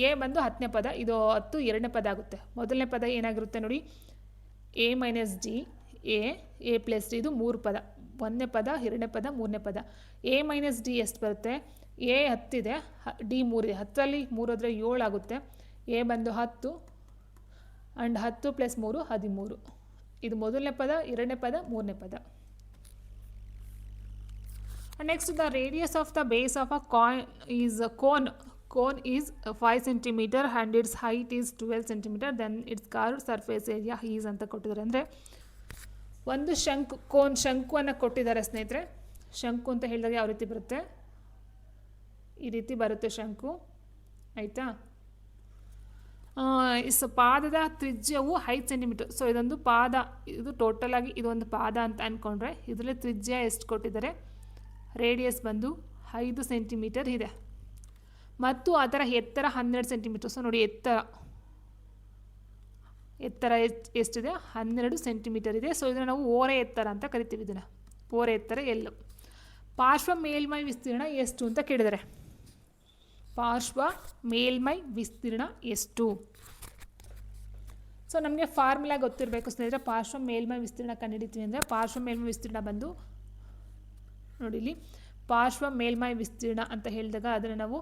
ಎ ಬಂದು 10ನೇ ಪದ, ಇದು 10 ಎರಡನೇ ಪದ ಆಗುತ್ತೆ. ಮೊದಲನೇ ಪದ ಏನಾಗಿರುತ್ತೆ ನೋಡಿ, A minus D, A plus D, ಇದು 3 ಪದ. ಒಂದನೇ ಪದ, ಎರಡನೇ ಪದ, ಮೂರನೇ ಪದ. ಎ ಮೈನಸ್ ಡಿ ಎಷ್ಟು ಬರುತ್ತೆ, ಎ 10 ಇದೆ, ಡಿ 3 ಇದೆ. 10ರಲ್ಲಿ 3 ಹೋದರೆ 7 ಆಗುತ್ತೆ. ಎ ಬಂದು 10 ಆ್ಯಂಡ್ 10 ಪ್ಲಸ್ 3 13. ಇದು ಮೊದಲನೇ ಪದ, ಎರಡನೇ ಪದ, ಮೂರನೇ ಪದ. Next, the radius of the base of a cone is 5 cm and its height is 12 cm, then its curved surface area is ಅಂತ ಕೊಟ್ಟಿದ್ದಾರೆ. ಅಂದರೆ ಒಂದು ಶಂಕುವನ್ನು ಕೊಟ್ಟಿದ್ದಾರೆ ಸ್ನೇಹಿತರೆ. ಶಂಕು ಅಂತ ಹೇಳಿದಾಗ ಯಾವ ರೀತಿ ಬರುತ್ತೆ, ಈ ರೀತಿ ಬರುತ್ತೆ ಶಂಕು, ಆಯಿತಾ. ಪಾದದ ತ್ರಿಜ್ಯವು 5 ಸೆಂಟಿಮೀಟರ್. ಸೊ ಇದೊಂದು ಪಾದ, ಇದು ಟೋಟಲ್ ಆಗಿ ಇದೊಂದು ಪಾದ ಅಂತ ಅಂದ್ಕೊಂಡ್ರೆ ಇದರಲ್ಲಿ ತ್ರಿಜ್ಯ ಎಷ್ಟು ಕೊಟ್ಟಿದ್ದಾರೆ, ರೇಡಿಯಸ್ ಬಂದು 5 ಸೆಂಟಿಮೀಟರ್ ಇದೆ ಮತ್ತು ಅದರ ಎತ್ತರ 12 ಸೆಂಟಿಮೀಟರ್. ಸೊ ನೋಡಿ, ಎತ್ತರ ಎಷ್ಟಿದೆ, 12 ಸೆಂಟಿಮೀಟರ್ ಇದೆ. ಸೊ ಇದನ್ನು ನಾವು ಓರೆ ಎತ್ತರ ಅಂತ ಕರಿತೀವಿ. ಇದನ್ನು ಓರೆ ಎತ್ತರ ಎಲ್ಲು. ಪಾರ್ಶ್ವ ಮೇಲ್ಮೈ ವಿಸ್ತೀರ್ಣ ಎಷ್ಟು ಅಂತ ಕೇಳಿದರೆ, ಪಾರ್ಶ್ವ ಮೇಲ್ಮೈ ವಿಸ್ತೀರ್ಣ ಎಷ್ಟು. ಸೊ ನಮಗೆ ಫಾರ್ಮುಲಾ ಗೊತ್ತಿರಬೇಕು ಸ್ನೇಹಿತರೆ. ಪಾರ್ಶ್ವ ಮೇಲ್ಮೈ ವಿಸ್ತೀರ್ಣ ಕಂಡುಹಿಡಿತೀವಿ ಅಂದರೆ, ಪಾರ್ಶ್ವ ಮೇಲ್ಮೈ ವಿಸ್ತೀರ್ಣ ಬಂದು ನೋಡಿ, ಇಲ್ಲಿ ಪಾರ್ಶ್ವ ಮೇಲ್ಮೈ ವಿಸ್ತೀರ್ಣ ಅಂತ ಹೇಳಿದಾಗ ಅದನ್ನು ನಾವು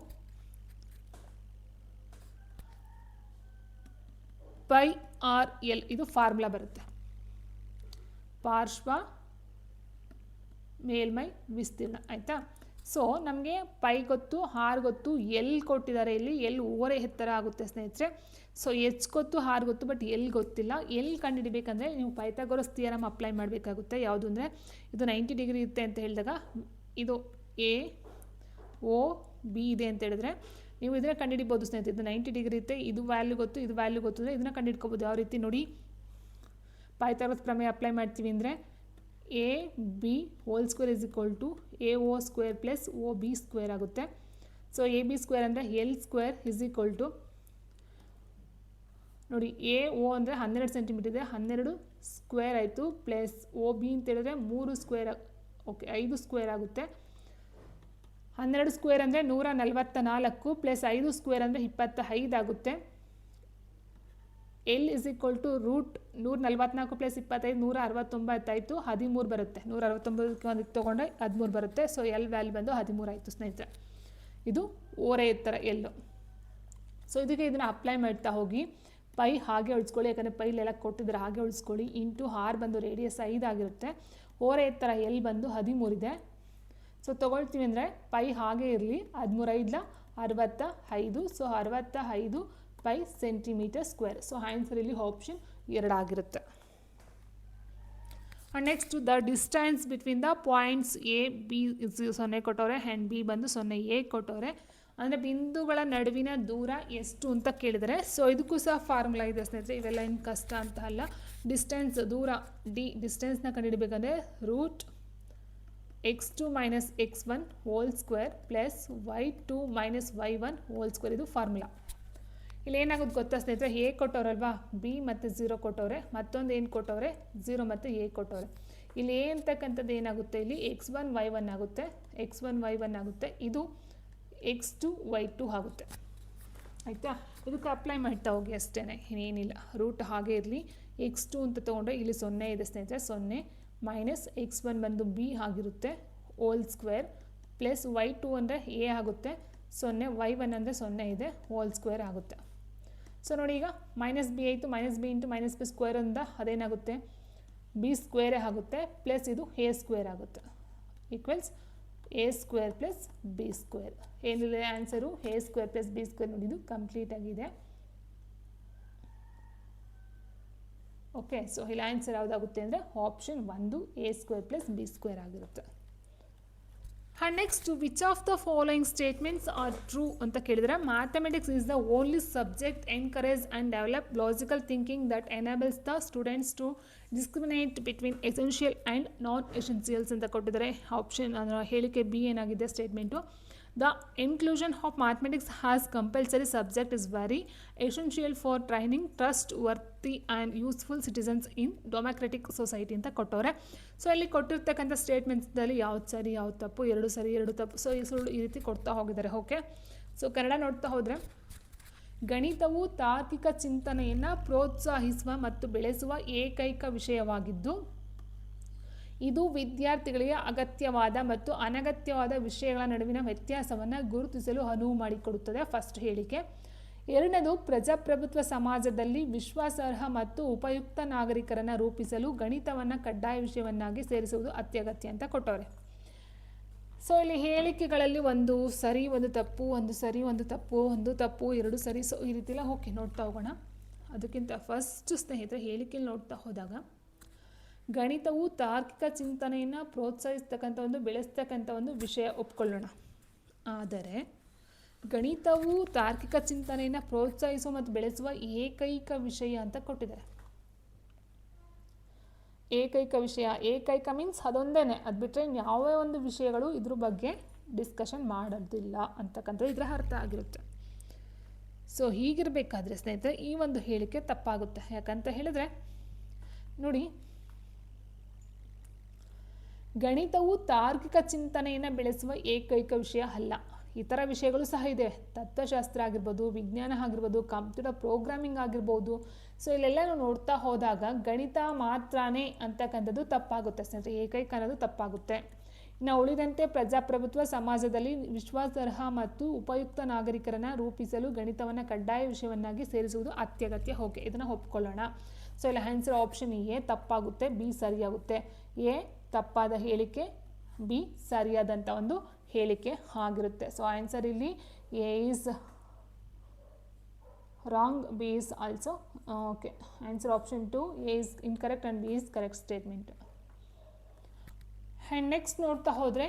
ಪೈ ಆರ್ ಎಲ್, ಇದು ಫಾರ್ಮುಲಾ ಬರುತ್ತೆ. ಪಾರ್ಶ್ವ ಮೇಲ್ಮೈ ವಿಸ್ತೀರ್ಣ, ಆಯಿತಾ. ಸೊ ನಮಗೆ ಪೈ ಗೊತ್ತು, ಆರ್ ಗೊತ್ತು, ಎಲ್ ಕೊಟ್ಟಿದ್ದಾರೆ. ಇಲ್ಲಿ ಎಲ್ ಓರೆ ಎತ್ತರ ಆಗುತ್ತೆ ಸ್ನೇಹಿತರೆ. ಸೊ ಎಚ್ ಗೊತ್ತು, ಆರ್ ಗೊತ್ತು, ಬಟ್ ಎಲ್ ಗೊತ್ತಿಲ್ಲ. ಎಲ್ ಕಂಡುಹಿಡಿಬೇಕಂದ್ರೆ ನೀವು ಪೈಥಾಗೋರಸ್ ಥಿಯರಮ್ ಅಪ್ಲೈ ಮಾಡಬೇಕಾಗುತ್ತೆ. ಯಾವುದು ಅಂದರೆ, ಇದು 90 ಡಿಗ್ರಿ ಇರುತ್ತೆ ಅಂತ ಹೇಳಿದಾಗ ಇದು ಎ ಓ ಬಿ ಇದೆ ಅಂತ ಹೇಳಿದ್ರೆ ನೀವು ಇದನ್ನು ಕಂಡುಹಿಡಿಬೋದು ಸ್ನೇಹಿತರೆ. ಇದು 90 ಡಿಗ್ರಿ ಇರುತ್ತೆ, ಇದು ವ್ಯಾಲ್ಯೂ ಗೊತ್ತು, ಇದು ವ್ಯಾಲ್ಯೂ ಗೊತ್ತು ಅಂದರೆ ಇದನ್ನು ಕಂಡುಹಿಡ್ಕೋಬೋದು. ಯಾವ ರೀತಿ ನೋಡಿ, ಪೈಥಾಗೋರಸ್ ಪ್ರಮೇಯ ಅಪ್ಲೈ ಮಾಡ್ತೀವಿ ಅಂದರೆ A B whole square is equal to A O square plus O B square ಆಗುತ್ತೆ. ಸೊ ಎ ಬಿ ಸ್ಕ್ವೇರ್ ಅಂದರೆ L square is equal to ನೋಡಿ, ಎ ಓ ಅಂದರೆ 12 ಸೆಂಟಿಮೀಟರ್ ಇದೆ, 12 ಸ್ಕ್ವೇರ್ ಆಯಿತು, ಪ್ಲಸ್ ಓ ಬಿ ಅಂತ ಹೇಳಿದ್ರೆ 3 ಸ್ಕ್ವೇರ್, ಓಕೆ 5 ಸ್ಕ್ವೇರ್ ಆಗುತ್ತೆ. 12 square ಅಂದರೆ 144 ಪ್ಲಸ್ 5 ಸ್ಕ್ವೇರ್ ಅಂದರೆ 25 ಆಗುತ್ತೆ. L is equal to root 144 plus 25 169 ಆಯಿತು, 13 ಬರುತ್ತೆ. 169ಕ್ಕೆ ಒಂದು ತೊಗೊಂಡ್ರೆ 13 ಬರುತ್ತೆ. ಸೊ ಎಲ್ ವ್ಯಾಲ್ಯೂ ಬಂದು 13 ಆಯಿತು ಸ್ನೇಹಿತರೆ. ಇದು ಓರೆ ಎತ್ತರ ಎಲ್ಲು. ಸೊ ಇದಕ್ಕೆ ಇದನ್ನು ಅಪ್ಲೈ ಮಾಡ್ತಾ ಹೋಗಿ ಪೈ ಹಾಗೆ ಉಳಿಸ್ಕೊಳ್ಳಿ, ಯಾಕಂದರೆ ಪೈಲೆಲ್ಲ ಕೊಟ್ಟಿದ್ರೆ ಹಾಗೆ ಉಳಿಸ್ಕೊಳ್ಳಿ. ಇಂಟು ಆರ್ ಬಂದು ರೇಡಿಯಸ್ 5 ಆಗಿರುತ್ತೆ. ಓರೆ ಎತ್ತರ ಎಲ್ ಬಂದು 13 ಇದೆ. ಸೊ ತೊಗೊಳ್ತೀವಿ ಅಂದರೆ ಪೈ ಹಾಗೆ ಇರಲಿ, 13 5 65. So 65 pi centimetre square. So answer ಇಲ್ಲಿ ಆಪ್ಷನ್ 2 ಆಗಿರುತ್ತೆ. Next, the distance between the points A B 0 ಕೊಟ್ಟವ್ರೆ ಆ್ಯಂಡ್ ಬಿ ಬಂದು 0 ಎ ಕೊಟ್ಟವ್ರೆ. ಅಂದರೆ ಬಿಂದುಗಳ ನಡುವಿನ ದೂರ ಎಷ್ಟು ಅಂತ ಕೇಳಿದರೆ, ಸೊ ಇದಕ್ಕೂ ಸಹ ಫಾರ್ಮುಲಾ ಇದೆ ಸ್ನೇಹಿತರೆ. ಇವೆಲ್ಲ ಏನು ಕಷ್ಟ ಅಂತ ಅಲ್ಲ. ಡಿಸ್ಟೆನ್ಸ್ ದೂರ ಡಿಸ್ಟೆನ್ಸ್ನ ಕಂಡುಹಿಡಬೇಕಂದ್ರೆ root x2 minus x1 whole square plus y2 minus y1 whole square, ಇದು ಫಾರ್ಮುಲಾ. ಇಲ್ಲಿ ಏನಾಗುತ್ತೆ ಗೊತ್ತಾ ಸ್ನೇಹಿತರೆ, ಎ ಕೊಟ್ಟವ್ರಲ್ವಾ, ಬಿ ಮತ್ತು 0 ಕೊಟ್ಟವ್ರೆ, ಮತ್ತೊಂದು ಏನು ಕೊಟ್ಟವ್ರೆ 0 ಮತ್ತು ಎ ಕೊಟ್ಟವ್ರೆ. ಇಲ್ಲಿ ಎ ಅಂತಕ್ಕಂಥದ್ದು ಏನಾಗುತ್ತೆ, ಇಲ್ಲಿ x1 y1 ಆಗುತ್ತೆ, x1 y1 ಆಗುತ್ತೆ, ಇದು x2 y2 ಆಗುತ್ತೆ. ಆಯಿತಾ. ಇದಕ್ಕೆ ಅಪ್ಲೈ ಮಾಡ್ತಾ ಹೋಗಿ ಅಷ್ಟೇ, ಇನ್ನೇನಿಲ್ಲ. ರೂಟ್ ಹಾಗೆ ಇರಲಿ. x2 ಅಂತ ತೊಗೊಂಡ್ರೆ ಇಲ್ಲಿ 0 ಇದೆ ಸ್ನೇಹಿತರೆ, 0 ಮೈನಸ್ x1 ಬಂದು ಬಿ ಆಗಿರುತ್ತೆ ಹೋಲ್ ಸ್ಕ್ವೇರ್ ಪ್ಲಸ್ y2 ಅಂದರೆ ಎ ಆಗುತ್ತೆ, 0 y1 ಅಂದರೆ 0 ಇದೆ ಹೋಲ್ ಸ್ಕ್ವೇರ್ ಆಗುತ್ತೆ. ಸೊ ನೋಡಿ, ಈಗ ಮೈನಸ್ ಬಿ ಆಯಿತು, minus B into minus B square ಅಂದ ಅದೇನಾಗುತ್ತೆ, ಬಿ ಸ್ಕ್ವೇರೇ ಆಗುತ್ತೆ, ಪ್ಲಸ್ ಇದು ಎ ಸ್ಕ್ವೇರ್ ಆಗುತ್ತೆ, equals A square plus B square. ಏನಿದೆ answer, A square plus B square. ನೋಡಿ, ಇದು ಕಂಪ್ಲೀಟ್ ಆಗಿದೆ. ಓಕೆ. ಸೊ ಇಲ್ಲಿ ಆನ್ಸರ್ ಯಾವುದಾಗುತ್ತೆ ಅಂದರೆ option 1 A square plus B square ಆಗಿರುತ್ತೆ. And next, which of the following statements are true ಅಂತ ಕೇಳಿದರೆ, mathematics is the only subject encourage and develop logical thinking that enables the students to discriminate between essential and non essentials ಅಂತ ಕೊಟ್ಟಿದ್ದಾರೆ. Option ಹೇಳಿಕೆ B ಏನಾಗಿದೆ statement. The inclusion of mathematics has compulsory subject is very essential for training trustworthy and useful citizens in democratic society ಅಂತ ಕೊಟ್ಟವ್ರೆ. So ಇಲ್ಲಿ ಕೊಟ್ಟಿರ್ತಕ್ಕಂಥ ಸ್ಟೇಟ್ಮೆಂಟ್ಸಲ್ಲಿ ಯಾವ್ದು ಸರಿ ಯಾವ್ದು ತಪ್ಪು, ಎರಡು ಸರಿ ಎರಡು ತಪ್ಪು, ಸೊ ಈ ಸುಳ್ಳು ಈ ರೀತಿ ಕೊಡ್ತಾ ಹೋಗಿದ್ದಾರೆ. ಓಕೆ, ಸೊ ಕನ್ನಡ ನೋಡ್ತಾ ಹೋದರೆ, ಗಣಿತವು ತಾರ್ಕಿಕ ಚಿಂತನೆಯನ್ನು ಪ್ರೋತ್ಸಾಹಿಸುವ ಮತ್ತು ಬೆಳೆಸುವ ಏಕೈಕ ವಿಷಯವಾಗಿದ್ದು ಇದು ವಿದ್ಯಾರ್ಥಿಗಳಿಗೆ ಅಗತ್ಯವಾದ ಮತ್ತು ಅನಗತ್ಯವಾದ ವಿಷಯಗಳ ನಡುವಿನ ವ್ಯತ್ಯಾಸವನ್ನು ಗುರುತಿಸಲು ಅನುವು ಮಾಡಿಕೊಡುತ್ತದೆ. ಫಸ್ಟ್ ಹೇಳಿಕೆ. ಎರಡನೇದು, ಪ್ರಜಾಪ್ರಭುತ್ವ ಸಮಾಜದಲ್ಲಿ ವಿಶ್ವಾಸಾರ್ಹ ಮತ್ತು ಉಪಯುಕ್ತ ನಾಗರಿಕರನ್ನು ರೂಪಿಸಲು ಗಣಿತವನ್ನು ಕಡ್ಡಾಯ ವಿಷಯವನ್ನಾಗಿ ಸೇರಿಸುವುದು ಅತ್ಯಗತ್ಯ ಅಂತ ಕೊಟ್ಟವ್ರೆ. ಸೊ ಇಲ್ಲಿ ಹೇಳಿಕೆಗಳಲ್ಲಿ ಒಂದು ಸರಿ ಒಂದು ತಪ್ಪು, ಒಂದು ಸರಿ ಒಂದು ತಪ್ಪು, ಒಂದು ತಪ್ಪು ಎರಡು ಸರಿ, ಸೊ ಈ ರೀತಿಲ್ಲ. ಓಕೆ, ನೋಡ್ತಾ ಹೋಗೋಣ. ಅದಕ್ಕಿಂತ ಫಸ್ಟ್ ಸ್ನೇಹಿತರೆ ಹೇಳಿಕೆಯಲ್ಲಿ ನೋಡ್ತಾ ಹೋದಾಗ, ಗಣಿತವು ತಾರ್ಕಿಕ ಚಿಂತನೆಯನ್ನು ಪ್ರೋತ್ಸಾಹಿಸ್ತಕ್ಕಂಥ ಒಂದು ಬೆಳೆಸ್ತಕ್ಕಂಥ ಒಂದು ವಿಷಯ ಒಪ್ಕೊಳ್ಳೋಣ. ಆದರೆ ಗಣಿತವು ತಾರ್ಕಿಕ ಚಿಂತನೆಯನ್ನು ಪ್ರೋತ್ಸಾಹಿಸುವ ಮತ್ತು ಬೆಳೆಸುವ ಏಕೈಕ ವಿಷಯ ಅಂತ ಕೊಟ್ಟಿದ್ದಾರೆ. ಏಕೈಕ ವಿಷಯ, ಏಕೈಕ ಮೀನ್ಸ್ ಅದೊಂದೇ, ಅದು ಬಿಟ್ಟರೆ ಯಾವುದೇ ಒಂದು ವಿಷಯಗಳು ಇದ್ರ ಬಗ್ಗೆ ಡಿಸ್ಕಷನ್ ಮಾಡೋದಿಲ್ಲ ಅಂತಕ್ಕಂಥದ್ದು ಇದರ ಅರ್ಥ ಆಗಿರುತ್ತೆ. ಸೊ ಹೀಗಿರಬೇಕಾದ್ರೆ ಸ್ನೇಹಿತರೆ ಈ ಒಂದು ಹೇಳಿಕೆ ತಪ್ಪಾಗುತ್ತೆ. ಯಾಕಂತ ಹೇಳಿದ್ರೆ ನೋಡಿ, ಗಣಿತವು ತಾರ್ಕಿಕ ಚಿಂತನೆಯನ್ನು ಬೆಳೆಸುವ ಏಕೈಕ ವಿಷಯ ಅಲ್ಲ. ಇತರ ವಿಷಯಗಳು ಸಹ ಇದೆ. ತತ್ವಶಾಸ್ತ್ರ ಆಗಿರ್ಬೋದು, ವಿಜ್ಞಾನ ಆಗಿರ್ಬೋದು, ಕಂಪ್ಯೂಟರ್ ಪ್ರೋಗ್ರಾಮಿಂಗ್ ಆಗಿರ್ಬೋದು. ಸೊ ಇಲ್ಲೆಲ್ಲ ನೋಡ್ತಾ ಹೋದಾಗ ಗಣಿತ ಮಾತ್ರನೇ ಅಂತಕ್ಕಂಥದ್ದು ತಪ್ಪಾಗುತ್ತೆ ಸ್ನೇಹಿತರೆ, ಏಕೈಕ ಅನ್ನೋದು ತಪ್ಪಾಗುತ್ತೆ. ಇನ್ನು ಉಳಿದಂತೆ ಪ್ರಜಾಪ್ರಭುತ್ವ ಸಮಾಜದಲ್ಲಿ ವಿಶ್ವಾಸಾರ್ಹ ಮತ್ತು ಉಪಯುಕ್ತ ನಾಗರಿಕರನ್ನು ರೂಪಿಸಲು ಗಣಿತವನ್ನು ಕಡ್ಡಾಯ ವಿಷಯವನ್ನಾಗಿ ಸೇರಿಸುವುದು ಅತ್ಯಗತ್ಯ. ಓಕೆ, ಇದನ್ನು ಒಪ್ಕೊಳ್ಳೋಣ. ಸೊ ಇಲ್ಲಿ ಆನ್ಸರ್ ಆಪ್ಷನ್ ಎ ತಪ್ಪಾಗುತ್ತೆ, ಬಿ ಸರಿಯಾಗುತ್ತೆ. ಎ ತಪ್ಪಾದ ಹೇಳಿಕೆ, ಬಿ ಸರಿಯಾದಂಥ ಒಂದು ಹೇಳಿಕೆ ಆಗಿರುತ್ತೆ. ಸೊ ಆನ್ಸರ್ ಇಲ್ಲಿ A is wrong, B is also okay. Answer option 2 A is incorrect and B is correct statement. And next ನೋಡ್ತಾ ಹೋದರೆ,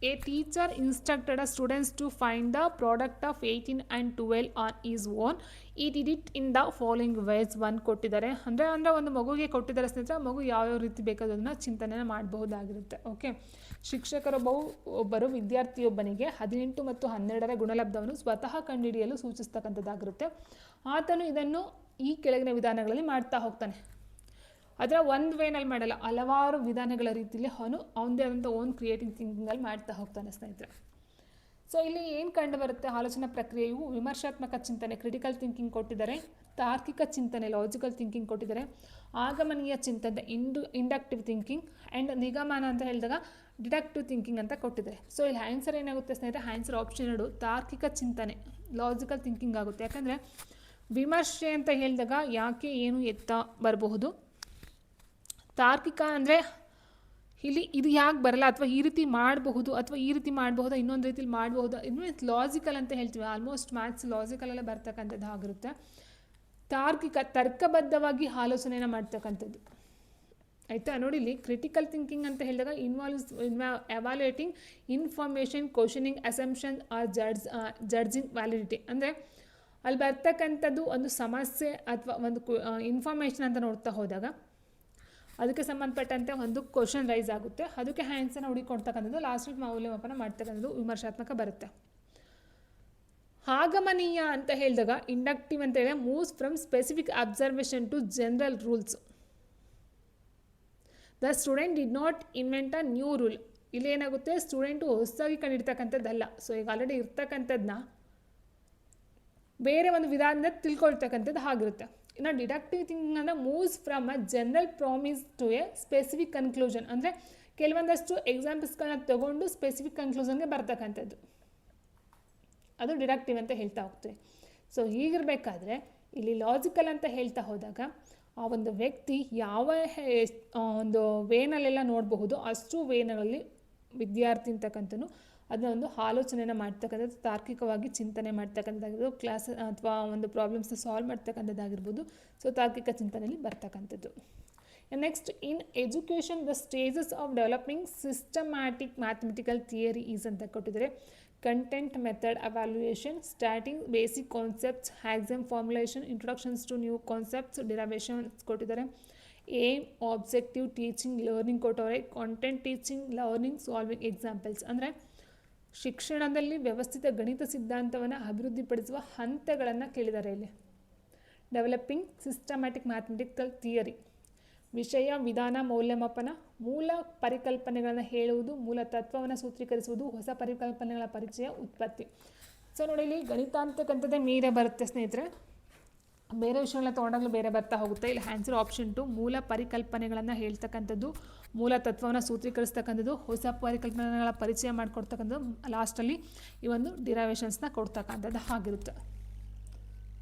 a teacher instructed students to find the product of 18 and 12 on his own. He did it in the following ways. ಒಂದು ಕೊಟ್ಟಿದ್ದಾರೆ, ಅಂದರೆ ಒಂದು ಮಗುಗೆ ಕೊಟ್ಟಿದ್ದಾರೆ ಸ್ನೇಹಿತರೆ. ಮಗು ಯಾವ್ಯಾವ ರೀತಿ ಬೇಕಾದದನ್ನು ಚಿಂತನೆ ಮಾಡಬಹುದಾಗಿರುತ್ತೆ. ಓಕೆ, ಶಿಕ್ಷಕರೊಬ್ಬರು ವಿದ್ಯಾರ್ಥಿಯೊಬ್ಬನಿಗೆ 18 ಮತ್ತು 12ರ ಗುಣಲಬ್ಧವನ್ನು ಸ್ವತಃ ಕಂಡುಹಿಡಿಯಲು ಸೂಚಿಸ್ತಕ್ಕಂಥದ್ದಾಗಿರುತ್ತೆ. ಆತನು ಇದನ್ನು ಈ ಕೆಳಗಿನ ವಿಧಾನಗಳಲ್ಲಿ ಮಾಡ್ತಾ ಹೋಗ್ತಾನೆ. ಅದರ ಒಂದು ವೇನಲ್ಲಿ ಮಾಡಲ್ಲ, ಹಲವಾರು ವಿಧಾನಗಳ ರೀತಿಯಲ್ಲಿ ಅವನದೇ ಆದಂಥ ಓನ್ ಕ್ರಿಯೇಟಿವ್ ಥಿಂಕಿಂಗಲ್ಲಿ ಮಾಡ್ತಾ ಹೋಗ್ತಾನೆ ಸ್ನೇಹಿತರೆ. ಸೊ ಇಲ್ಲಿ ಏನು ಕಂಡು ಬರುತ್ತೆ, ಆಲೋಚನಾ ಪ್ರಕ್ರಿಯೆಯು ವಿಮರ್ಶಾತ್ಮಕ ಚಿಂತನೆ ಕ್ರಿಟಿಕಲ್ ಥಿಂಕಿಂಗ್ ಕೊಟ್ಟಿದ್ದಾರೆ, ತಾರ್ಕಿಕ ಚಿಂತನೆ ಲಾಜಿಕಲ್ ಥಿಂಕಿಂಗ್ ಕೊಟ್ಟಿದ್ದಾರೆ, ಆಗಮನೀಯ ಚಿಂತನೆ ಇಂಡಕ್ಟಿವ್ ಥಿಂಕಿಂಗ್, ಆ್ಯಂಡ್ ನಿಗಮನ ಅಂತ ಹೇಳಿದಾಗ ಡಿಡಕ್ಟಿವ್ ಥಿಂಕಿಂಗ್ ಅಂತ ಕೊಟ್ಟಿದ್ದಾರೆ. ಸೊ ಇಲ್ಲಿ ಆನ್ಸರ್ ಏನಾಗುತ್ತೆ ಸ್ನೇಹಿತರೆ, ಆನ್ಸರ್ ಆಪ್ಷನ್ 2 ತಾರ್ಕಿಕ ಚಿಂತನೆ ಲಾಜಿಕಲ್ ಥಿಂಕಿಂಗ್ ಆಗುತ್ತೆ. ಯಾಕಂದರೆ ವಿಮರ್ಶೆ ಅಂತ ಹೇಳಿದಾಗ ಯಾಕೆ ಏನು ಎತ್ತ ಬರಬಹುದು, ತಾರ್ಕಿಕ ಅಂದರೆ ಇಲ್ಲಿ ಇದು ಯಾಕೆ ಬರಲ್ಲ, ಅಥವಾ ಈ ರೀತಿ ಮಾಡಬಹುದು, ಅಥವಾ ಈ ರೀತಿ ಮಾಡಬಹುದಾ, ಇನ್ನೊಂದು ರೀತಿಲಿ ಮಾಡಬಹುದಾ, ಇನ್ನು ಲಾಜಿಕಲ್ ಅಂತ ಹೇಳ್ತೀವಿ. ಆಲ್ಮೋಸ್ಟ್ ಮ್ಯಾಥ್ಸ್ ಲಾಜಿಕಲಲ್ಲೇ ಬರ್ತಕ್ಕಂಥದ್ದು ಆಗಿರುತ್ತೆ. ತಾರ್ಕಿಕ ತರ್ಕಬದ್ಧವಾಗಿ ಆಲೋಚನೆಯನ್ನು ಮಾಡ್ತಕ್ಕಂಥದ್ದು ಆಯಿತಾ. ನೋಡಿ ಇಲ್ಲಿ ಕ್ರಿಟಿಕಲ್ ಥಿಂಕಿಂಗ್ ಅಂತ ಹೇಳಿದಾಗ evaluating information, questioning assumption or judging validity. ಅಂದರೆ ಅಲ್ಲಿ ಬರ್ತಕ್ಕಂಥದ್ದು ಒಂದು ಸಮಸ್ಯೆ ಅಥವಾ ಒಂದು ಇನ್ಫಾರ್ಮೇಷನ್ ಅಂತ ನೋಡ್ತಾ ಹೋದಾಗ ಅದಕ್ಕೆ ಸಂಬಂಧಪಟ್ಟಂತೆ ಒಂದು ಕ್ವಶನ್ ರೈಸ್ ಆಗುತ್ತೆ, ಅದಕ್ಕೆ ಆನ್ಸರ್ನ ಹುಡುಕೊಡ್ತಕ್ಕಂಥದ್ದು, ಲಾಸ್ಟಿಗೆ ಮೌಲ್ಯಮಾಪನ ಮಾಡ್ತಕ್ಕಂಥದ್ದು ವಿಮರ್ಶಾತ್ಮಕ ಬರುತ್ತೆ. ಆಗಮನೀಯ ಅಂತ ಹೇಳಿದಾಗ ಇಂಡಕ್ಟಿವ್ ಅಂತ ಹೇಳಿ moves from specific observation to general rules. The student did not invent a new rule. ಇಲ್ಲಿ ಏನಾಗುತ್ತೆ, ಸ್ಟೂಡೆಂಟು ಹೊಸದಾಗಿ ಕಂಡಿಡ್ತಕ್ಕಂಥದ್ದಲ್ಲ. ಸೊ ಈಗ ಆಲ್ರೆಡಿ ಇರ್ತಕ್ಕಂಥದ್ದನ್ನ ಬೇರೆ ಒಂದು ವಿಧಾನದಿಂದ ತಿಳ್ಕೊಳ್ತಕ್ಕಂಥದ್ದು ಆಗಿರುತ್ತೆ. ಇನ್ನು ಡಿಡಕ್ಟಿವ್ ಥಿಂಕಿಂಗ್ ಅಂದರೆ moves from a general promise to a specific conclusion. ಅಂದರೆ ಕೆಲವೊಂದಷ್ಟು ಎಕ್ಸಾಂಪಲ್ಸ್ಗಳನ್ನ ತಗೊಂಡು ಸ್ಪೆಸಿಫಿಕ್ ಕನ್ಕ್ಲೂಷನ್ಗೆ ಬರ್ತಕ್ಕಂಥದ್ದು, ಅದು ಡಿಡಕ್ಟಿವ್ ಅಂತ ಹೇಳ್ತಾ ಹೋಗ್ತೀವಿ. ಸೊ ಹೀಗಿರಬೇಕಾದ್ರೆ ಇಲ್ಲಿ ಲಾಜಿಕಲ್ ಅಂತ ಹೇಳ್ತಾ ಹೋದಾಗ ಆ ಒಂದು ವ್ಯಕ್ತಿ ಯಾವ ಒಂದು ವೇನಲ್ಲೆಲ್ಲ ನೋಡಬಹುದು ಅಷ್ಟು ವೇನಲ್ಲಿ ವಿದ್ಯಾರ್ಥಿ ಅಂತಕ್ಕಂಥನು ಅದನ್ನ ಒಂದು ಆಲೋಚನೆಯನ್ನು ಮಾಡ್ತಕ್ಕಂಥದ್ದು, ತಾರ್ಕಿಕವಾಗಿ ಚಿಂತನೆ ಮಾಡ್ತಕ್ಕಂಥದ್ದಾಗಿರ್ಬೋದು, ಕ್ಲಾಸ್ ಅಥವಾ ಒಂದು ಪ್ರಾಬ್ಲಮ್ಸ್ನ ಸಾಲ್ವ್ ಮಾಡ್ತಕ್ಕಂಥದ್ದಾಗಿರ್ಬೋದು. ಸೊ ತಾರ್ಕಿಕ ಚಿಂತನೆಯಲ್ಲಿ ಬರ್ತಕ್ಕಂಥದ್ದು. Next, in education the stages of developing systematic mathematical theory is ಅಂತ ಕೊಟ್ಟಿದ್ದಾರೆ. Content method evaluation, starting basic concepts, axiom formulation, introductions to new concepts, derivations ಕೊಟ್ಟಿದ್ದಾರೆ. ಏಮ್, ಆಬ್ಜೆಕ್ಟಿವ್, ಟೀಚಿಂಗ್, ಲರ್ನಿಂಗ್ ಕೊಟ್ಟವ್ರೆ. Content, teaching, learning, solving examples. ಅಂದರೆ ಶಿಕ್ಷಣದಲ್ಲಿ ವ್ಯವಸ್ಥಿತ ಗಣಿತ ಸಿದ್ಧಾಂತವನ್ನು ಅಭಿವೃದ್ಧಿಪಡಿಸುವ ಹಂತಗಳನ್ನು ಕೇಳಿದ್ದಾರೆ ಇಲ್ಲಿ. Developing systematic mathematical theory. ವಿಷಯ, ವಿಧಾನ, ಮೌಲ್ಯಮಾಪನ, ಮೂಲ ಪರಿಕಲ್ಪನೆಗಳನ್ನು ಹೇಳುವುದು, ಮೂಲ ತತ್ವವನ್ನು ಸೂತ್ರೀಕರಿಸುವುದು, ಹೊಸ ಪರಿಕಲ್ಪನೆಗಳ ಪರಿಚಯ, ಉತ್ಪತ್ತಿ. ಸೊ ನೋಡಿ, ಇಲ್ಲಿ ಗಣಿತ ಅಂತಕ್ಕಂಥದ್ದೇ ಮೀರೇ ಬರುತ್ತೆ ಸ್ನೇಹಿತರೆ, ಬೇರೆ ವಿಷಯಗಳನ್ನ ತೊಗೊಂಡಾಗಲೂ ಬೇರೆ ಬರ್ತಾ ಹೋಗುತ್ತೆ. ಇಲ್ಲಿ ಆನ್ಸರ್ ಆಪ್ಷನ್ 2 ಮೂಲ ಪರಿಕಲ್ಪನೆಗಳನ್ನು ಹೇಳ್ತಕ್ಕಂಥದ್ದು, ಮೂಲ ತತ್ವವನ್ನು ಸೂತ್ರೀಕರಿಸ್ತಕ್ಕಂಥದ್ದು, ಹೊಸ ಪರಿಕಲ್ಪನೆಗಳ ಪರಿಚಯ ಮಾಡಿಕೊಡ್ತಕ್ಕಂಥದ್ದು, ಲಾಸ್ಟಲ್ಲಿ ಈ ಒಂದು ಡಿರೈವೇಷನ್ಸ್ನ ಕೊಡ್ತಕ್ಕಂಥದ್ದು ಆಗಿರುತ್ತೆ.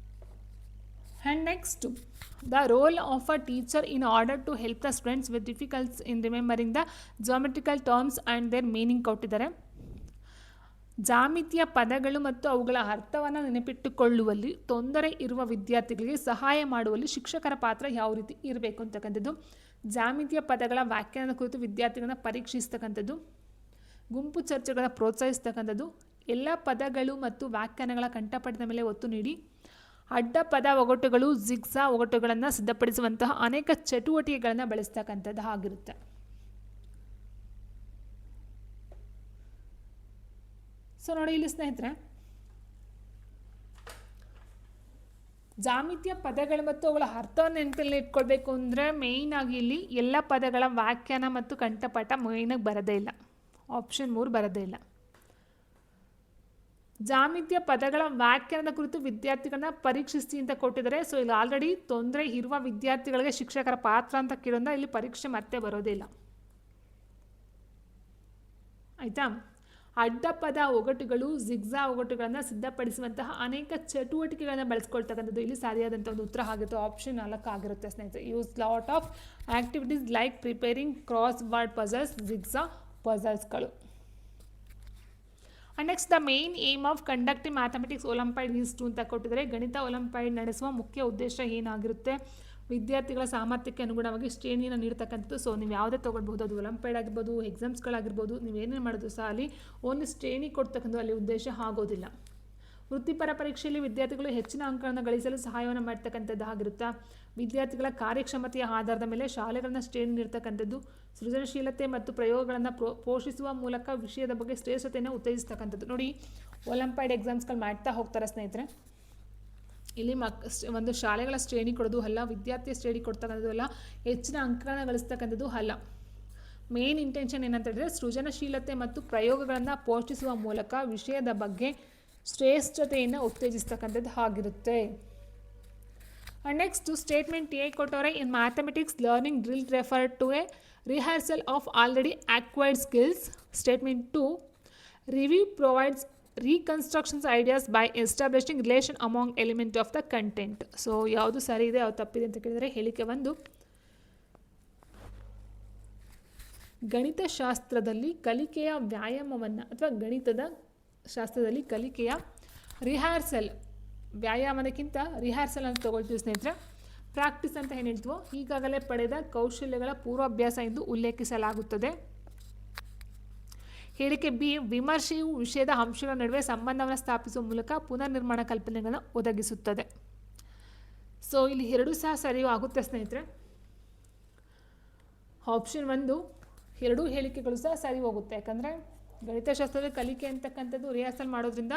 And next, the role of a teacher in order to help the students with difficulties in remembering the geometrical terms and their meaning ಕೊಟ್ಟಿದ್ದಾರೆ. ಜಾಮಿತಿಯ ಪದಗಳು ಮತ್ತು ಅವುಗಳ ಅರ್ಥವನ್ನು ನೆನಪಿಟ್ಟುಕೊಳ್ಳುವಲ್ಲಿ ತೊಂದರೆ ಇರುವ ವಿದ್ಯಾರ್ಥಿಗಳಿಗೆ ಸಹಾಯ ಮಾಡುವಲ್ಲಿ ಶಿಕ್ಷಕರ ಪಾತ್ರ ಯಾವ ರೀತಿ ಇರಬೇಕು ಅಂತಕ್ಕಂಥದ್ದು. ಜಾಮಿತಿಯ ಪದಗಳ ವ್ಯಾಖ್ಯಾನದ ಕುರಿತು ವಿದ್ಯಾರ್ಥಿಗಳನ್ನ ಪರೀಕ್ಷಿಸ್ತಕ್ಕಂಥದ್ದು, ಗುಂಪು ಚರ್ಚೆಗಳನ್ನು ಪ್ರೋತ್ಸಾಹಿಸ್ತಕ್ಕಂಥದ್ದು, ಎಲ್ಲ ಪದಗಳು ಮತ್ತು ವ್ಯಾಖ್ಯಾನಗಳ ಕಂಠಪಟದ ಮೇಲೆ ಒತ್ತು ನೀಡಿ ಅಡ್ಡ ಪದ ಒಗಟುಗಳು, ಜಿಗ್ಸಾ ಒಗಟುಗಳನ್ನು ಸಿದ್ಧಪಡಿಸುವಂತಹ ಅನೇಕ ಚಟುವಟಿಕೆಗಳನ್ನು ಬಳಸ್ತಕ್ಕಂಥದ್ದು ಆಗಿರುತ್ತೆ. ಸೊ ನೋಡಿ, ಇಲ್ಲಿ ಸ್ನೇಹಿತರೆ, ಜಾಮಿತಿಯ ಪದಗಳು ಮತ್ತು ಅವುಗಳ ಅರ್ಥವನ್ನು ನೆನಪಲ್ಲಿ ಇಟ್ಕೊಳ್ಬೇಕು ಅಂದರೆ ಮೇಯ್ನ್ ಆಗಿ ಇಲ್ಲಿ ಎಲ್ಲ ಪದಗಳ ವ್ಯಾಖ್ಯಾನ ಮತ್ತು ಕಂಠಪಾಠ ಮೇಯ್ನಾಗಿ ಬರೋದೇ ಇಲ್ಲ. ಆಪ್ಷನ್ 3 ಬರೋದೇ ಇಲ್ಲ. ಜಾಮಿತಿಯ ಪದಗಳ ವ್ಯಾಖ್ಯಾನದ ಕುರಿತು ವಿದ್ಯಾರ್ಥಿಗಳನ್ನ ಪರೀಕ್ಷಿಸಿ ಅಂತ ಕೊಟ್ಟಿದ್ದಾರೆ. ಸೊ ಇಲ್ಲಿ ಆಲ್ರೆಡಿ ತೊಂದರೆ ಇರುವ ವಿದ್ಯಾರ್ಥಿಗಳಿಗೆ ಶಿಕ್ಷಕರ ಪಾತ್ರ ಅಂತ ಕೇಳೋದ್ರಿಂದ ಇಲ್ಲಿ ಪರೀಕ್ಷೆ ಮತ್ತೆ ಬರೋದೇ ಇಲ್ಲ. ಆಯಿತಾ? ಅಡ್ಡ ಪದ ಒಗಟುಗಳು, ಜಿಗ್ಸಾ ಒಗಟುಗಳನ್ನು ಸಿದ್ಧಪಡಿಸುವಂತಹ ಅನೇಕ ಚಟುವಟಿಕೆಗಳನ್ನು ಬಳಸ್ಕೊಳ್ತಕ್ಕಂಥದ್ದು ಇಲ್ಲಿ ಸರಿಯಾದಂಥ ಒಂದು ಉತ್ತರ ಆಗಿರುತ್ತೆ. ಆಪ್ಷನ್ 4 ಆಗಿರುತ್ತೆ ಸ್ನೇಹಿತರೆ. Use lot of activities like preparing crossword puzzles, jigsaw ಪಜಲ್ಸ್ಗಳು. And next, the main aim of conducting mathematics olympiad is to ಅಂತ ಕೊಟ್ಟಿದ್ದಾರೆ. ಗಣಿತ ಒಲಿಂಪಿಯಾಡ್ ನಡೆಸುವ ಮುಖ್ಯ ಉದ್ದೇಶ ಏನಾಗಿರುತ್ತೆ? ವಿದ್ಯಾರ್ಥಿಗಳ ಸಾಮರ್ಥ್ಯಕ್ಕೆ ಅನುಗುಣವಾಗಿ ಶ್ರೇಣಿಯನ್ನು ನೀಡ್ತಕ್ಕಂಥದ್ದು. ಸೊ ನೀವು ಯಾವುದೇ ತೊಗೊಳ್ಬಹುದು, ಅದು ಒಲಿಂಪಿಯಾಡ್ ಆಗಿರ್ಬೋದು, ಎಕ್ಸಾಮ್ಸ್ಗಳಾಗಿರ್ಬೋದು, ನೀವೇನೇ ಮಾಡೋದು ಸಹ ಅಲ್ಲಿ ಓನ್ಲಿ ಶ್ರೇಣಿ ಕೊಡ್ತಕ್ಕಂಥದ್ದು ಅಲ್ಲಿ ಉದ್ದೇಶ ಆಗೋದಿಲ್ಲ. ವೃತ್ತಿಪರ ಪರೀಕ್ಷೆಯಲ್ಲಿ ವಿದ್ಯಾರ್ಥಿಗಳು ಹೆಚ್ಚಿನ ಅಂಕಗಳನ್ನು ಗಳಿಸಲು ಸಹಾಯವನ್ನು ಮಾಡ್ತಕ್ಕಂಥದ್ದು ಆಗಿರುತ್ತಾ. ವಿದ್ಯಾರ್ಥಿಗಳ ಕಾರ್ಯಕ್ಷಮತೆಯ ಆಧಾರದ ಮೇಲೆ ಶಾಲೆಗಳನ್ನ ಶ್ರೇಣಿ ನೀಡ್ತಕ್ಕಂಥದ್ದು. ಸೃಜನಶೀಲತೆ ಮತ್ತು ಪ್ರಯೋಗಗಳನ್ನು ಪೋಷಿಸುವ ಮೂಲಕ ವಿಷಯದ ಬಗ್ಗೆ ಶ್ರೇಷ್ಠತೆಯನ್ನು ಉತ್ತೇಜಿಸ್ತಕ್ಕಂಥದ್ದು. ನೋಡಿ, ಒಲಿಂಪಿಯಾಡ್ ಎಕ್ಸಾಮ್ಸ್ಗಳು ಮಾಡ್ತಾ ಹೋಗ್ತಾರೆ ಸ್ನೇಹಿತರೆ. ಇಲ್ಲಿ ಒಂದು ಶಾಲೆಗಳ ಶ್ರೇಣಿ ಕೊಡೋದು ಅಲ್ಲ, ವಿದ್ಯಾರ್ಥಿ ಶ್ರೇಣಿ ಕೊಡ್ತಕ್ಕಂಥದ್ದು ಅಲ್ಲ, ಹೆಚ್ಚಿನ ಅಂಕಗಳನ್ನು ಗಳಿಸ್ತಕ್ಕಂಥದ್ದು ಅಲ್ಲ. ಮೇನ್ ಇಂಟೆನ್ಷನ್ ಏನಂತ ಹೇಳಿದ್ರೆ ಸೃಜನಶೀಲತೆ ಮತ್ತು ಪ್ರಯೋಗಗಳನ್ನು ಪೋಷಿಸುವ ಮೂಲಕ ವಿಷಯದ ಬಗ್ಗೆ ಶ್ರೇಷ್ಠತೆಯನ್ನು ಉತ್ತೇಜಿಸ್ತಕ್ಕಂಥದ್ದು ಆಗಿರುತ್ತೆ. ಆ್ಯಂಡ್ ನೆಕ್ಸ್ಟ್, ಸ್ಟೇಟ್ಮೆಂಟ್ ಎ ಕೊಟ್ಟವರೆ, in mathematics learning drill refer to a rehearsal of already acquired skills. Statement 2, review provides reconstructions ideas by establishing relation among element of the content. So ಯಾವುದು ಸರಿ ಇದೆ, ಯಾವುದು ತಪ್ಪಿದೆ ಅಂತ ಕೇಳಿದರೆ ಹೇಳಿಕೆ 1, ಗಣಿತಶಾಸ್ತ್ರದಲ್ಲಿ ಕಲಿಕೆಯ ವ್ಯಾಯಾಮವನ್ನು ಅಥವಾ ಗಣಿತದ ಶಾಸ್ತ್ರದಲ್ಲಿ ಕಲಿಕೆಯ ರಿಹರ್ಸಲ್, ವ್ಯಾಯಾಮಕ್ಕಿಂತ ರಿಹರ್ಸಲ್ ಅಂತ ತಗೊಳ್ತೀವಿ ಸ್ನೇಹಿತರೆ. ಪ್ರಾಕ್ಟೀಸ್ ಅಂತ ಏನು ಹೇಳ್ತೀವೋ ಈಗಾಗಲೇ ಪಡೆದ ಕೌಶಲ್ಯಗಳ ಪೂರ್ವಾಭ್ಯಾಸ ಎಂದು ಉಲ್ಲೇಖಿಸಲಾಗುತ್ತದೆ. ಹೇಳಿಕೆ ಬಿ, ವಿಮರ್ಶೆಯು ವಿಷಯದ ಅಂಶಗಳ ನಡುವೆ ಸಂಬಂಧವನ್ನು ಸ್ಥಾಪಿಸುವ ಮೂಲಕ ಪುನರ್ನಿರ್ಮಾಣ ಕಲ್ಪನೆಗಳನ್ನು ಒದಗಿಸುತ್ತದೆ. ಸೊ ಇಲ್ಲಿ 2 ಸಹ ಸರಿ ಆಗುತ್ತೆ ಸ್ನೇಹಿತರೆ. ಆಪ್ಷನ್ 1 2 ಹೇಳಿಕೆಗಳು ಸಹ ಸರಿ ಹೋಗುತ್ತೆ. ಯಾಕಂದರೆ ಗಣಿತಶಾಸ್ತ್ರದ ಕಲಿಕೆ ಅಂತಕ್ಕಂಥದ್ದು ರಿಹರ್ಸಲ್ ಮಾಡೋದ್ರಿಂದ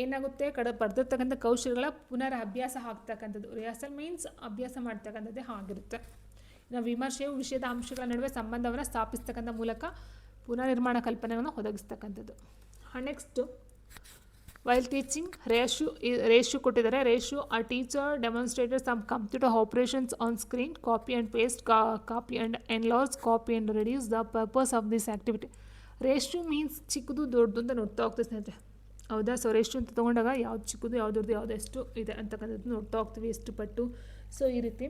ಏನಾಗುತ್ತೆ, ಪಡೆದಿರ್ತಕ್ಕಂಥ ಕೌಶಲ್ಯಗಳ ಪುನರ್ ಅಭ್ಯಾಸ ಆಗ್ತಕ್ಕಂಥದ್ದು. ರಿಹರ್ಸಲ್ ಮೀನ್ಸ್ ಅಭ್ಯಾಸ ಮಾಡ್ತಕ್ಕಂಥದ್ದೇ ಆಗಿರುತ್ತೆ. ಇನ್ನು ವಿಮರ್ಶೆಯು ವಿಷಯದ ಅಂಶಗಳ ನಡುವೆ ಸಂಬಂಧವನ್ನು ಸ್ಥಾಪಿಸ್ತಕ್ಕಂಥ ಮೂಲಕ ಪುನರ್ನಿರ್ಮಾಣ ಕಲ್ಪನೆಗಳನ್ನು ಒದಗಿಸ್ತಕ್ಕಂಥದ್ದು. ನೆಕ್ಸ್ಟ್, ವೈಲ್ ಟೀಚಿಂಗ್ ರೇಷು ಕೊಟ್ಟಿದ್ದಾರೆ. Ratio, a teacher demonstrated some computer operations on screen, copy and paste, copy and enlarge, copy and reduce. The purpose of this activity. Ratio means ಚಿಕ್ಕದು ದೊಡ್ಡದು ಅಂತ ನೋಡ್ತಾ ಹೋಗ್ತೀವಿ ಸ್ನೇಹಿತರೆ. ಹೌದಾ? ಸೊ ರೇಷು ಅಂತ ತೊಗೊಂಡಾಗ ಯಾವ್ದು ಚಿಕ್ಕದು, ಯಾವ್ದು ದೊಡ್ಡದು, ಯಾವುದು ಎಷ್ಟು ಇದೆ ಅಂತಕ್ಕಂಥದ್ದು ನೋಡ್ತಾ ಹೋಗ್ತೀವಿ, ಎಷ್ಟು ಪಟ್ಟು. ಸೊ ಈ ರೀತಿ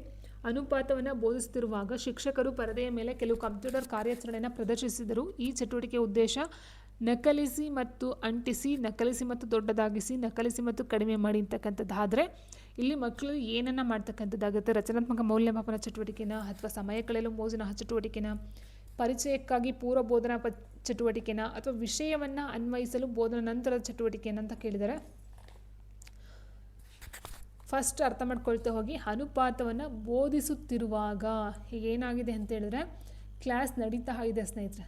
ಅನುಪಾತವನ್ನು ಬೋಧಿಸುತ್ತಿರುವಾಗ ಶಿಕ್ಷಕರು ಪರದೆಯ ಮೇಲೆ ಕೆಲವು ಕಂಪ್ಯೂಟರ್ ಕಾರ್ಯಾಚರಣೆಯನ್ನು ಪ್ರದರ್ಶಿಸಿದರು. ಈ ಚಟುವಟಿಕೆಯ ಉದ್ದೇಶ ನಕಲಿಸಿ ಮತ್ತು ಅಂಟಿಸಿ, ನಕಲಿಸಿ ಮತ್ತು ದೊಡ್ಡದಾಗಿಸಿ, ನಕಲಿಸಿ ಮತ್ತು ಕಡಿಮೆ ಮಾಡಿ ಅಂತಕ್ಕಂಥದ್ದಾದರೆ ಇಲ್ಲಿ ಮಕ್ಕಳು ಏನನ್ನು ಮಾಡ್ತಕ್ಕಂಥದ್ದಾಗುತ್ತೆ? ರಚನಾತ್ಮಕ ಮೌಲ್ಯಮಾಪನ ಚಟುವಟಿಕೆನ, ಅಥವಾ ಸಮಯ ಕಳೆಯಲು ಮೋಜಿನ ಚಟುವಟಿಕೆನ, ಪರಿಚಯಕ್ಕಾಗಿ ಪೂರ್ವ ಬೋಧನಾ ಚಟುವಟಿಕೆನ, ಅಥವಾ ವಿಷಯವನ್ನು ಅನ್ವಯಿಸಲು ಬೋಧನಾ ನಂತರದ ಚಟುವಟಿಕೆನ ಅಂತ ಕೇಳಿದರೆ ಫಸ್ಟ್ ಅರ್ಥ ಮಾಡ್ಕೊಳ್ತಾ ಹೋಗಿ. ಅನುಪಾತವನ್ನು ಬೋಧಿಸುತ್ತಿರುವಾಗ ಏನಾಗಿದೆ ಅಂತ ಹೇಳಿದ್ರೆ ಕ್ಲಾಸ್ ನಡೀತಾ ಇದೆ ಸ್ನೇಹಿತರೆ,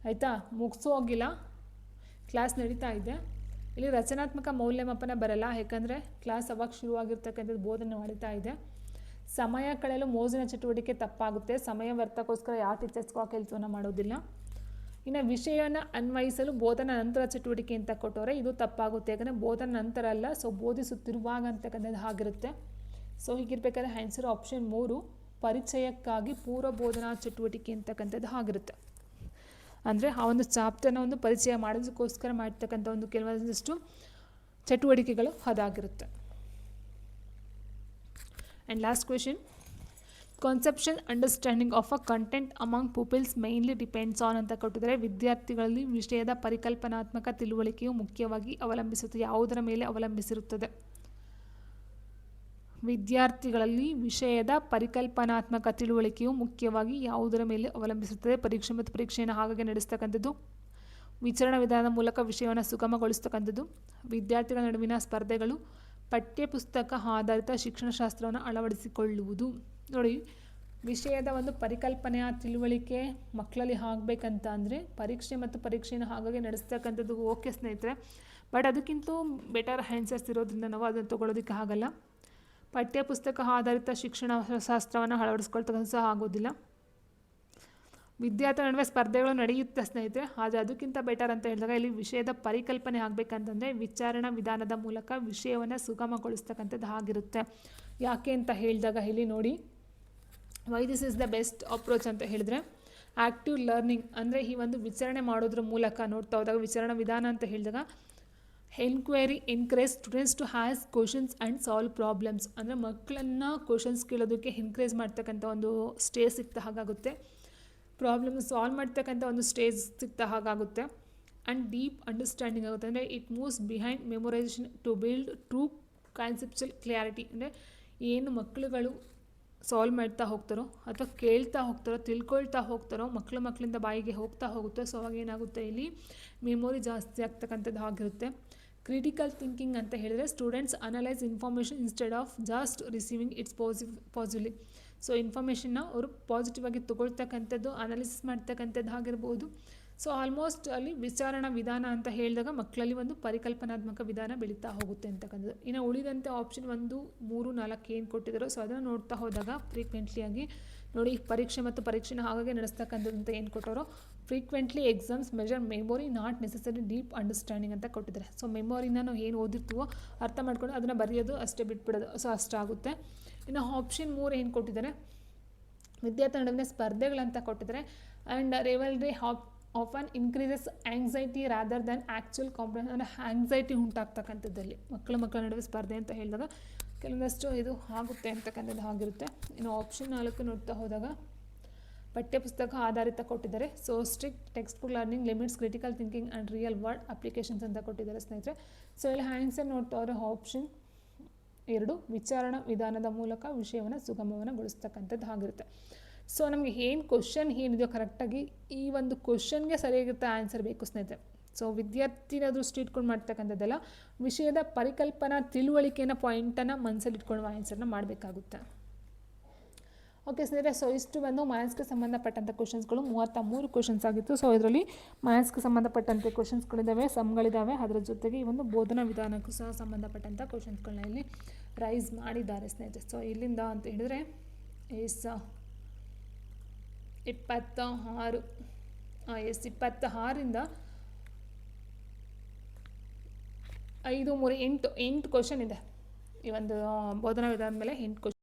ಆಯಿತಾ? ಮುಗಿಸೋಗಿಲ್ಲ, ಕ್ಲಾಸ್ ನಡೀತಾ ಇದೆ. ಇಲ್ಲಿ ರಚನಾತ್ಮಕ ಮೌಲ್ಯಮಾಪನ ಬರಲ್ಲ, ಯಾಕಂದರೆ ಕ್ಲಾಸ್ ಅವಾಗ ಶುರುವಾಗಿರ್ತಕ್ಕಂಥದ್ದು ಬೋಧನೆ ನಡೀತಾ ಇದೆ. ಸಮಯ ಕಳೆಯಲು ಮೋಜಿನ ಚಟುವಟಿಕೆ ತಪ್ಪಾಗುತ್ತೆ. ಸಮಯ ವ್ಯರ್ಥಕ್ಕೋಸ್ಕರ ಯಾವ ಟೀಚರ್ಸ್ಗೂ ಆ ಕೆಲಸವನ್ನು ಮಾಡೋದಿಲ್ಲ. ಇನ್ನು ವಿಷಯನ ಅನ್ವಯಿಸಲು ಬೋಧನಾ ನಂತರ ಚಟುವಟಿಕೆ ಅಂತ ಕೊಟ್ಟವ್ರೆ, ಇದು ತಪ್ಪಾಗುತ್ತೆ. ಯಾಕಂದರೆ ಬೋಧನಾ ನಂತರ ಅಲ್ಲ, ಸೊ ಬೋಧಿಸುತ್ತಿರುವಾಗ ಅಂತಕ್ಕಂಥದ್ದು ಆಗಿರುತ್ತೆ. ಸೊ ಹೀಗಿರ್ಬೇಕಾದ್ರೆ ಆನ್ಸರ್ ಆಪ್ಷನ್ 3 ಪರಿಚಯಕ್ಕಾಗಿ ಪೂರ್ವ ಬೋಧನಾ ಚಟುವಟಿಕೆ ಅಂತಕ್ಕಂಥದ್ದು ಆಗಿರುತ್ತೆ. ಅಂದರೆ ಆ ಒಂದು ಚಾಪ್ಟರ್ನ ಒಂದು ಪರಿಚಯ ಮಾಡೋದಕ್ಕೋಸ್ಕರ ಮಾಡ್ತಕ್ಕಂಥ ಒಂದು ಕೆಲವೊಂದಿಷ್ಟು ಚಟುವಟಿಕೆಗಳು ಅದಾಗಿರುತ್ತೆ. And last question, conception understanding of a content among pupils mainly depends on ಅಂತ ಕೊಟ್ಟಿದ್ದಾರೆ. ವಿದ್ಯಾರ್ಥಿಗಳಲ್ಲಿ ವಿಷಯದ ಪರಿಕಲ್ಪನಾತ್ಮಕ ತಿಳುವಳಿಕೆಯು ಮುಖ್ಯವಾಗಿ ಅವಲಂಬಿಸುತ್ತದೆ. ಯಾವುದರ ಮೇಲೆ ಅವಲಂಬಿಸಿರುತ್ತದೆ? ವಿದ್ಯಾರ್ಥಿಗಳಲ್ಲಿ ವಿಷಯದ ಪರಿಕಲ್ಪನಾತ್ಮಕ ತಿಳುವಳಿಕೆಯು ಮುಖ್ಯವಾಗಿ ಯಾವುದರ ಮೇಲೆ ಅವಲಂಬಿಸುತ್ತದೆ? ಪರೀಕ್ಷೆ ಮತ್ತು ಪರೀಕ್ಷೆಯನ್ನು ಹಾಗಾಗಿ ನಡೆಸ್ತಕ್ಕಂಥದ್ದು, ವಿಚಾರಣಾ ವಿಧಾನದ ಮೂಲಕ ವಿಷಯವನ್ನು ಸುಗಮಗೊಳಿಸ್ತಕ್ಕಂಥದ್ದು, ವಿದ್ಯಾರ್ಥಿಗಳ ನಡುವಿನ ಸ್ಪರ್ಧೆಗಳು, ಪಠ್ಯಪುಸ್ತಕ ಆಧಾರಿತ ಶಿಕ್ಷಣಶಾಸ್ತ್ರವನ್ನು ಅಳವಡಿಸಿಕೊಳ್ಳುವುದು. ನೋಡಿ, ವಿಷಯದ ಒಂದು ಪರಿಕಲ್ಪನೆಯ ತಿಳುವಳಿಕೆ ಮಕ್ಕಳಲ್ಲಿ ಆಗಬೇಕಂತ ಅಂದರೆ ಪರೀಕ್ಷೆ ಮತ್ತು ಪರೀಕ್ಷೆಯನ್ನು ಹಾಗಾಗಿ ನಡೆಸ್ತಕ್ಕಂಥದ್ದು ಓಕೆ ಸ್ನೇಹಿತರೆ, ಬಟ್ ಅದಕ್ಕಿಂತ ಬೆಟರ್ ಆನ್ಸರ್ಸ್ ಇರೋದ್ರಿಂದ ನಾವು ಅದನ್ನು ತೊಗೊಳೋದಕ್ಕೆ ಆಗಲ್ಲ. ಪಠ್ಯಪುಸ್ತಕ ಆಧಾರಿತ ಶಿಕ್ಷಣ ಶಾಸ್ತ್ರವನ್ನು ಅಳವಡಿಸ್ಕೊಳ್ತಕ್ಕಂಥ ಸಹ ಆಗೋದಿಲ್ಲ. ವಿದ್ಯಾರ್ಥಿಗಳ ನಡುವೆ ಸ್ಪರ್ಧೆಗಳು ನಡೆಯುತ್ತೆ ಸ್ನೇಹಿತರೆ, ಆದರೆ ಅದಕ್ಕಿಂತ ಬೆಟರ್ ಅಂತ ಹೇಳಿದಾಗ ಇಲ್ಲಿ ವಿಷಯದ ಪರಿಕಲ್ಪನೆ ಆಗಬೇಕಂತಂದರೆ ವಿಚಾರಣಾ ವಿಧಾನದ ಮೂಲಕ ವಿಷಯವನ್ನು ಸುಗಮಗೊಳಿಸ್ತಕ್ಕಂಥದ್ದು ಆಗಿರುತ್ತೆ. ಯಾಕೆ ಅಂತ ಹೇಳಿದಾಗ ಇಲ್ಲಿ ನೋಡಿ, why this is the best approach ಅಂತ ಹೇಳಿದ್ರೆ ಆ್ಯಕ್ಟಿವ್ ಲರ್ನಿಂಗ್, ಅಂದರೆ ಈ ಒಂದು ವಿಚಾರಣೆ ಮಾಡೋದ್ರ ಮೂಲಕ ನೋಡ್ತಾ ಹೋದಾಗ ವಿಚಾರಣಾ ವಿಧಾನ ಅಂತ ಹೇಳಿದಾಗ enquiry encourage students to has questions and solve problems, ಅಂದರೆ ಮಕ್ಕಳನ್ನು ಕ್ವಶನ್ಸ್ ಕೇಳೋದಕ್ಕೆ ಎನ್ಕರೇಜ್ ಮಾಡ್ತಕ್ಕಂಥ ಒಂದು ಸ್ಟೇಜ್ ಸಿಗ್ತಾ ಹಾಗಾಗುತ್ತೆ. ಪ್ರಾಬ್ಲಮ್ ಸಾಲ್ವ್ ಮಾಡ್ತಕ್ಕಂಥ ಒಂದು ಸ್ಟೇಜ್ ಸಿಗ್ತಾ ಹಾಗಾಗುತ್ತೆ. ಆ್ಯಂಡ್ ಡೀಪ್ ಅಂಡರ್ಸ್ಟ್ಯಾಂಡಿಂಗ್ ಆಗುತ್ತೆ, ಅಂದರೆ it moves behind memorisation to build true conceptual clarity. ಅಂದರೆ ಏನು ಮಕ್ಕಳುಗಳು ಸಾಲ್ವ್ ಮಾಡ್ತಾ ಹೋಗ್ತಾರೋ ಅಥವಾ ಕೇಳ್ತಾ ಹೋಗ್ತಾರೋ ತಿಳ್ಕೊಳ್ತಾ ಹೋಗ್ತಾರೋ ಮಕ್ಕಳಿಂದ ಬಾಯಿಗೆ ಹೋಗ್ತಾ ಹೋಗುತ್ತೋ, ಸೊ ಅವಾಗ ಏನಾಗುತ್ತೆ ಇಲ್ಲಿ ಮೆಮೊರಿ ಜಾಸ್ತಿ ಆಗ್ತಕ್ಕಂಥದ್ದು ಆಗಿರುತ್ತೆ. ಕ್ರಿಟಿಕಲ್ ಥಿಂಕಿಂಗ್ ಅಂತ ಹೇಳಿದರೆ students analyse information instead of just receiving its positively. So ಇನ್ಫಾರ್ಮೇಷನ್ನ ಅವರು ಪಾಸಿಟಿವ್ ಆಗಿ ತೊಗೊಳ್ತಕ್ಕಂಥದ್ದು, ಅನಾಲಿಸಿಸ್ ಮಾಡ್ತಕ್ಕಂಥದ್ದು ಆಗಿರ್ಬೋದು. ಸೊ ಆಲ್ಮೋಸ್ಟ್ ಅಲ್ಲಿ ವಿಚಾರಣಾ ವಿಧಾನ ಅಂತ ಹೇಳಿದಾಗ ಮಕ್ಕಳಲ್ಲಿ ಒಂದು ಪರಿಕಲ್ಪನಾತ್ಮಕ ವಿಧಾನ ಬೆಳೀತಾ ಹೋಗುತ್ತೆ ಅಂತಕ್ಕಂಥದ್ದು. ಇನ್ನು ಉಳಿದಂತೆ ಆಪ್ಷನ್ 1, 3, 4 ಏನು ಕೊಟ್ಟಿದ್ದಾರೋ ಸೊ ಅದನ್ನು ನೋಡ್ತಾ ಹೋದಾಗ ಫ್ರೀಕ್ವೆಂಟ್ಲಿಯಾಗಿ ನೋಡಿ, ಪರೀಕ್ಷೆ ಮತ್ತು ಪರೀಕ್ಷೆನ ಹಾಗಾಗಿ ನಡೆಸ್ತಕ್ಕಂಥದ್ದು ಅಂತ ಏನು ಕೊಟ್ಟರೋ, frequently exams measure memory not necessary deep understanding ಅಂತ ಕೊಟ್ಟಿದ್ದಾರೆ. ಸೊ ಮೆಮೊರಿನ ನಾವು ಏನು ಓದಿರ್ತೀವೋ ಅರ್ಥ ಮಾಡ್ಕೊಂಡು ಅದನ್ನು ಬರೆಯೋದು ಅಷ್ಟೇ, ಬಿಟ್ಬಿಡೋದು, ಸೊ ಅಷ್ಟಾಗುತ್ತೆ. ಇನ್ನು ಆಪ್ಷನ್ 3 ಏನು ಕೊಟ್ಟಿದ್ದಾರೆ, ವಿದ್ಯಾರ್ಥಿ ನಡುವಿನ ಸ್ಪರ್ಧೆಗಳಂತ ಕೊಟ್ಟಿದ್ದಾರೆ. And rivalry often increases anxiety rather than actual comprehension, ಅಂದರೆ ಆಂಗ್ಸೈಟಿ ಉಂಟಾಗ್ತಕ್ಕಂಥದ್ದಲ್ಲಿ ಮಕ್ಕಳ ನಡುವೆ ಸ್ಪರ್ಧೆ ಅಂತ ಹೇಳಿದಾಗ ಕೆಲವೊಂದಷ್ಟು ಇದು ಆಗುತ್ತೆ ಅಂತಕ್ಕಂಥದ್ದು ಆಗಿರುತ್ತೆ. ಇನ್ನು ಆಪ್ಷನ್ 4 ನೋಡ್ತಾ ಹೋದಾಗ ಪಠ್ಯಪುಸ್ತಕ ಆಧಾರಿತ ಕೊಟ್ಟಿದ್ದಾರೆ. So strict text book learning limits critical thinking and real world applications ಅಂತ ಕೊಟ್ಟಿದ್ದಾರೆ ಸ್ನೇಹಿತರೆ. ಸೊ ಇಲ್ಲಿ ಆನ್ಸರ್ ನೋಡ್ತಾ ಹೋದರೆ ಆಪ್ಷನ್ 2 ವಿಚಾರಣಾ ವಿಧಾನದ ಮೂಲಕ ವಿಷಯವನ್ನು ಸುಗಮವನ್ನಗೊಳಿಸ್ತಕ್ಕಂಥದ್ದು ಆಗಿರುತ್ತೆ. ಸೊ ನಮಗೆ ಏನು ಕ್ವಶನ್ ಏನಿದೆಯೋ ಕರೆಕ್ಟಾಗಿ ಈ ಒಂದು ಕ್ವಶನ್ಗೆ ಸರಿಯಾಗಿರುತ್ತೆ ಆನ್ಸರ್ ಬೇಕು ಸ್ನೇಹಿತರೆ. ಸೊ ವಿದ್ಯಾರ್ಥಿನ ದೃಷ್ಟಿ ಇಟ್ಕೊಂಡು ಮಾಡ್ತಕ್ಕಂಥದ್ದೆಲ್ಲ ವಿಷಯದ ಪರಿಕಲ್ಪನಾ ತಿಳುವಳಿಕೆನ ಪಾಯಿಂಟನ್ನು ಮನಸ್ಸಲ್ಲಿ ಇಟ್ಕೊಂಡು ಆನ್ಸರ್ನ ಮಾಡಬೇಕಾಗುತ್ತೆ. ಓಕೆ ಸ್ನೇಹಿತರೆ, ಸೊ ಇಷ್ಟು ಬಂದು ಮ್ಯಾಥ್ಸ್ಗೆ ಸಂಬಂಧಪಟ್ಟಂಥ ಕ್ವಶನ್ಸ್ಗಳು 33 ಕ್ವಶನ್ಸ್ ಆಗಿತ್ತು. ಸೊ ಇದರಲ್ಲಿ ಮ್ಯಾಥ್ಸ್ಗೆ ಸಂಬಂಧಪಟ್ಟಂತೆ ಕ್ವಶನ್ಸ್ಗಳಿದ್ದಾವೆ, ಸಮ್ಗಳಿದ್ದಾವೆ, ಅದರ ಜೊತೆಗೆ ಈ ಒಂದು ಬೋಧನಾ ವಿಧಾನಕ್ಕೂ ಸಹ ಸಂಬಂಧಪಟ್ಟಂಥ ಕ್ವಶನ್ಸ್ಗಳನ್ನ ಇಲ್ಲಿ ರೈಸ್ ಮಾಡಿದ್ದಾರೆ ಸ್ನೇಹಿತರೆ. ಸೊ ಇಲ್ಲಿಂದ ಅಂತ ಹೇಳಿದರೆ 26ರಿಂದ 5, 3, 8 ಕ್ವಶನ್ ಇದೆ. ಈ ಒಂದು ಬೋಧನಾ ವಿಧಾನದ ಮೇಲೆ 8 ಕ್ವಶನ್